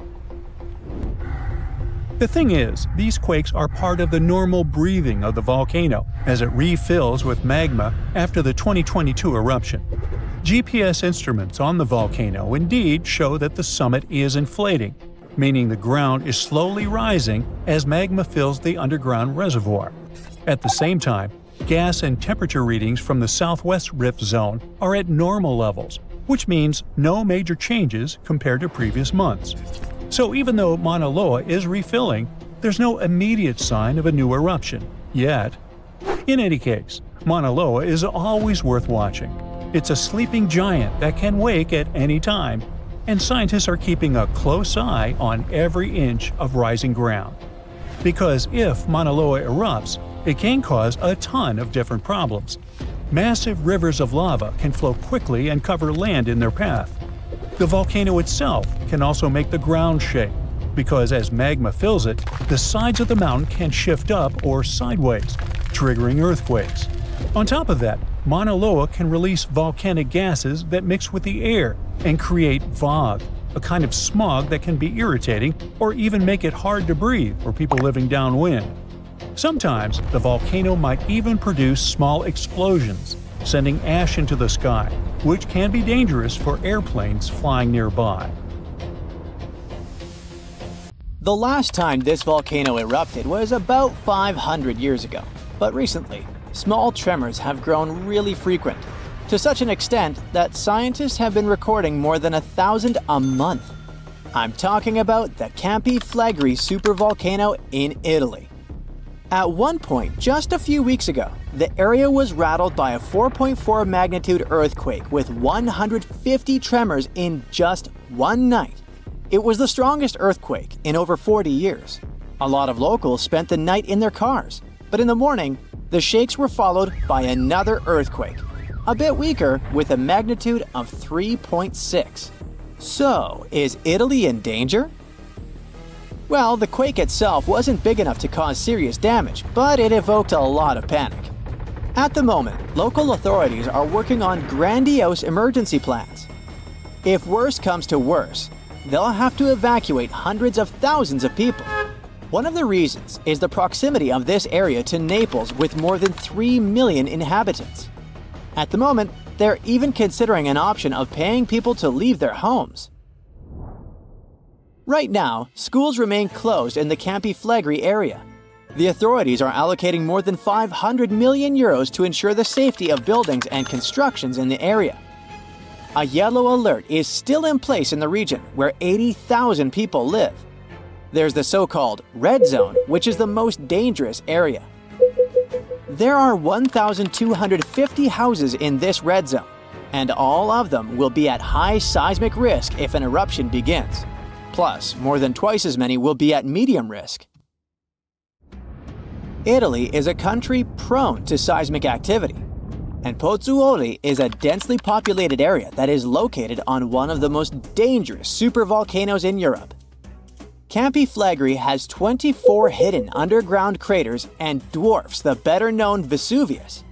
The thing is, these quakes are part of the normal breathing of the volcano as it refills with magma after the 2022 eruption. GPS instruments on the volcano indeed show that the summit is inflating, meaning the ground is slowly rising as magma fills the underground reservoir. At the same time, gas and temperature readings from the southwest rift zone are at normal levels, which means no major changes compared to previous months. So even though Mauna Loa is refilling, there's no immediate sign of a new eruption yet. In any case, Mauna Loa is always worth watching. It's a sleeping giant that can wake at any time, and scientists are keeping a close eye on every inch of rising ground. Because if Mauna Loa erupts, it can cause a ton of different problems. Massive rivers of lava can flow quickly and cover land in their path. The volcano itself can also make the ground shake, because as magma fills it, the sides of the mountain can shift up or sideways, triggering earthquakes. On top of that, Mauna Loa can release volcanic gases that mix with the air and create fog, a kind of smog that can be irritating or even make it hard to breathe for people living downwind. Sometimes, the volcano might even produce small explosions, sending ash into the sky, which can be dangerous for airplanes flying nearby. The last time this volcano erupted was about 500 years ago, but recently, small tremors have grown really frequent, to such an extent that scientists have been recording more than 1,000 a month. I'm talking about the Campi Flegrei supervolcano in Italy. At one point, just a few weeks ago, the area was rattled by a 4.4 magnitude earthquake with 150 tremors in just one night. It was the strongest earthquake in over 40 years. A lot of locals spent the night in their cars, but in the morning, the shakes were followed by another earthquake, a bit weaker with a magnitude of 3.6. So, is Italy in danger? Well, the quake itself wasn't big enough to cause serious damage, but it evoked a lot of panic. At the moment, local authorities are working on grandiose emergency plans. If worse comes to worse, they'll have to evacuate hundreds of thousands of people. One of the reasons is the proximity of this area to Naples with more than 3 million inhabitants. At the moment, they're even considering an option of paying people to leave their homes. Right now, schools remain closed in the Campi Flegrei area. The authorities are allocating more than 500 million euros to ensure the safety of buildings and constructions in the area. A yellow alert is still in place in the region where 80,000 people live. There's the so-called red zone, which is the most dangerous area. There are 1,250 houses in this red zone, and all of them will be at high seismic risk if an eruption begins. Plus, more than twice as many will be at medium risk. Italy is a country prone to seismic activity, and Pozzuoli is a densely populated area that is located on one of the most dangerous supervolcanoes in Europe. Campi Flegrei has 24 hidden underground craters and dwarfs the better-known Vesuvius.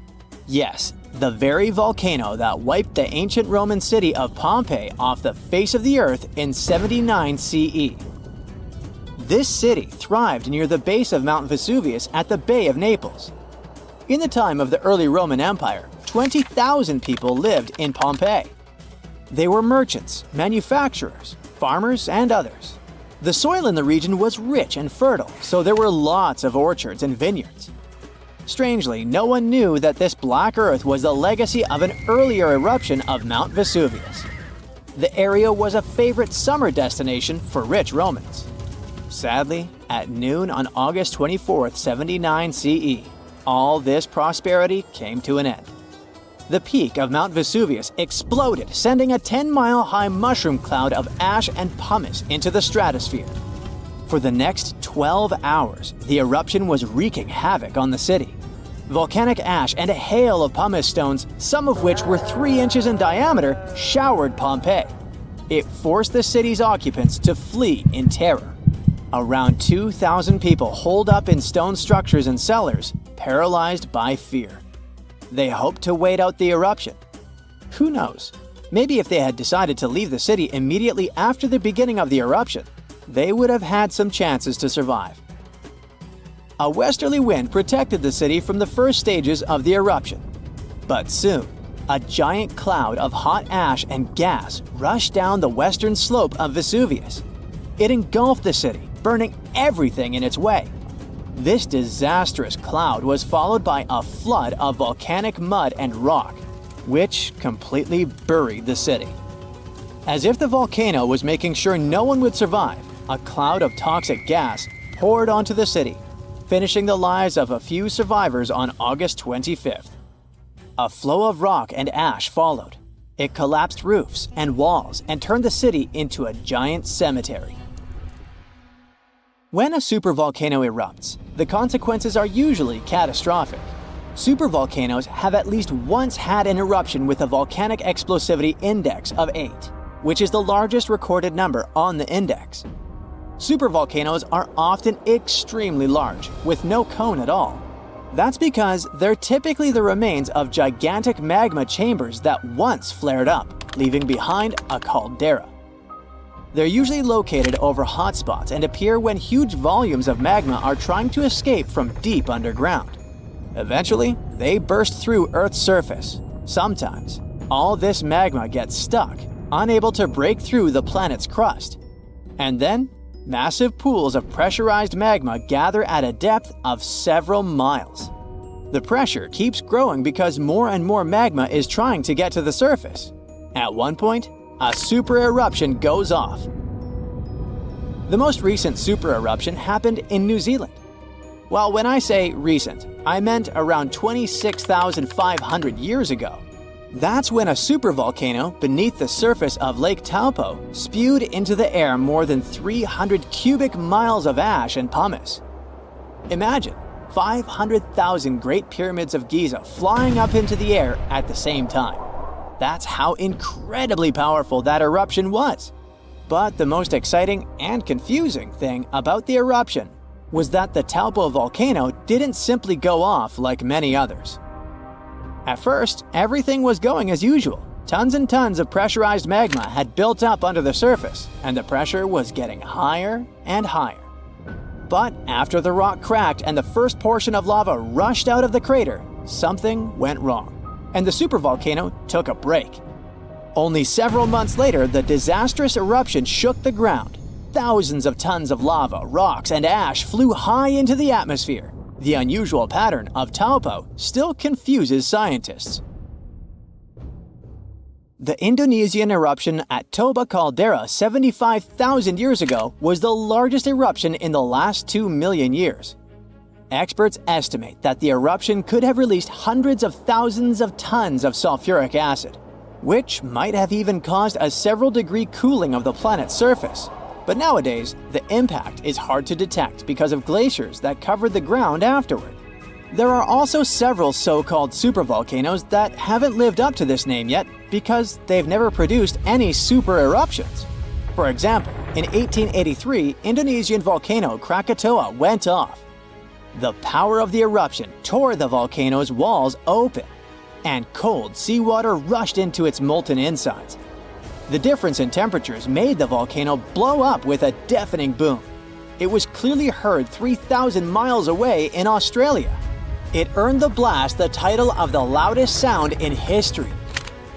Yes, the very volcano that wiped the ancient Roman city of Pompeii off the face of the earth in 79 CE. This city thrived near the base of Mount Vesuvius at the Bay of Naples. In the time of the early Roman Empire, 20,000 people lived in Pompeii. They were merchants, manufacturers, farmers, and others. The soil in the region was rich and fertile, so there were lots of orchards and vineyards. Strangely, no one knew that this black earth was the legacy of an earlier eruption of Mount Vesuvius. The area was a favorite summer destination for rich Romans. Sadly, at noon on August 24, 79 CE, all this prosperity came to an end. The peak of Mount Vesuvius exploded, sending a 10-mile-high mushroom cloud of ash and pumice into the stratosphere. For the next 12 hours, the eruption was wreaking havoc on the city. Volcanic ash and a hail of pumice stones, some of which were 3 inches in diameter, showered Pompeii. It forced the city's occupants to flee in terror. Around 2,000 people holed up in stone structures and cellars, paralyzed by fear. They hoped to wait out the eruption. Who knows? Maybe if they had decided to leave the city immediately after the beginning of the eruption, they would have had some chances to survive. A westerly wind protected the city from the first stages of the eruption. But soon, a giant cloud of hot ash and gas rushed down the western slope of Vesuvius. It engulfed the city, burning everything in its way. This disastrous cloud was followed by a flood of volcanic mud and rock, which completely buried the city. As if the volcano was making sure no one would survive, a cloud of toxic gas poured onto the city, finishing the lives of a few survivors on August 25th. A flow of rock and ash followed. It collapsed roofs and walls and turned the city into a giant cemetery. When a supervolcano erupts, the consequences are usually catastrophic. Supervolcanoes have at least once had an eruption with a volcanic explosivity index of 8, which is the largest recorded number on the index. Supervolcanoes are often extremely large, with no cone at all. That's because they're typically the remains of gigantic magma chambers that once flared up, leaving behind a caldera. They're usually located over hotspots and appear when huge volumes of magma are trying to escape from deep underground. Eventually, they burst through Earth's surface. Sometimes, all this magma gets stuck, unable to break through the planet's crust. And then, massive pools of pressurized magma gather at a depth of several miles. The pressure keeps growing because more and more magma is trying to get to the surface. At one point, a super eruption goes off. The most recent super eruption happened in New Zealand. Well, when I say recent, I meant around 26,500 years ago. That's when a supervolcano beneath the surface of Lake Taupo spewed into the air more than 300 cubic miles of ash and pumice. Imagine 500,000 Great Pyramids of Giza flying up into the air at the same time. That's how incredibly powerful that eruption was. But the most exciting and confusing thing about the eruption was that the Taupo volcano didn't simply go off like many others. At first, everything was going as usual. Tons and tons of pressurized magma had built up under the surface, and the pressure was getting higher and higher. But after the rock cracked and the first portion of lava rushed out of the crater, something went wrong, and the supervolcano took a break. Only several months later, the disastrous eruption shook the ground. Thousands of tons of lava, rocks, and ash flew high into the atmosphere. The unusual pattern of Taupo still confuses scientists. The Indonesian eruption at Toba caldera 75,000 years ago was the largest eruption in the last 2 million years. Experts estimate that the eruption could have released hundreds of thousands of tons of sulfuric acid, which might have even caused a several-degree cooling of the planet's surface. But nowadays, the impact is hard to detect because of glaciers that covered the ground afterward. There are also several so-called supervolcanoes that haven't lived up to this name yet because they've never produced any super eruptions. For example, in 1883, Indonesian volcano Krakatoa went off. The power of the eruption tore the volcano's walls open, and cold seawater rushed into its molten insides. The difference in temperatures made the volcano blow up with a deafening boom. It was clearly heard 3,000 miles away in Australia. It earned the blast the title of the loudest sound in history.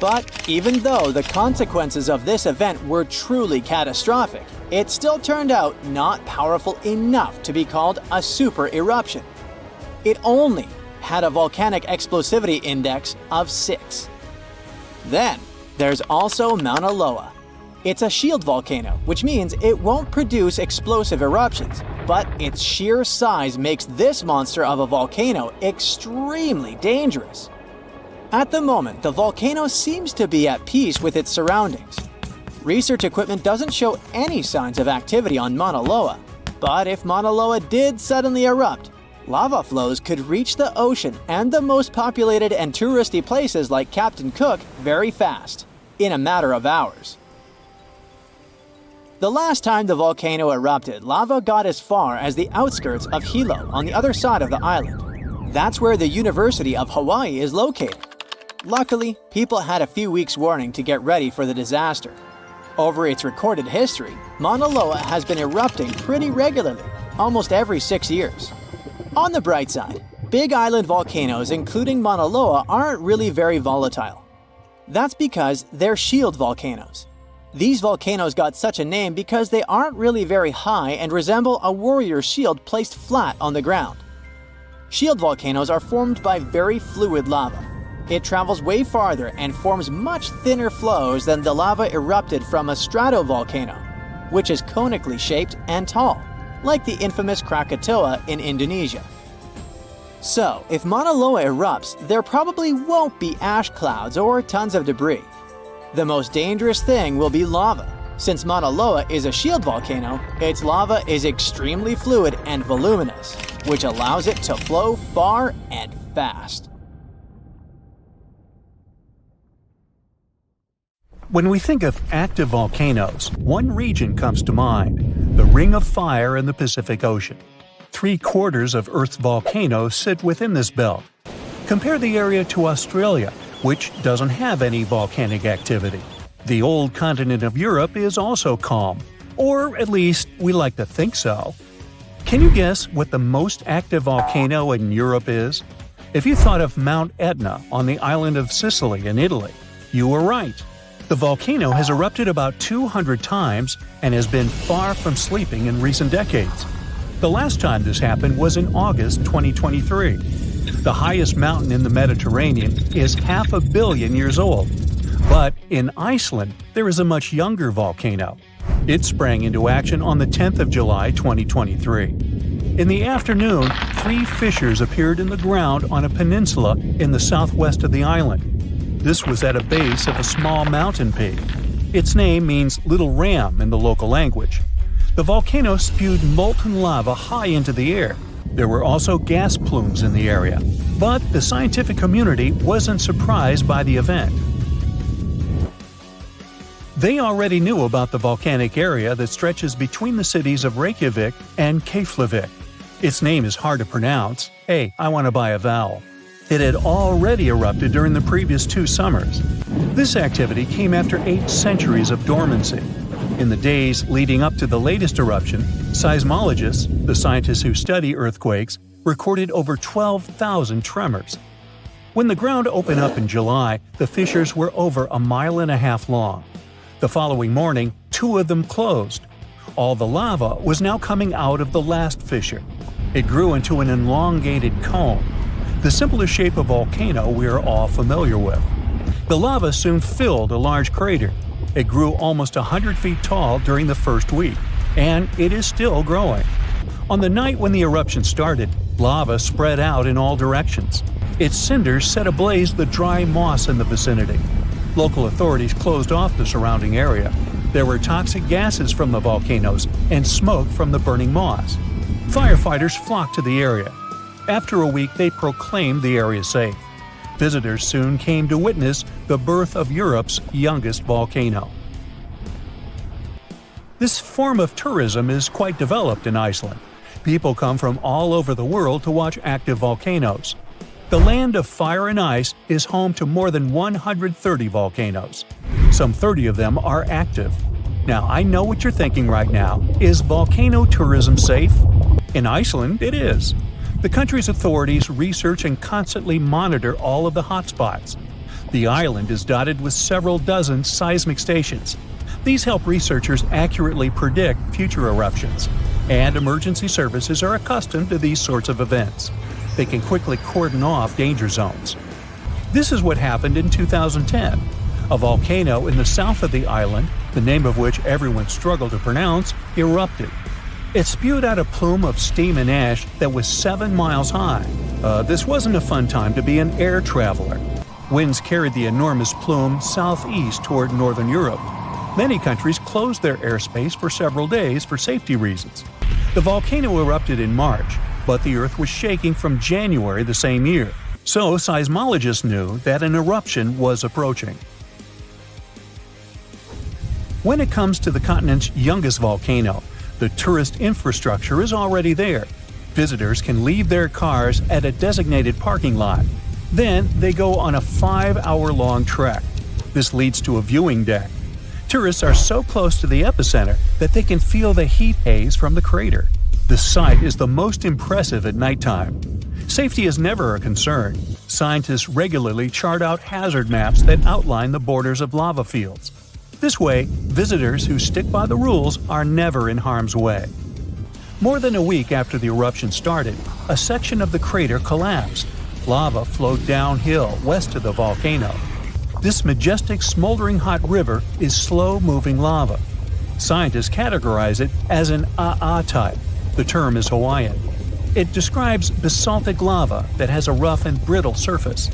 But even though the consequences of this event were truly catastrophic, it still turned out not powerful enough to be called a super eruption. It only had a volcanic explosivity index of 6. Then, there's also Mauna Loa. It's a shield volcano, which means it won't produce explosive eruptions, but its sheer size makes this monster of a volcano extremely dangerous. At the moment, the volcano seems to be at peace with its surroundings. Research equipment doesn't show any signs of activity on Mauna Loa, but if Mauna Loa did suddenly erupt, lava flows could reach the ocean and the most populated and touristy places like Captain Cook very fast, in a matter of hours. The last time the volcano erupted, lava got as far as the outskirts of Hilo on the other side of the island. That's where the University of Hawaii is located. Luckily, people had a few weeks' warning to get ready for the disaster. Over its recorded history, Mauna Loa has been erupting pretty regularly, almost every 6 years. On the bright side, big island volcanoes including Mauna Loa aren't really very volatile. That's because they're shield volcanoes. These volcanoes got such a name because they aren't really very high and resemble a warrior's shield placed flat on the ground. Shield volcanoes are formed by very fluid lava. It travels way farther and forms much thinner flows than the lava erupted from a stratovolcano, which is conically shaped and tall, like the infamous Krakatoa in Indonesia. So, if Mauna Loa erupts, there probably won't be ash clouds or tons of debris. The most dangerous thing will be lava. Since Mauna Loa is a shield volcano, its lava is extremely fluid and voluminous, which allows it to flow far and fast. When we think of active volcanoes, one region comes to mind: the Ring of Fire in the Pacific Ocean. 3/4 of Earth's volcanoes sit within this belt. Compare the area to Australia, which doesn't have any volcanic activity. The old continent of Europe is also calm, or at least we like to think so. Can you guess what the most active volcano in Europe is? If you thought of Mount Etna on the island of Sicily in Italy, you were right. The volcano has erupted about 200 times and has been far from sleeping in recent decades. The last time this happened was in August 2023. The highest mountain in the Mediterranean is 500 million years old. But in Iceland, there is a much younger volcano. It sprang into action on the 10th of July 2023. In the afternoon, 3 fissures appeared in the ground on a peninsula in the southwest of the island. This was at a base of a small mountain peak. Its name means Little Ram in the local language. The volcano spewed molten lava high into the air. There were also gas plumes in the area. But the scientific community wasn't surprised by the event. They already knew about the volcanic area that stretches between the cities of Reykjavik and Keflavik. Its name is hard to pronounce. Hey, I want to buy a vowel. It had already erupted during the previous 2 summers. This activity came after 8 centuries of dormancy. In the days leading up to the latest eruption, seismologists, the scientists who study earthquakes, recorded over 12,000 tremors. When the ground opened up in July, the fissures were over 1.5 miles long. The following morning, 2 of them closed. All the lava was now coming out of the last fissure. It grew into an elongated cone, the simplest shape of volcano we are all familiar with. The lava soon filled a large crater. It grew almost 100 feet tall during the first week, and it is still growing. On the night when the eruption started, lava spread out in all directions. Its cinders set ablaze the dry moss in the vicinity. Local authorities closed off the surrounding area. There were toxic gases from the volcanoes and smoke from the burning moss. Firefighters flocked to the area. After a week, they proclaimed the area safe. Visitors soon came to witness the birth of Europe's youngest volcano. This form of tourism is quite developed in Iceland. People come from all over the world to watch active volcanoes. The land of fire and ice is home to more than 130 volcanoes. Some 30 of them are active. Now, I know what you're thinking right now. Is volcano tourism safe? In Iceland, it is. The country's authorities research and constantly monitor all of the hotspots. The island is dotted with several dozen seismic stations. These help researchers accurately predict future eruptions, and emergency services are accustomed to these sorts of events. They can quickly cordon off danger zones. This is what happened in 2010. A volcano in the south of the island, the name of which everyone struggled to pronounce, erupted. It spewed out a plume of steam and ash that was 7 miles high. This wasn't a fun time to be an air traveler. Winds carried the enormous plume southeast toward northern Europe. Many countries closed their airspace for several days for safety reasons. The volcano erupted in March, but the Earth was shaking from January the same year, so seismologists knew that an eruption was approaching. When it comes to the continent's youngest volcano, the tourist infrastructure is already there. Visitors can leave their cars at a designated parking lot. Then they go on a 5-hour-long trek. This leads to a viewing deck. Tourists are so close to the epicenter that they can feel the heat haze from the crater. The sight is the most impressive at nighttime. Safety is never a concern. Scientists regularly chart out hazard maps that outline the borders of lava fields. This way, visitors who stick by the rules are never in harm's way. More than a week after the eruption started, a section of the crater collapsed. Lava flowed downhill west of the volcano. This majestic smoldering hot river is slow-moving lava. Scientists categorize it as an AA type. The term is Hawaiian. It describes basaltic lava that has a rough and brittle surface.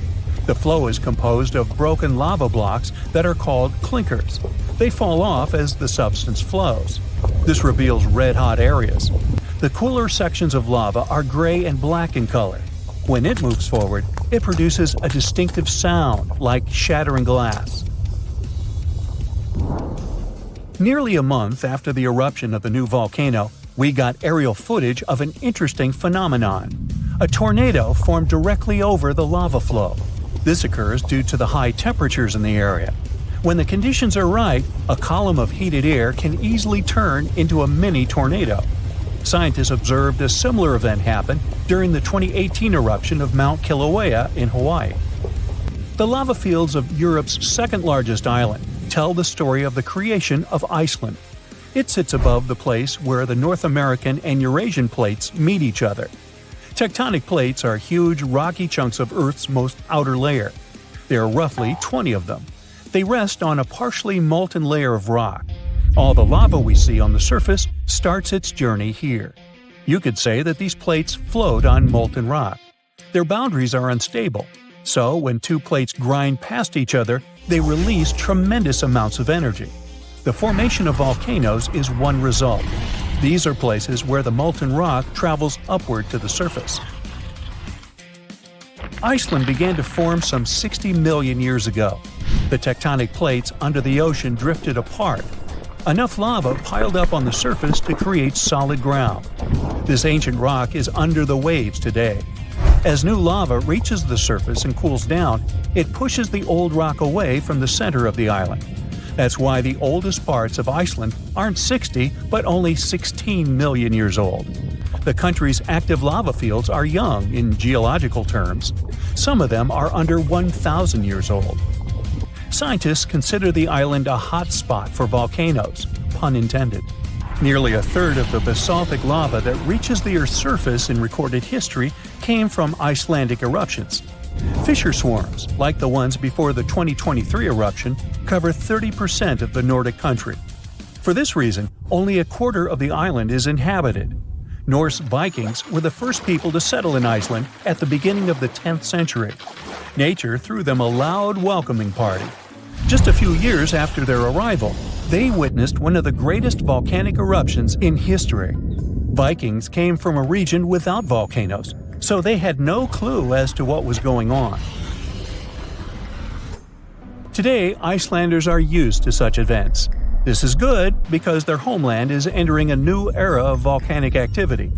The flow is composed of broken lava blocks that are called clinkers. They fall off as the substance flows. This reveals red-hot areas. The cooler sections of lava are gray and black in color. When it moves forward, it produces a distinctive sound like shattering glass. Nearly a month after the eruption of the new volcano, we got aerial footage of an interesting phenomenon. A tornado formed directly over the lava flow. This occurs due to the high temperatures in the area. When the conditions are right, a column of heated air can easily turn into a mini tornado. Scientists observed a similar event happen during the 2018 eruption of Mount Kilauea in Hawaii. The lava fields of Europe's second-largest island tell the story of the creation of Iceland. It sits above the place where the North American and Eurasian plates meet each other. Tectonic plates are huge, rocky chunks of Earth's most outer layer. There are roughly 20 of them. They rest on a partially molten layer of rock. All the lava we see on the surface starts its journey here. You could say that these plates float on molten rock. Their boundaries are unstable, so when two plates grind past each other, they release tremendous amounts of energy. The formation of volcanoes is one result. These are places where the molten rock travels upward to the surface. Iceland began to form some 60 million years ago. The tectonic plates under the ocean drifted apart. Enough lava piled up on the surface to create solid ground. This ancient rock is under the waves today. As new lava reaches the surface and cools down, it pushes the old rock away from the center of the island. That's why the oldest parts of Iceland aren't 60, but only 16 million years old. The country's active lava fields are young in geological terms. Some of them are under 1,000 years old. Scientists consider the island a hotspot for volcanoes, pun intended. Nearly a third of the basaltic lava that reaches the Earth's surface in recorded history came from Icelandic eruptions. Fissure swarms, like the ones before the 2023 eruption, cover 30% of the Nordic country. For this reason, only a quarter of the island is inhabited. Norse Vikings were the first people to settle in Iceland at the beginning of the 10th century. Nature threw them a loud welcoming party. Just a few years after their arrival, they witnessed one of the greatest volcanic eruptions in history. Vikings came from a region without volcanoes, so they had no clue as to what was going on. Today, Icelanders are used to such events. This is good because their homeland is entering a new era of volcanic activity.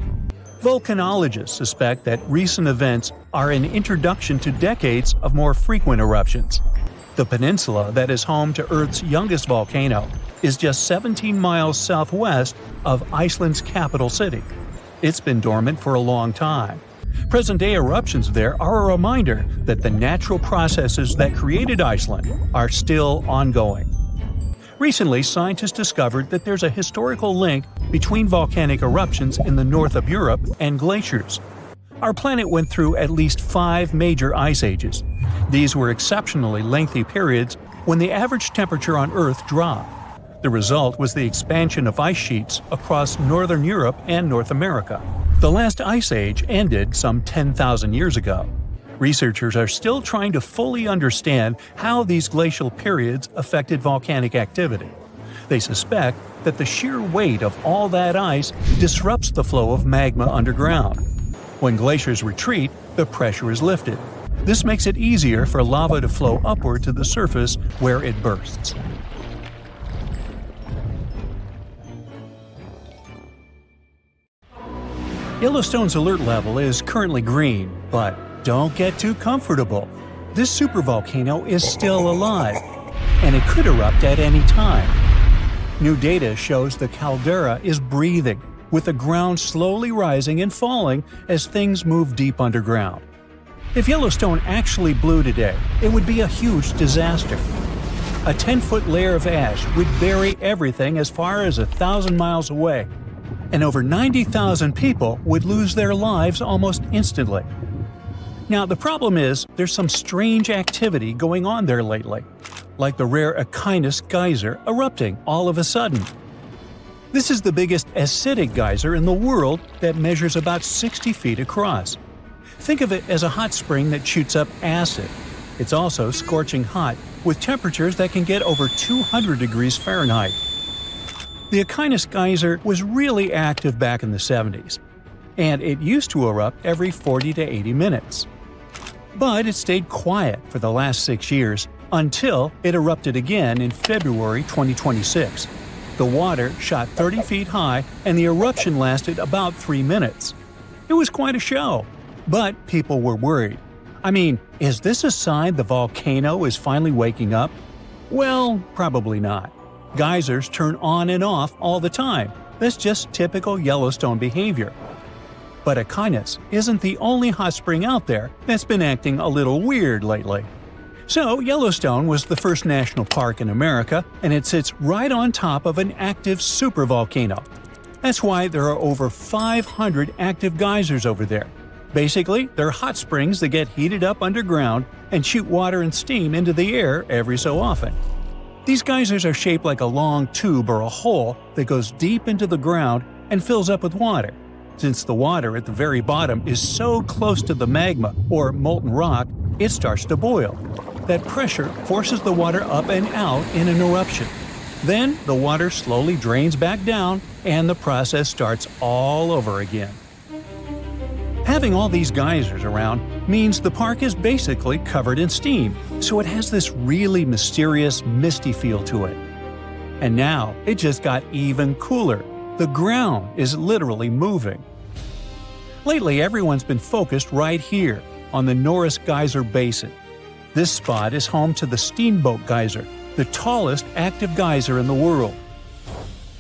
Volcanologists suspect that recent events are an introduction to decades of more frequent eruptions. The peninsula that is home to Earth's youngest volcano is just 17 miles southwest of Iceland's capital city. It's been dormant for a long time. Present-day eruptions there are a reminder that the natural processes that created Iceland are still ongoing. Recently, scientists discovered that there's a historical link between volcanic eruptions in the north of Europe and glaciers. Our planet went through at least 5 major ice ages. These were exceptionally lengthy periods when the average temperature on Earth dropped. The result was the expansion of ice sheets across northern Europe and North America. The last ice age ended some 10,000 years ago. Researchers are still trying to fully understand how these glacial periods affected volcanic activity. They suspect that the sheer weight of all that ice disrupts the flow of magma underground. When glaciers retreat, the pressure is lifted. This makes it easier for lava to flow upward to the surface where it bursts. Yellowstone's alert level is currently green, but don't get too comfortable. This supervolcano is still alive, and it could erupt at any time. New data shows the caldera is breathing, with the ground slowly rising and falling as things move deep underground. If Yellowstone actually blew today, it would be a huge disaster. A 10-foot layer of ash would bury everything as far as 1,000 miles away, and over 90,000 people would lose their lives almost instantly. Now, the problem is there's some strange activity going on there lately, like the rare Aquinas geyser erupting all of a sudden. This is the biggest acidic geyser in the world that measures about 60 feet across. Think of it as a hot spring that shoots up acid. It's also scorching hot, with temperatures that can get over 200 degrees Fahrenheit. The Aquinas geyser was really active back in the 70s, and it used to erupt every 40 to 80 minutes. But it stayed quiet for the last 6 years until it erupted again in February 2026. The water shot 30 feet high and the eruption lasted about 3 minutes. It was quite a show, but people were worried. I mean, is this a sign the volcano is finally waking up? Well, probably not. Geysers turn on and off all the time. That's just typical Yellowstone behavior. But Aquinas isn't the only hot spring out there that's been acting a little weird lately. So, Yellowstone was the first national park in America, and it sits right on top of an active supervolcano. That's why there are over 500 active geysers over there. Basically, they're hot springs that get heated up underground and shoot water and steam into the air every so often. These geysers are shaped like a long tube or a hole that goes deep into the ground and fills up with water. Since the water at the very bottom is so close to the magma, or molten rock, it starts to boil. That pressure forces the water up and out in an eruption. Then the water slowly drains back down and the process starts all over again. Having all these geysers around means the park is basically covered in steam, so it has this really mysterious, misty feel to it. And now it just got even cooler. The ground is literally moving. Lately, everyone's been focused right here, on the Norris Geyser Basin. This spot is home to the Steamboat Geyser, the tallest active geyser in the world.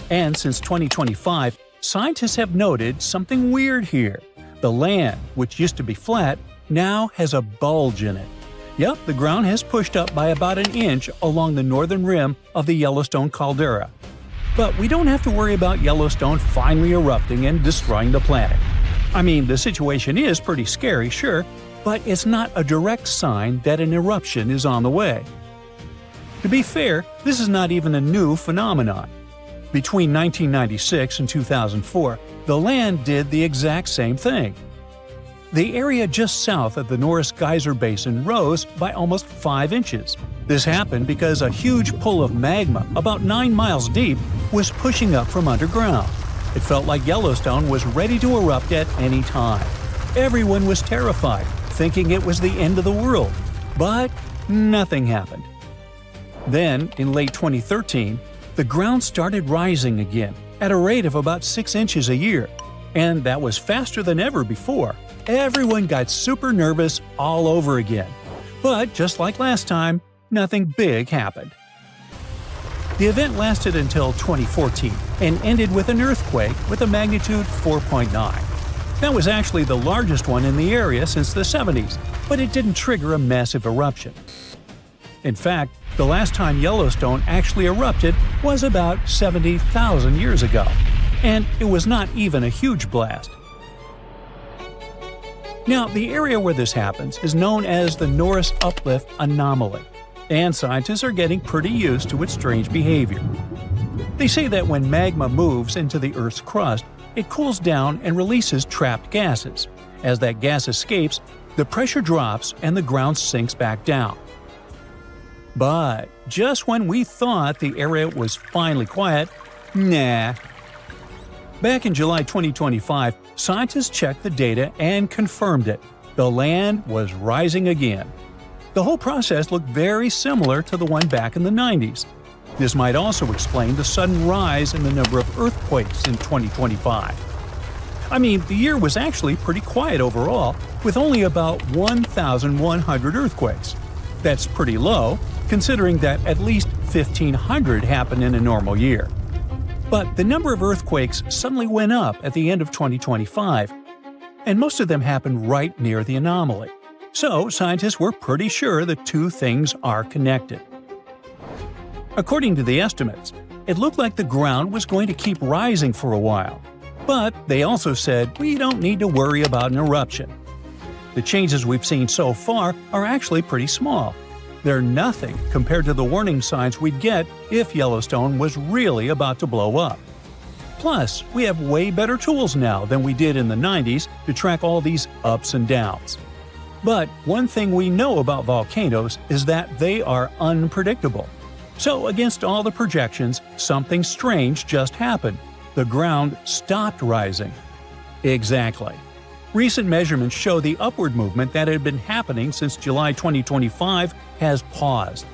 And since 2025, scientists have noted something weird here. The land, which used to be flat, now has a bulge in it. Yep, the ground has pushed up by about an inch along the northern rim of the Yellowstone caldera. But we don't have to worry about Yellowstone finally erupting and destroying the planet. I mean, the situation is pretty scary, sure, but it's not a direct sign that an eruption is on the way. To be fair, this is not even a new phenomenon. Between 1996 and 2004, the land did the exact same thing. The area just south of the Norris Geyser Basin rose by almost 5 inches. This happened because a huge pool of magma, about 9 miles deep, was pushing up from underground. It felt like Yellowstone was ready to erupt at any time. Everyone was terrified, thinking it was the end of the world. But nothing happened. Then, in late 2013, the ground started rising again, at a rate of about 6 inches a year. And that was faster than ever before. Everyone got super nervous all over again. But just like last time, nothing big happened. The event lasted until 2014 and ended with an earthquake with a magnitude 4.9. That was actually the largest one in the area since the 70s, but it didn't trigger a massive eruption. In fact, the last time Yellowstone actually erupted was about 70,000 years ago, and it was not even a huge blast. Now, the area where this happens is known as the Norris Uplift Anomaly, and scientists are getting pretty used to its strange behavior. They say that when magma moves into the Earth's crust, it cools down and releases trapped gases. As that gas escapes, the pressure drops and the ground sinks back down. But just when we thought the area was finally quiet, nah. Back in July 2025, scientists checked the data and confirmed it. The land was rising again. The whole process looked very similar to the one back in the 90s. This might also explain the sudden rise in the number of earthquakes in 2025. I mean, the year was actually pretty quiet overall, with only about 1,100 earthquakes. That's pretty low, considering that at least 1,500 happen in a normal year. But the number of earthquakes suddenly went up at the end of 2025, and most of them happened right near the anomaly. So scientists were pretty sure the two things are connected. According to the estimates, it looked like the ground was going to keep rising for a while. But they also said we don't need to worry about an eruption. The changes we've seen so far are actually pretty small. They're nothing compared to the warning signs we'd get if Yellowstone was really about to blow up. Plus, we have way better tools now than we did in the 90s to track all these ups and downs. But one thing we know about volcanoes is that they are unpredictable. So against all the projections, something strange just happened. The ground stopped rising. Exactly. Recent measurements show the upward movement that had been happening since July 2025 has paused.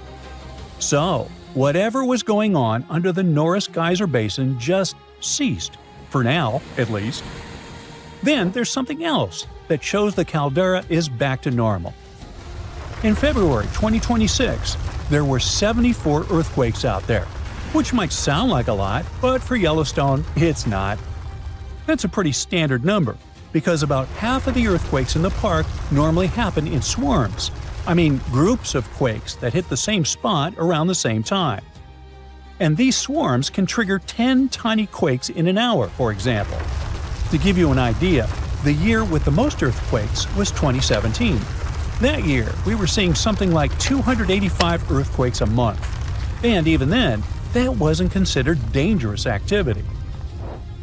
So, whatever was going on under the Norris Geyser Basin just ceased, for now at least. Then there's something else that shows the caldera is back to normal. In February 2026, there were 74 earthquakes out there, which might sound like a lot, but for Yellowstone, it's not. That's a pretty standard number, because about half of the earthquakes in the park normally happen in swarms. I mean, groups of quakes that hit the same spot around the same time. And these swarms can trigger 10 tiny quakes in an hour, for example. To give you an idea, the year with the most earthquakes was 2017. That year, we were seeing something like 285 earthquakes a month. And even then, that wasn't considered dangerous activity.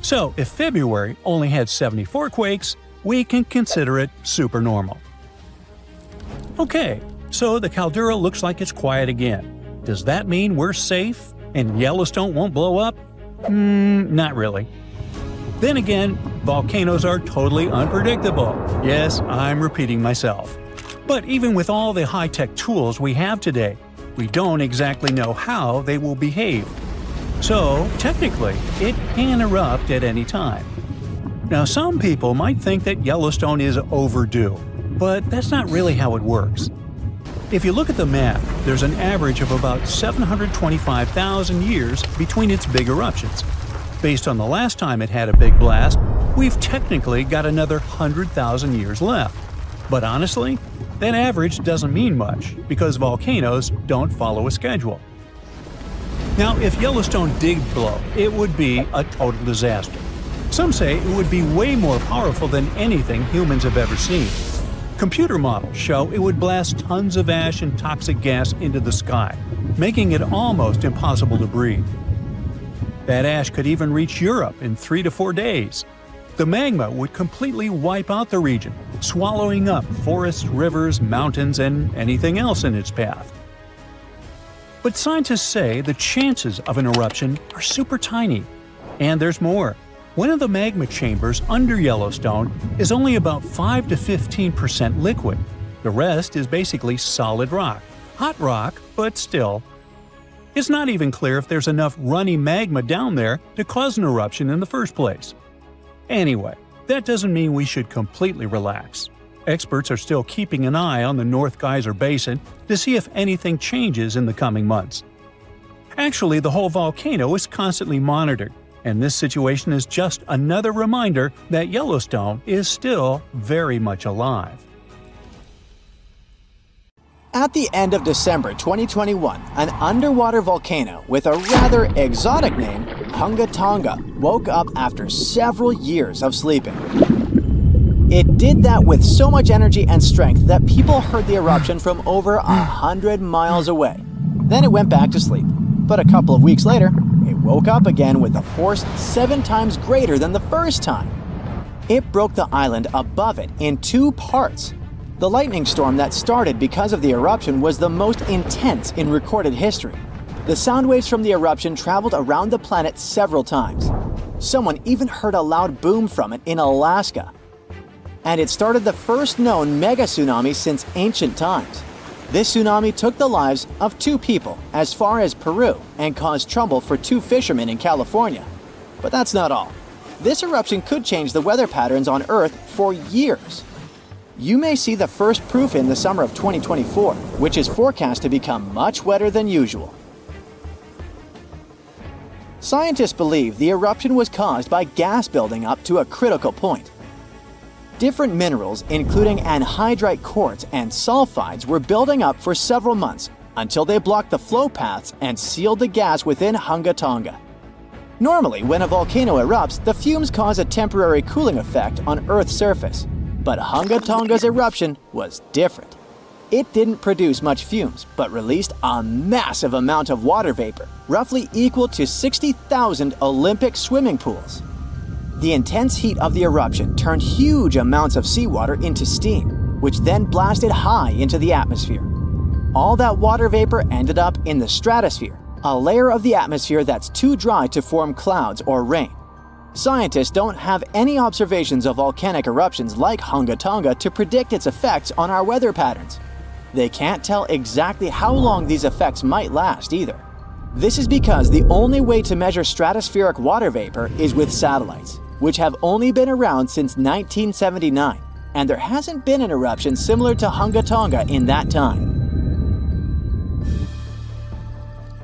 So, if February only had 74 quakes, we can consider it supernormal. Okay, so the caldera looks like it's quiet again. Does that mean we're safe and Yellowstone won't blow up? Not really. Then again, volcanoes are totally unpredictable. Yes, I'm repeating myself. But even with all the high-tech tools we have today, we don't exactly know how they will behave. So, technically, it can erupt at any time. Now, some people might think that Yellowstone is overdue, but that's not really how it works. If you look at the map, there's an average of about 725,000 years between its big eruptions. Based on the last time it had a big blast, we've technically got another 100,000 years left. But honestly, that average doesn't mean much, because volcanoes don't follow a schedule. Now, if Yellowstone did blow, it would be a total disaster. Some say it would be way more powerful than anything humans have ever seen. Computer models show it would blast tons of ash and toxic gas into the sky, making it almost impossible to breathe. That ash could even reach Europe in 3 to 4 days. The magma would completely wipe out the region, swallowing up forests, rivers, mountains, and anything else in its path. But scientists say the chances of an eruption are super tiny. And there's more. One of the magma chambers under Yellowstone is only about 5 to 15% liquid. The rest is basically solid rock. Hot rock, but still. It's not even clear if there's enough runny magma down there to cause an eruption in the first place. Anyway, that doesn't mean we should completely relax. Experts are still keeping an eye on the North Geyser Basin to see if anything changes in the coming months. Actually, the whole volcano is constantly monitored, and this situation is just another reminder that Yellowstone is still very much alive. At the end of December 2021, an underwater volcano with a rather exotic name, Hunga Tonga, woke up after several years of sleeping. It did that with so much energy and strength that people heard the eruption from over 100 miles away. Then it went back to sleep. But a couple of weeks later, it woke up again with a force 7 times greater than the first time. It broke the island above it in 2 parts. The lightning storm that started because of the eruption was the most intense in recorded history. The sound waves from the eruption traveled around the planet several times. Someone even heard a loud boom from it in Alaska. And it started the first known mega tsunami since ancient times. This tsunami took the lives of 2 people as far as Peru and caused trouble for 2 fishermen in California. But that's not all. This eruption could change the weather patterns on Earth for years. You may see the first proof in the summer of 2024, which is forecast to become much wetter than usual. Scientists believe the eruption was caused by gas building up to a critical point. Different minerals, including anhydrite quartz and sulfides, were building up for several months until they blocked the flow paths and sealed the gas within Hunga Tonga. Normally, when a volcano erupts, the fumes cause a temporary cooling effect on Earth's surface. But Hunga Tonga's eruption was different. It didn't produce much fumes, but released a massive amount of water vapor, roughly equal to 60,000 Olympic swimming pools. The intense heat of the eruption turned huge amounts of seawater into steam, which then blasted high into the atmosphere. All that water vapor ended up in the stratosphere, a layer of the atmosphere that's too dry to form clouds or rain. Scientists don't have any observations of volcanic eruptions like Hunga Tonga to predict its effects on our weather patterns. They can't tell exactly how long these effects might last either. This is because the only way to measure stratospheric water vapor is with satellites, which have only been around since 1979, and there hasn't been an eruption similar to Hunga Tonga in that time.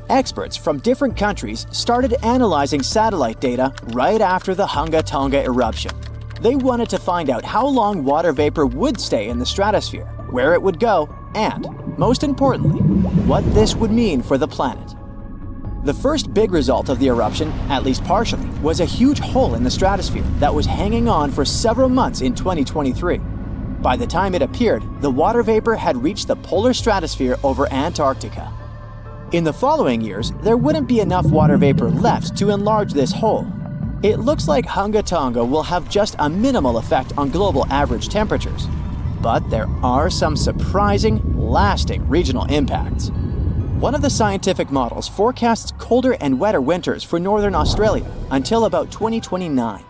Experts from different countries started analyzing satellite data right after the Hunga Tonga eruption. They wanted to find out how long water vapor would stay in the stratosphere, where it would go, and, most importantly, what this would mean for the planet. The first big result of the eruption, at least partially, was a huge hole in the stratosphere that was hanging on for several months in 2023. By the time it appeared, the water vapor had reached the polar stratosphere over Antarctica. In the following years, there wouldn't be enough water vapor left to enlarge this hole. It looks like Hunga Tonga will have just a minimal effect on global average temperatures. But there are some surprising, lasting regional impacts. One of the scientific models forecasts colder and wetter winters for northern Australia until about 2029.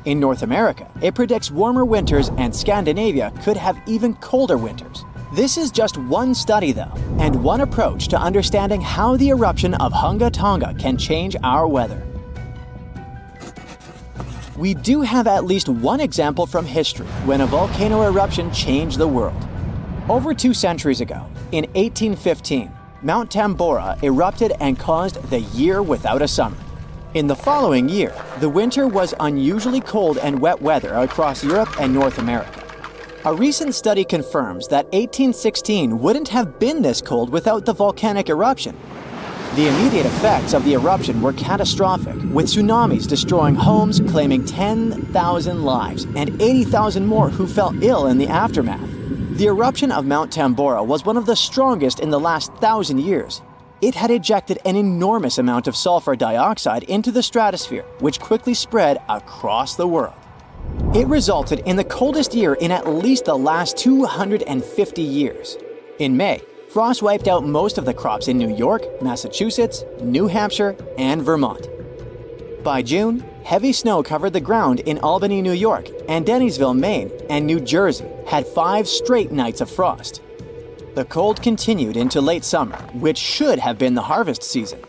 In North America, it predicts warmer winters, and Scandinavia could have even colder winters. This is just one study though, and one approach to understanding how the eruption of Hunga Tonga can change our weather. We do have at least one example from history when a volcano eruption changed the world. Over 2 centuries ago, in 1815, Mount Tambora erupted and caused the year without a summer. In the following year, the winter was unusually cold and wet weather across Europe and North America. A recent study confirms that 1816 wouldn't have been this cold without the volcanic eruption. The immediate effects of the eruption were catastrophic, with tsunamis destroying homes, claiming 10,000 lives, and 80,000 more who fell ill in the aftermath. The eruption of Mount Tambora was one of the strongest in the last 1,000 years. It had ejected an enormous amount of sulfur dioxide into the stratosphere, which quickly spread across the world. It resulted in the coldest year in at least the last 250 years. In May, frost wiped out most of the crops in New York, Massachusetts, New Hampshire, and Vermont. By June, heavy snow covered the ground in Albany, New York, and Dennisville, Maine, and New Jersey had 5 straight nights of frost. The cold continued into late summer, which should have been the harvest season.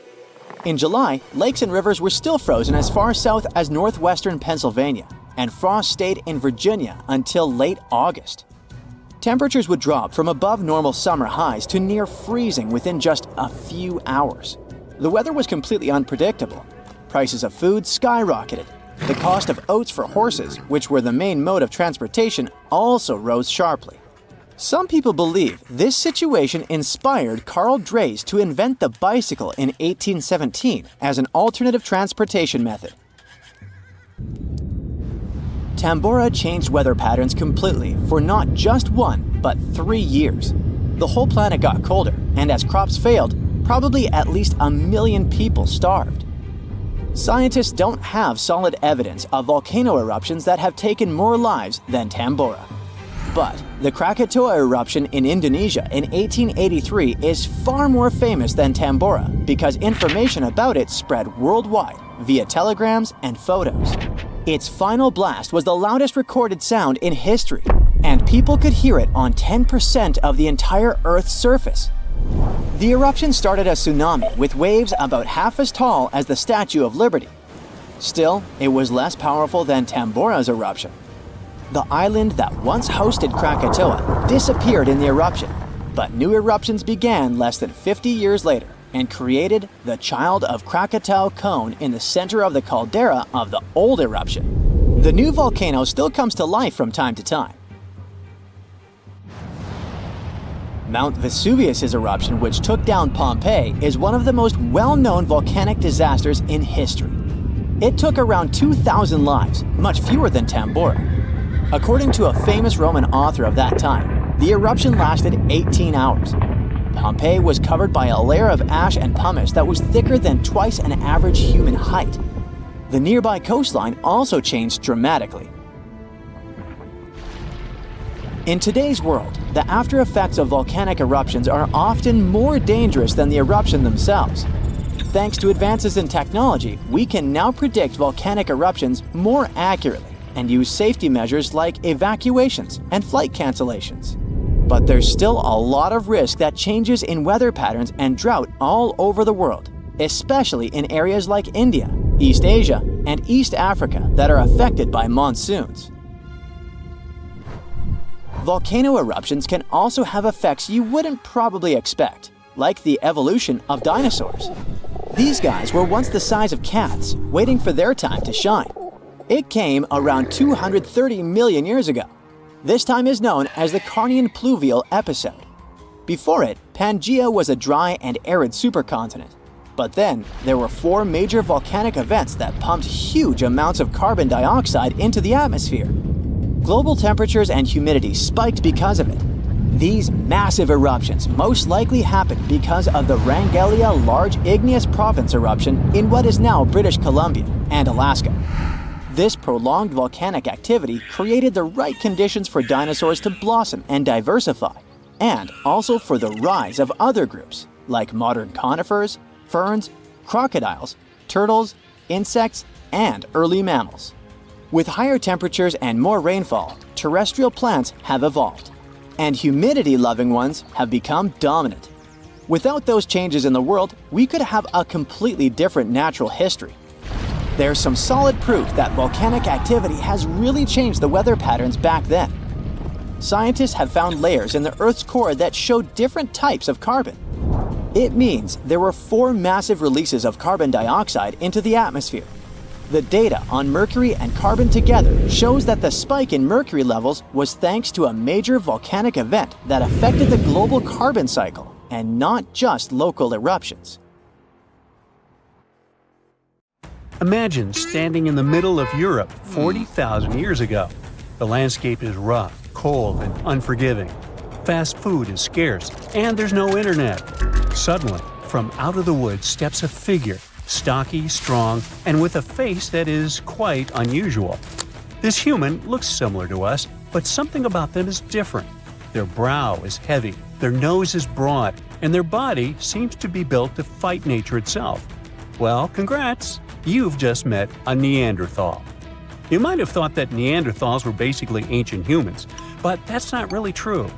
In July, lakes and rivers were still frozen as far south as northwestern Pennsylvania, and frost stayed in Virginia until late August. Temperatures would drop from above normal summer highs to near freezing within just a few hours. The weather was completely unpredictable. Prices of food skyrocketed. The cost of oats for horses, which were the main mode of transportation, also rose sharply. Some people believe this situation inspired Carl Drees to invent the bicycle in 1817 as an alternative transportation method. Tambora changed weather patterns completely for not just 1, but 3 years. The whole planet got colder, and as crops failed, probably at least 1 million people starved. Scientists don't have solid evidence of volcano eruptions that have taken more lives than Tambora. But the Krakatoa eruption in Indonesia in 1883 is far more famous than Tambora because information about it spread worldwide via telegrams and photos. Its final blast was the loudest recorded sound in history, and people could hear it on 10% of the entire Earth's surface. The eruption started a tsunami with waves about half as tall as the Statue of Liberty. Still, it was less powerful than Tambora's eruption. The island that once hosted Krakatoa disappeared in the eruption, but new eruptions began less than 50 years later, and created the Child of Krakatau cone in the center of the caldera of the old eruption. The new volcano still comes to life from time to time. Mount Vesuvius's eruption, which took down Pompeii, is one of the most well-known volcanic disasters in history. It took around 2,000 lives, much fewer than Tambora. According to a famous Roman author of that time, the eruption lasted 18 hours. Pompeii was covered by a layer of ash and pumice that was thicker than twice an average human height. The nearby coastline also changed dramatically. In today's world, the after effects of volcanic eruptions are often more dangerous than the eruption themselves. Thanks to advances in technology, we can now predict volcanic eruptions more accurately and use safety measures like evacuations and flight cancellations. But there's still a lot of risk that changes in weather patterns and drought all over the world, especially in areas like India, East Asia, and East Africa that are affected by monsoons. Volcano eruptions can also have effects you wouldn't probably expect, like the evolution of dinosaurs. These guys were once the size of cats, waiting for their time to shine. It came around 230 million years ago. This time is known as the Carnian pluvial episode. Before it, Pangaea was a dry and arid supercontinent. But then, there were 4 major volcanic events that pumped huge amounts of carbon dioxide into the atmosphere. Global temperatures and humidity spiked because of it. These massive eruptions most likely happened because of the Wrangellia Large Igneous Province eruption in what is now British Columbia and Alaska. This prolonged volcanic activity created the right conditions for dinosaurs to blossom and diversify, and also for the rise of other groups, like modern conifers, ferns, crocodiles, turtles, insects, and early mammals. With higher temperatures and more rainfall, terrestrial plants have evolved, and humidity-loving ones have become dominant. Without those changes in the world, we could have a completely different natural history. There's some solid proof that volcanic activity has really changed the weather patterns back then. Scientists have found layers in the Earth's core that show different types of carbon. It means there were 4 massive releases of carbon dioxide into the atmosphere. The data on mercury and carbon together shows that the spike in mercury levels was thanks to a major volcanic event that affected the global carbon cycle, and not just local eruptions. Imagine standing in the middle of Europe 40,000 years ago. The landscape is rough, cold, and unforgiving. Fast food is scarce, and there's no internet. Suddenly, from out of the woods steps a figure, stocky, strong, and with a face that is quite unusual. This human looks similar to us, but something about them is different. Their brow is heavy, their nose is broad, and their body seems to be built to fight nature itself. Well, congrats! You've just met a Neanderthal. You might have thought that Neanderthals were basically ancient humans, but that's not really true.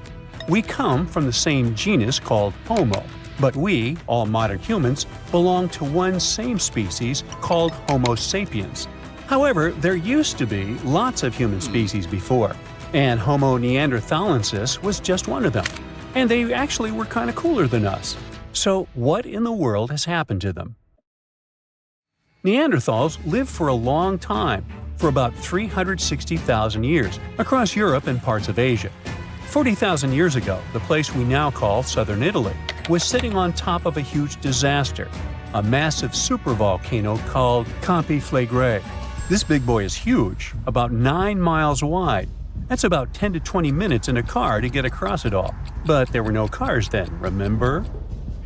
We come from the same genus called Homo, but we, all modern humans, belong to one same species called Homo sapiens. However, there used to be lots of human species before, and Homo neanderthalensis was just one of them. And they actually were kind of cooler than us. So what in the world has happened to them? Neanderthals lived for a long time, for about 360,000 years, across Europe and parts of Asia. 40,000 years ago, the place we now call southern Italy was sitting on top of a huge disaster, a massive supervolcano called Campi Flegrei. This big boy is huge, about 9 miles wide. That's about 10 to 20 minutes in a car to get across it all. But there were no cars then, remember?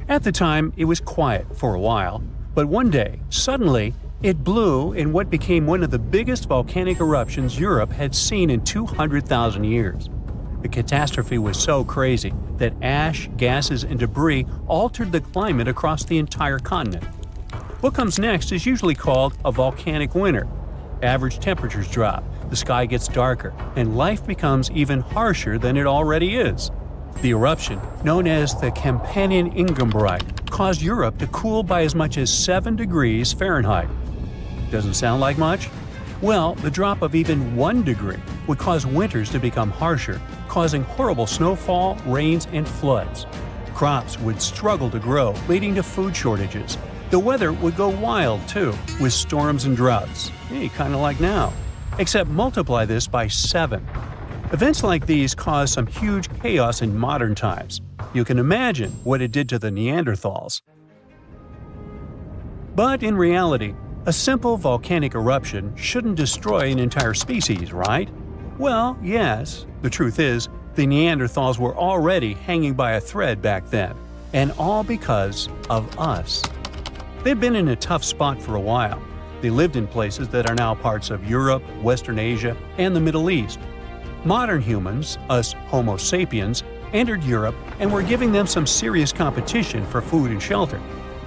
At the time, it was quiet for a while, but one day, suddenly, it blew in what became one of the biggest volcanic eruptions Europe had seen in 200,000 years. The catastrophe was so crazy that ash, gases, and debris altered the climate across the entire continent. What comes next is usually called a volcanic winter. Average temperatures drop, the sky gets darker, and life becomes even harsher than it already is. The eruption, known as the Campanian Ingembrite, caused Europe to cool by as much as 7 degrees Fahrenheit. Doesn't sound like much? Well, the drop of even 1 degree would cause winters to become harsher, causing horrible snowfall, rains, and floods. Crops would struggle to grow, leading to food shortages. The weather would go wild, too, with storms and droughts. Hey, kind of like now. Except multiply this by 7. Events like these caused some huge chaos in modern times. You can imagine what it did to the Neanderthals. But in reality, a simple volcanic eruption shouldn't destroy an entire species, right? Well, yes. The truth is, the Neanderthals were already hanging by a thread back then, and all because of us. They've been in a tough spot for a while. They lived in places that are now parts of Europe, Western Asia, and the Middle East. Modern humans, us Homo sapiens, entered Europe and were giving them some serious competition for food and shelter.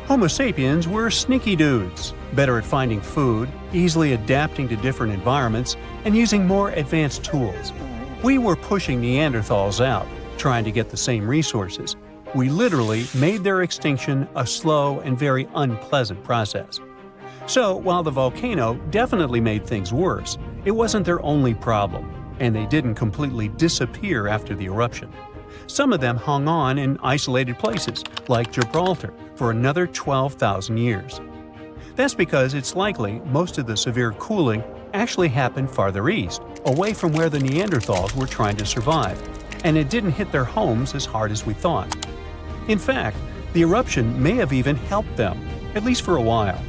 Homo sapiens were sneaky dudes, better at finding food, easily adapting to different environments, and using more advanced tools. We were pushing Neanderthals out, trying to get the same resources. We literally made their extinction a slow and very unpleasant process. So, while the volcano definitely made things worse, it wasn't their only problem, and they didn't completely disappear after the eruption. Some of them hung on in isolated places, like Gibraltar, for another 12,000 years. That's because it's likely most of the severe cooling actually happened farther east, away from where the Neanderthals were trying to survive, and it didn't hit their homes as hard as we thought. In fact, the eruption may have even helped them, at least for a while.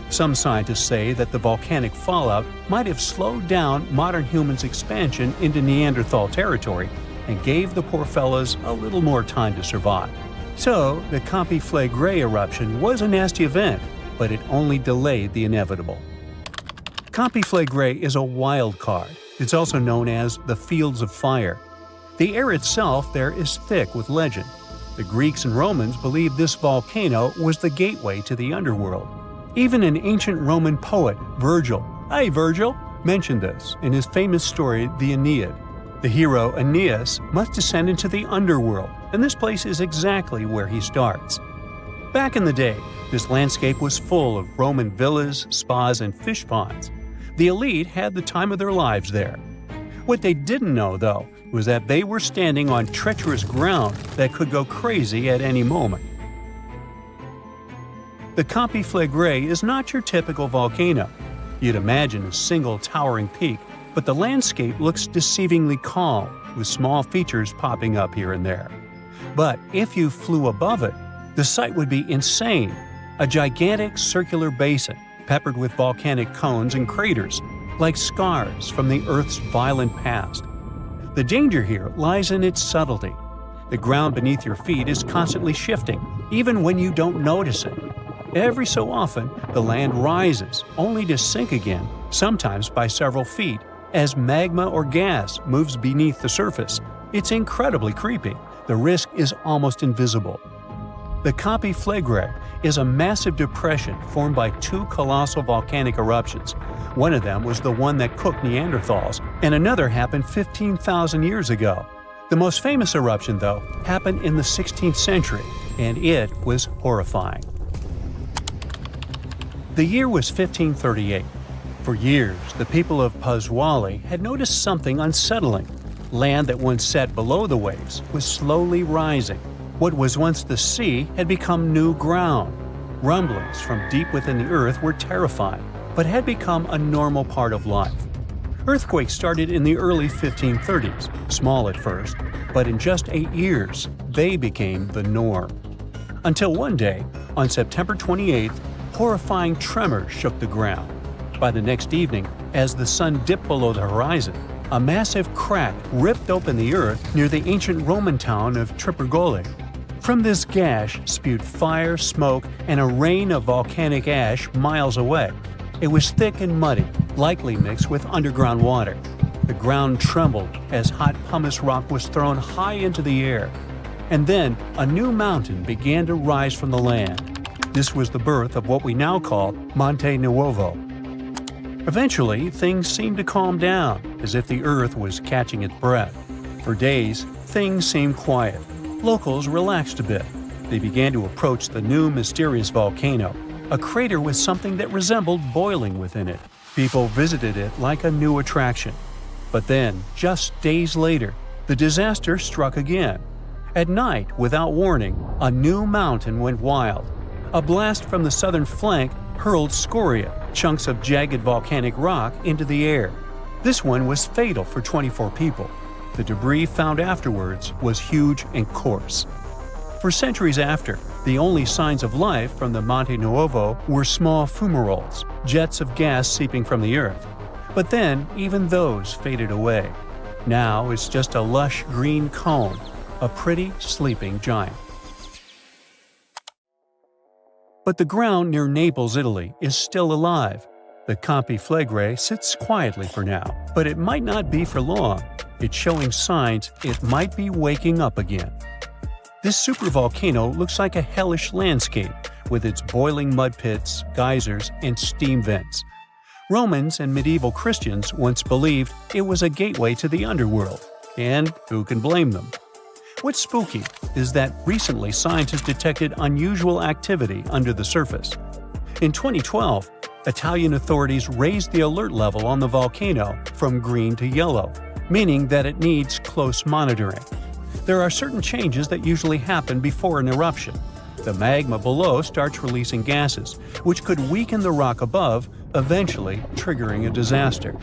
Some scientists say that the volcanic fallout might have slowed down modern humans' expansion into Neanderthal territory and gave the poor fellas a little more time to survive. So, the Campiflagre eruption was a nasty event, but it only delayed the inevitable. Campiflagre is a wild card. It's also known as the Fields of Fire. The air itself there is thick with legend. The Greeks and Romans believed this volcano was the gateway to the underworld. Even an ancient Roman poet, Virgil, mentioned this in his famous story, the Aeneid. The hero Aeneas must descend into the underworld, and this place is exactly where he starts. Back in the day, this landscape was full of Roman villas, spas, and fish ponds. The elite had the time of their lives there. What they didn't know, though, was that they were standing on treacherous ground that could go crazy at any moment. The Campiflagre is not your typical volcano. You'd imagine a single towering peak, but the landscape looks deceivingly calm, with small features popping up here and there. But if you flew above it, the sight would be insane. A gigantic circular basin, peppered with volcanic cones and craters, like scars from the Earth's violent past. The danger here lies in its subtlety. The ground beneath your feet is constantly shifting, even when you don't notice it. Every so often, the land rises, only to sink again, sometimes by several feet, as magma or gas moves beneath the surface. It's incredibly creepy. The risk is almost invisible. The Campiflagre is a massive depression formed by 2 colossal volcanic eruptions. One of them was the one that cooked Neanderthals, and another happened 15,000 years ago. The most famous eruption, though, happened in the 16th century, and it was horrifying. The year was 1538. For years, the people of Paswali had noticed something unsettling. Land that once sat below the waves was slowly rising. What was once the sea had become new ground. Rumblings from deep within the earth were terrifying, but had become a normal part of life. Earthquakes started in the early 1530s, small at first, but in just 8 years, they became the norm. Until one day, on September 28th, horrifying tremors shook the ground. By the next evening, as the sun dipped below the horizon, a massive crack ripped open the earth near the ancient Roman town of Tripurgoli. From this gash spewed fire, smoke, and a rain of volcanic ash miles away. It was thick and muddy, likely mixed with underground water. The ground trembled as hot pumice rock was thrown high into the air. And then a new mountain began to rise from the land. This was the birth of what we now call Monte Nuovo. Eventually, things seemed to calm down, as if the earth was catching its breath. For days, things seemed quiet. Locals relaxed a bit. They began to approach the new mysterious volcano, a crater with something that resembled boiling within it. People visited it like a new attraction. But then, just days later, the disaster struck again. At night, without warning, a new mountain went wild. A blast from the southern flank hurled scoria, chunks of jagged volcanic rock, into the air. This one was fatal for 24 people. The debris found afterwards was huge and coarse. For centuries after, the only signs of life from the Monte Nuovo were small fumaroles, jets of gas seeping from the earth. But then, even those faded away. Now it's just a lush green cone, a pretty sleeping giant. But the ground near Naples, Italy, is still alive. The Campi Flegrei sits quietly for now, but it might not be for long. It's showing signs it might be waking up again. This supervolcano looks like a hellish landscape, with its boiling mud pits, geysers, and steam vents. Romans and medieval Christians once believed it was a gateway to the underworld, and who can blame them? What's spooky is that recently scientists detected unusual activity under the surface. In 2012, Italian authorities raised the alert level on the volcano from green to yellow, meaning that it needs close monitoring. There are certain changes that usually happen before an eruption. The magma below starts releasing gases, which could weaken the rock above, eventually triggering a disaster.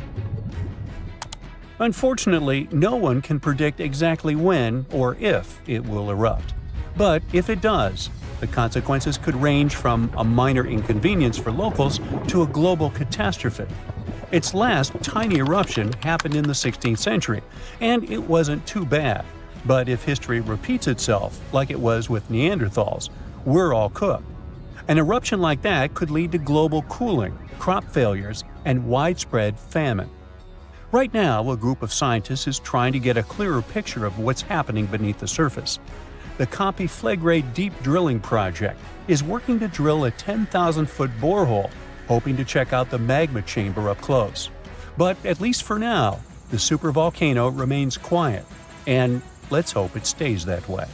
Unfortunately, no one can predict exactly when or if it will erupt. But if it does, the consequences could range from a minor inconvenience for locals to a global catastrophe. Its last tiny eruption happened in the 16th century, and it wasn't too bad. But if history repeats itself, like it was with Neanderthals, we're all cooked. An eruption like that could lead to global cooling, crop failures, and widespread famine. Right now, a group of scientists is trying to get a clearer picture of what's happening beneath the surface. The Campi Flegrei Deep Drilling Project is working to drill a 10,000-foot borehole, hoping to check out the magma chamber up close. But at least for now, the supervolcano remains quiet, and let's hope it stays that way.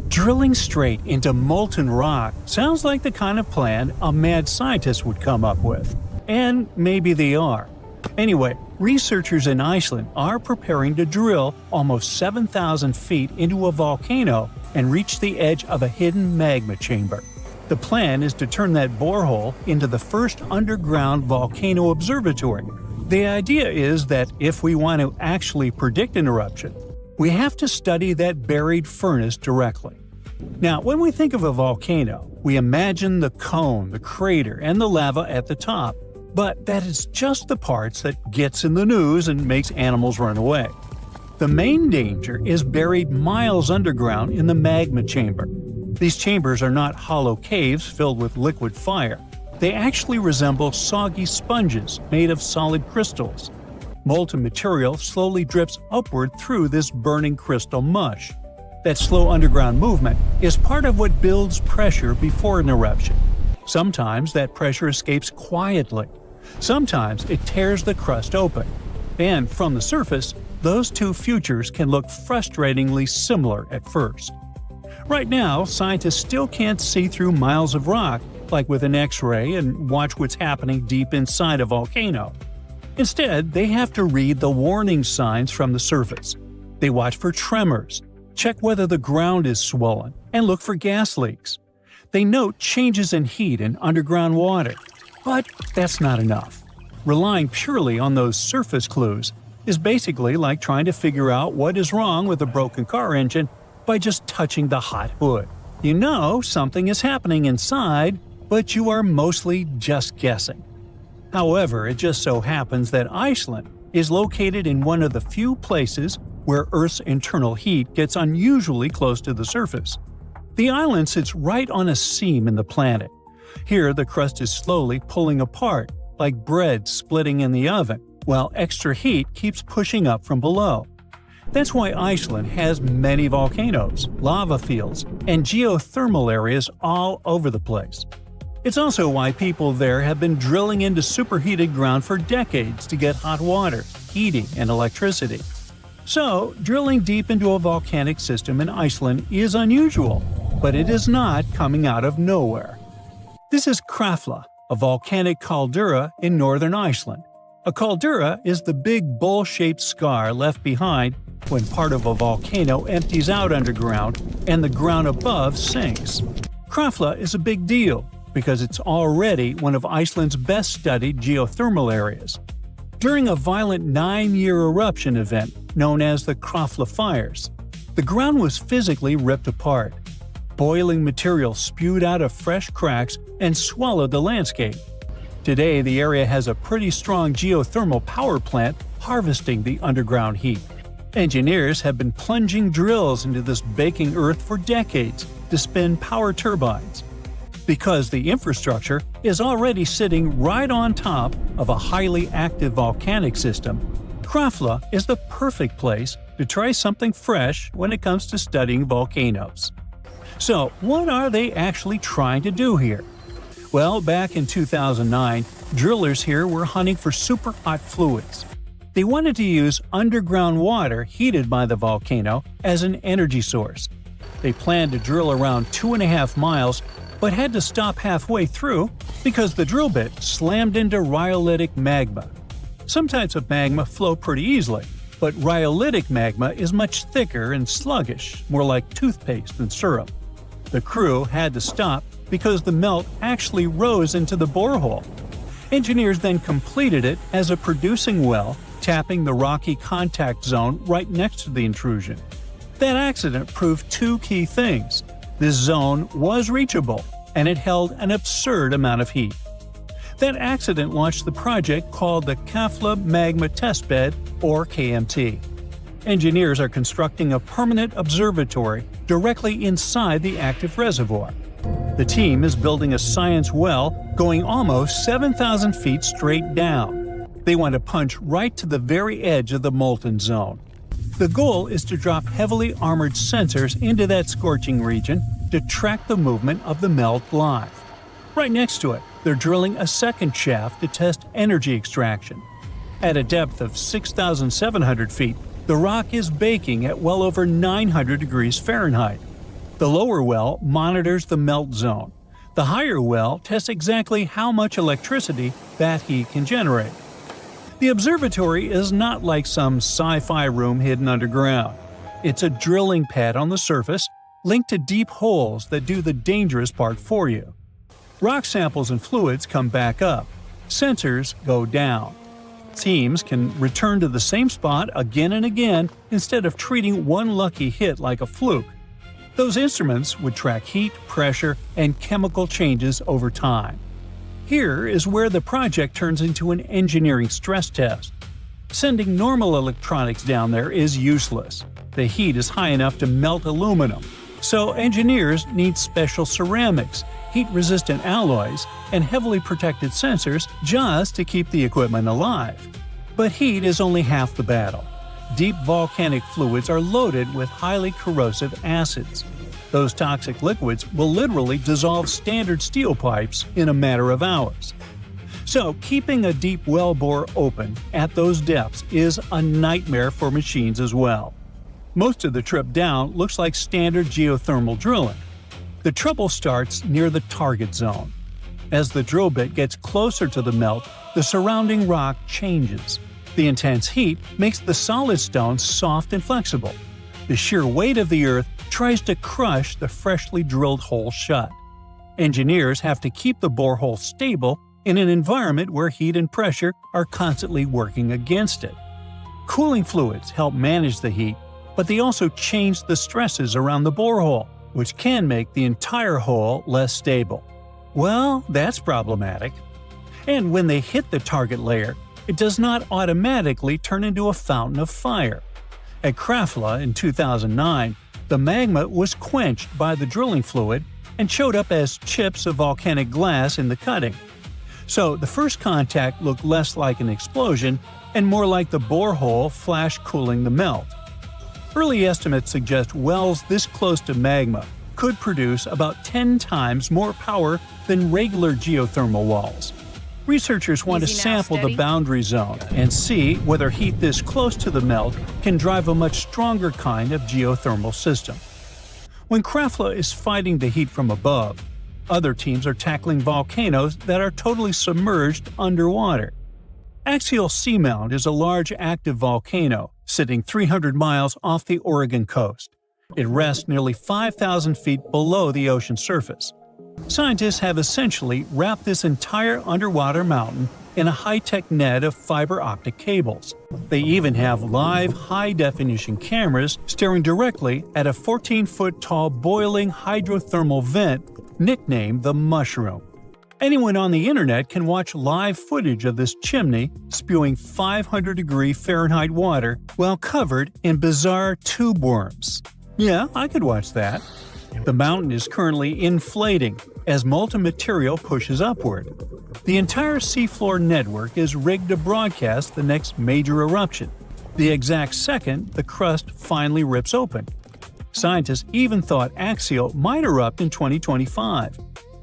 Drilling straight into molten rock sounds like the kind of plan a mad scientist would come up with. And maybe they are. Anyway, researchers in Iceland are preparing to drill almost 7,000 feet into a volcano and reach the edge of a hidden magma chamber. The plan is to turn that borehole into the first underground volcano observatory. The idea is that if we want to actually predict an eruption, we have to study that buried furnace directly. Now, when we think of a volcano, we imagine the cone, the crater, and the lava at the top. But that is just the parts that gets in the news and makes animals run away. The main danger is buried miles underground in the magma chamber. These chambers are not hollow caves filled with liquid fire. They actually resemble soggy sponges made of solid crystals. Molten material slowly drips upward through this burning crystal mush. That slow underground movement is part of what builds pressure before an eruption. Sometimes that pressure escapes quietly. Sometimes it tears the crust open. And from the surface, those two futures can look frustratingly similar at first. Right now, scientists still can't see through miles of rock, like with an X-ray, and watch what's happening deep inside a volcano. Instead, they have to read the warning signs from the surface. They watch for tremors, check whether the ground is swollen, and look for gas leaks. They note changes in heat and underground water. But that's not enough. Relying purely on those surface clues is basically like trying to figure out what is wrong with a broken car engine by just touching the hot hood. You know something is happening inside, but you are mostly just guessing. However, it just so happens that Iceland is located in one of the few places where Earth's internal heat gets unusually close to the surface. The island sits right on a seam in the planet. Here, the crust is slowly pulling apart, like bread splitting in the oven, while extra heat keeps pushing up from below. That's why Iceland has many volcanoes, lava fields, and geothermal areas all over the place. It's also why people there have been drilling into superheated ground for decades to get hot water, heating, and electricity. So, drilling deep into a volcanic system in Iceland is unusual, but it is not coming out of nowhere. This is Krafla, a volcanic caldera in northern Iceland. A caldera is the big bowl-shaped scar left behind when part of a volcano empties out underground and the ground above sinks. Krafla is a big deal because it's already one of Iceland's best-studied geothermal areas. During a violent 9-year eruption event known as the Krafla Fires, the ground was physically ripped apart. Boiling material spewed out of fresh cracks and swallowed the landscape. Today, the area has a pretty strong geothermal power plant harvesting the underground heat. Engineers have been plunging drills into this baking earth for decades to spin power turbines. Because the infrastructure is already sitting right on top of a highly active volcanic system, Krafla is the perfect place to try something fresh when it comes to studying volcanoes. So, what are they actually trying to do here? Well, back in 2009, drillers here were hunting for super hot fluids. They wanted to use underground water heated by the volcano as an energy source. They planned to drill around 2.5 miles, but had to stop halfway through because the drill bit slammed into rhyolitic magma. Some types of magma flow pretty easily, but rhyolitic magma is much thicker and sluggish, more like toothpaste than syrup. The crew had to stop because the melt actually rose into the borehole. Engineers then completed it as a producing well, tapping the rocky contact zone right next to the intrusion. That accident proved two key things. This zone was reachable, and it held an absurd amount of heat. That accident launched the project called the Krafla Magma Testbed, or KMT. Engineers are constructing a permanent observatory directly inside the active reservoir. The team is building a science well going almost 7,000 feet straight down. They want to punch right to the very edge of the molten zone. The goal is to drop heavily armored sensors into that scorching region to track the movement of the melt live. Right next to it, they're drilling a second shaft to test energy extraction. At a depth of 6,700 feet, the rock is baking at well over 900 degrees Fahrenheit. The lower well monitors the melt zone. The higher well tests exactly how much electricity that heat can generate. The observatory is not like some sci-fi room hidden underground. It's a drilling pad on the surface, linked to deep holes that do the dangerous part for you. Rock samples and fluids come back up. Sensors go down. Teams can return to the same spot again and again instead of treating one lucky hit like a fluke. Those instruments would track heat, pressure, and chemical changes over time. Here is where the project turns into an engineering stress test. Sending normal electronics down there is useless. The heat is high enough to melt aluminum, so engineers need special ceramics, heat-resistant alloys, and heavily protected sensors just to keep the equipment alive. But heat is only half the battle. Deep volcanic fluids are loaded with highly corrosive acids. Those toxic liquids will literally dissolve standard steel pipes in a matter of hours. So, keeping a deep well bore open at those depths is a nightmare for machines as well. Most of the trip down looks like standard geothermal drilling. The trouble starts near the target zone. As the drill bit gets closer to the melt, the surrounding rock changes. The intense heat makes the solid stone soft and flexible. The sheer weight of the earth tries to crush the freshly drilled hole shut. Engineers have to keep the borehole stable in an environment where heat and pressure are constantly working against it. Cooling fluids help manage the heat, but they also change the stresses around the borehole, which can make the entire hole less stable. Well, that's problematic. And when they hit the target layer, it does not automatically turn into a fountain of fire. At Krafla in 2009, the magma was quenched by the drilling fluid and showed up as chips of volcanic glass in the cutting. So the first contact looked less like an explosion and more like the borehole flash cooling the melt. Early estimates suggest wells this close to magma could produce about 10 times more power than regular geothermal walls. Researchers want to sample the boundary zone and see whether heat this close to the melt can drive a much stronger kind of geothermal system. When Krafla is fighting the heat from above, other teams are tackling volcanoes that are totally submerged underwater. Axial Seamount is a large active volcano sitting 300 miles off the Oregon coast. It rests nearly 5,000 feet below the ocean surface. Scientists have essentially wrapped this entire underwater mountain in a high-tech net of fiber optic cables. They even have live high-definition cameras staring directly at a 14-foot-tall boiling hydrothermal vent nicknamed the Mushroom. Anyone on the internet can watch live footage of this chimney spewing 500-degree Fahrenheit water while covered in bizarre tube worms. Yeah, I could watch that. The mountain is currently inflating as molten material pushes upward. The entire seafloor network is rigged to broadcast the next major eruption, the exact second the crust finally rips open. Scientists even thought Axial might erupt in 2025.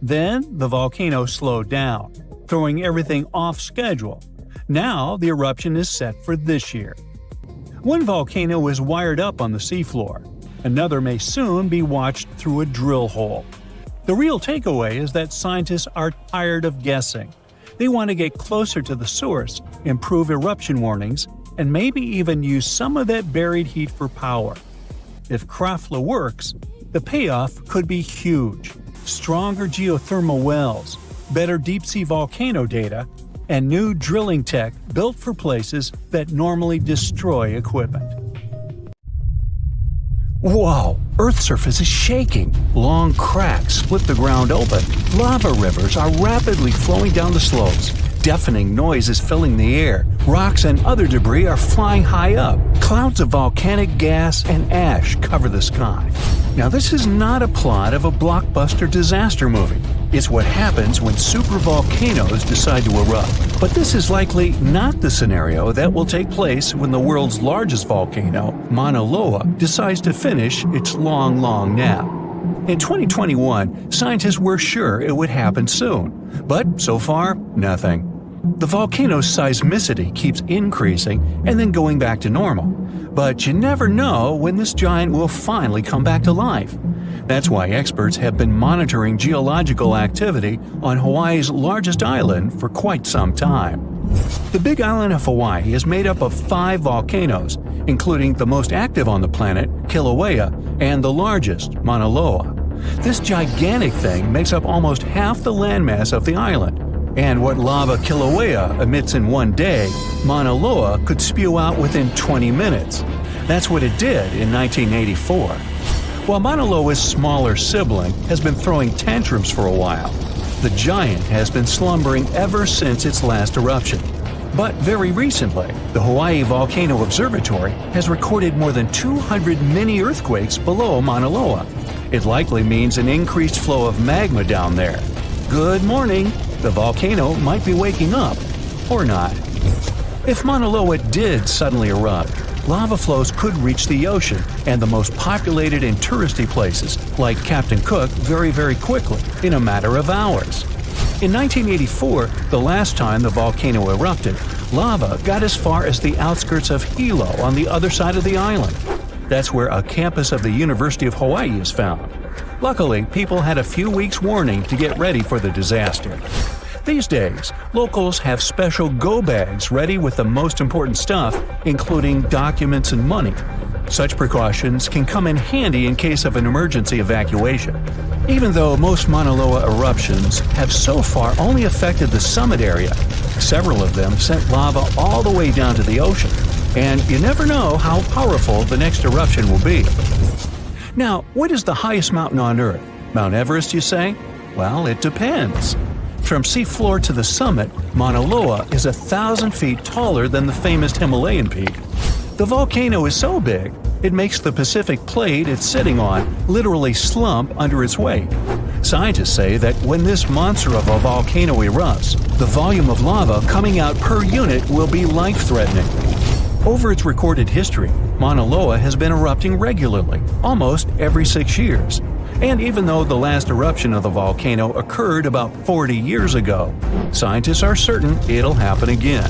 Then the volcano slowed down, throwing everything off schedule. Now the eruption is set for this year. One volcano is wired up on the seafloor. Another may soon be watched through a drill hole. The real takeaway is that scientists are tired of guessing. They want to get closer to the source, improve eruption warnings, and maybe even use some of that buried heat for power. If Krafla works, the payoff could be huge. Stronger geothermal wells, better deep-sea volcano data, and new drilling tech built for places that normally destroy equipment. Whoa! Earth's surface is shaking. Long cracks split the ground open. Lava rivers are rapidly flowing down the slopes. Deafening noise is filling the air. Rocks and other debris are flying high up. Clouds of volcanic gas and ash cover the sky. Now, this is not a plot of a blockbuster disaster movie. It's what happens when supervolcanoes decide to erupt. But this is likely not the scenario that will take place when the world's largest volcano, Mauna Loa, decides to finish its long nap. In 2021, scientists were sure it would happen soon. But so far, nothing. The volcano's seismicity keeps increasing and then going back to normal. But you never know when this giant will finally come back to life. That's why experts have been monitoring geological activity on Hawaii's largest island for quite some time. The Big Island of Hawaii is made up of 5 volcanoes, including the most active on the planet, Kilauea, and the largest, Mauna Loa. This gigantic thing makes up almost half the landmass of the island. And what lava Kilauea emits in one day, Mauna Loa could spew out within 20 minutes. That's what it did in 1984. While Mauna Loa's smaller sibling has been throwing tantrums for a while, the giant has been slumbering ever since its last eruption. But very recently, the Hawaii Volcano Observatory has recorded more than 200 mini-earthquakes below Mauna Loa. It likely means an increased flow of magma down there. Good morning! The volcano might be waking up, or not. If Mauna Loa did suddenly erupt, lava flows could reach the ocean and the most populated and touristy places, like Captain Cook, very quickly, in a matter of hours. In 1984, the last time the volcano erupted, lava got as far as the outskirts of Hilo on the other side of the island. That's where a campus of the University of Hawaii is found. Luckily, people had a few weeks' warning to get ready for the disaster. These days, locals have special go bags ready with the most important stuff, including documents and money. Such precautions can come in handy in case of an emergency evacuation. Even though most Mauna Loa eruptions have so far only affected the summit area, several of them sent lava all the way down to the ocean. And you never know how powerful the next eruption will be. Now, what is the highest mountain on Earth? Mount Everest, you say? Well, it depends. From seafloor to the summit, Mauna Loa is 1,000 feet taller than the famous Himalayan peak. The volcano is so big, it makes the Pacific plate it's sitting on literally slump under its weight. Scientists say that when this monster of a volcano erupts, the volume of lava coming out per unit will be life-threatening. Over its recorded history, Mauna Loa has been erupting regularly, almost every 6 years. And even though the last eruption of the volcano occurred about 40 years ago, scientists are certain it'll happen again.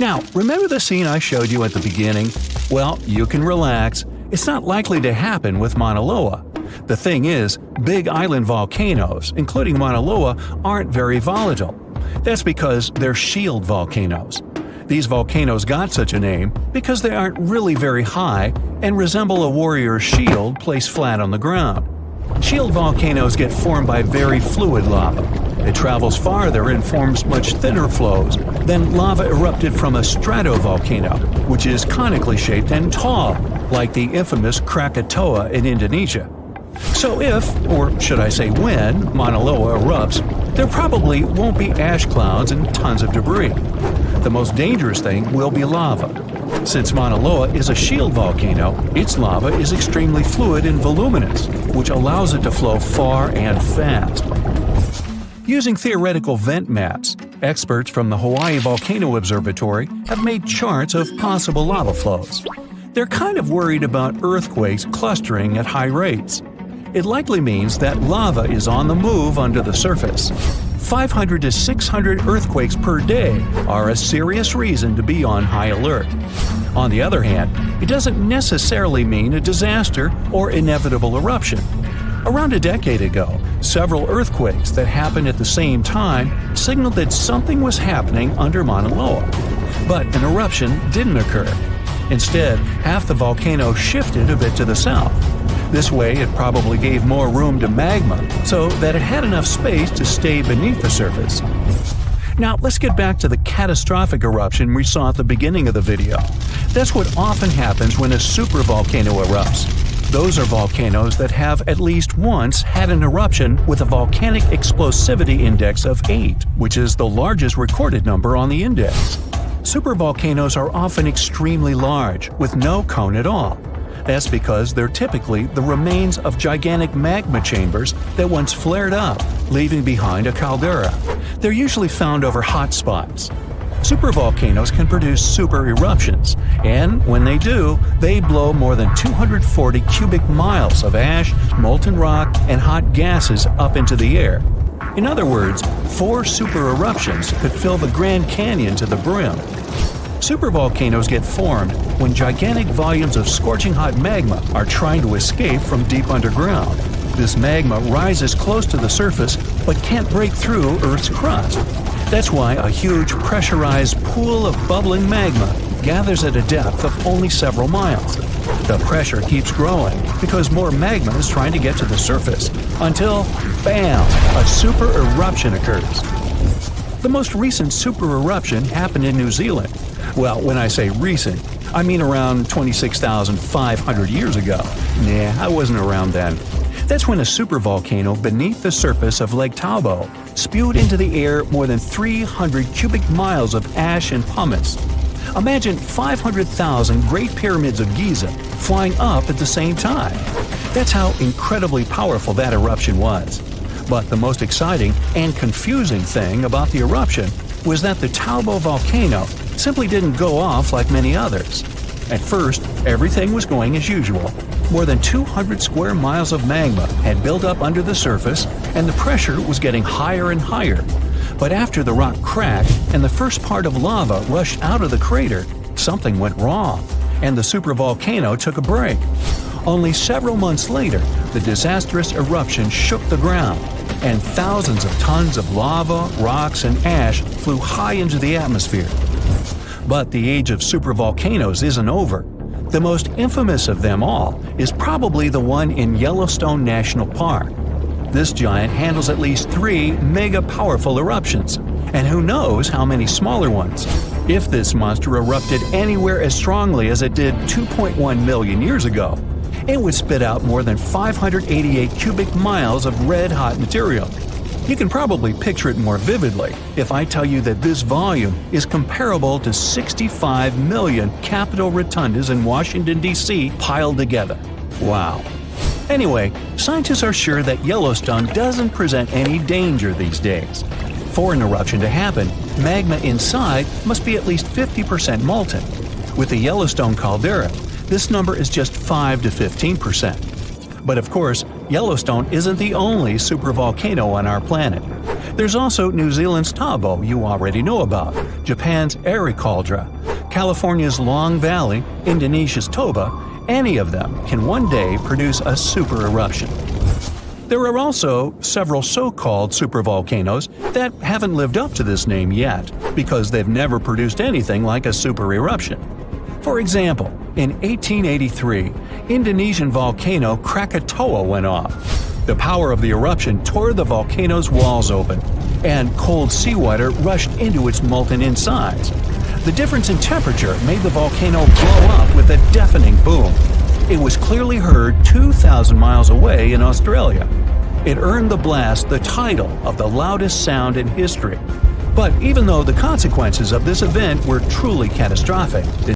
Now, remember the scene I showed you at the beginning? Well, you can relax. It's not likely to happen with Mauna Loa. The thing is, big island volcanoes, including Mauna Loa, aren't very volatile. That's because they're shield volcanoes. These volcanoes got such a name because they aren't really very high and resemble a warrior's shield placed flat on the ground. Shield volcanoes get formed by very fluid lava. It travels farther and forms much thinner flows than lava erupted from a stratovolcano, which is conically shaped and tall, like the infamous Krakatoa in Indonesia. So if, or should I say when, Mauna Loa erupts, there probably won't be ash clouds and tons of debris. The most dangerous thing will be lava. Since Mauna Loa is a shield volcano, its lava is extremely fluid and voluminous, which allows it to flow far and fast. Using theoretical vent maps, experts from the Hawaii Volcano Observatory have made charts of possible lava flows. They're kind of worried about earthquakes clustering at high rates. It likely means that lava is on the move under the surface. 500 to 600 earthquakes per day are a serious reason to be on high alert. On the other hand, it doesn't necessarily mean a disaster or inevitable eruption. Around a decade ago, several earthquakes that happened at the same time signaled that something was happening under Mauna Loa. But an eruption didn't occur. Instead, half the volcano shifted a bit to the south. This way, it probably gave more room to magma so that it had enough space to stay beneath the surface. Now, let's get back to the catastrophic eruption we saw at the beginning of the video. That's what often happens when a supervolcano erupts. Those are volcanoes that have at least once had an eruption with a volcanic explosivity index of 8, which is the largest recorded number on the index. Supervolcanoes are often extremely large, with no cone at all. That's because they're typically the remains of gigantic magma chambers that once flared up, leaving behind a caldera. They're usually found over hotspots. Supervolcanoes can produce super eruptions, and when they do, they blow more than 240 cubic miles of ash, molten rock, and hot gases up into the air. In other words, 4 super eruptions could fill the Grand Canyon to the brim. Supervolcanoes get formed when gigantic volumes of scorching hot magma are trying to escape from deep underground. This magma rises close to the surface but can't break through Earth's crust. That's why a huge pressurized pool of bubbling magma gathers at a depth of only several miles. The pressure keeps growing because more magma is trying to get to the surface until, bam, a super eruption occurs. The most recent super eruption happened in New Zealand. Well, when I say recent, I mean around 26,500 years ago. Nah, I wasn't around then. That's when a supervolcano beneath the surface of Lake Tahoe spewed into the air more than 300 cubic miles of ash and pumice. Imagine 500,000 Great Pyramids of Giza flying up at the same time. That's how incredibly powerful that eruption was. But the most exciting and confusing thing about the eruption was that the Tahoe volcano simply didn't go off like many others. At first, everything was going as usual. More than 200 square miles of magma had built up under the surface, and the pressure was getting higher and higher. But after the rock cracked and the first part of lava rushed out of the crater, something went wrong, and the supervolcano took a break. Only several months later, the disastrous eruption shook the ground, and thousands of tons of lava, rocks, and ash flew high into the atmosphere. But the age of supervolcanoes isn't over. The most infamous of them all is probably the one in Yellowstone National Park. This giant handles at least 3 mega-powerful eruptions, and who knows how many smaller ones. If this monster erupted anywhere as strongly as it did 2.1 million years ago, it would spit out more than 588 cubic miles of red-hot material. You can probably picture it more vividly if I tell you that this volume is comparable to 65 million Capitol rotundas in Washington, D.C. piled together. Wow. Anyway, scientists are sure that Yellowstone doesn't present any danger these days. For an eruption to happen, magma inside must be at least 50% molten. With the Yellowstone caldera, this number is just 5 to 15%. But of course, Yellowstone isn't the only supervolcano on our planet. There's also New Zealand's Tahoe you already know about, Japan's Eri Caldera, California's Long Valley, Indonesia's Toba. Any of them can one day produce a super eruption. There are also several so-called supervolcanoes that haven't lived up to this name yet because they've never produced anything like a super eruption. For example, in 1883, Indonesian volcano Krakatoa went off. The power of the eruption tore the volcano's walls open, and cold seawater rushed into its molten insides. The difference in temperature made the volcano blow up with a deafening boom. It was clearly heard 2,000 miles away in Australia. It earned the blast the title of the loudest sound in history. But even though the consequences of this event were truly catastrophic,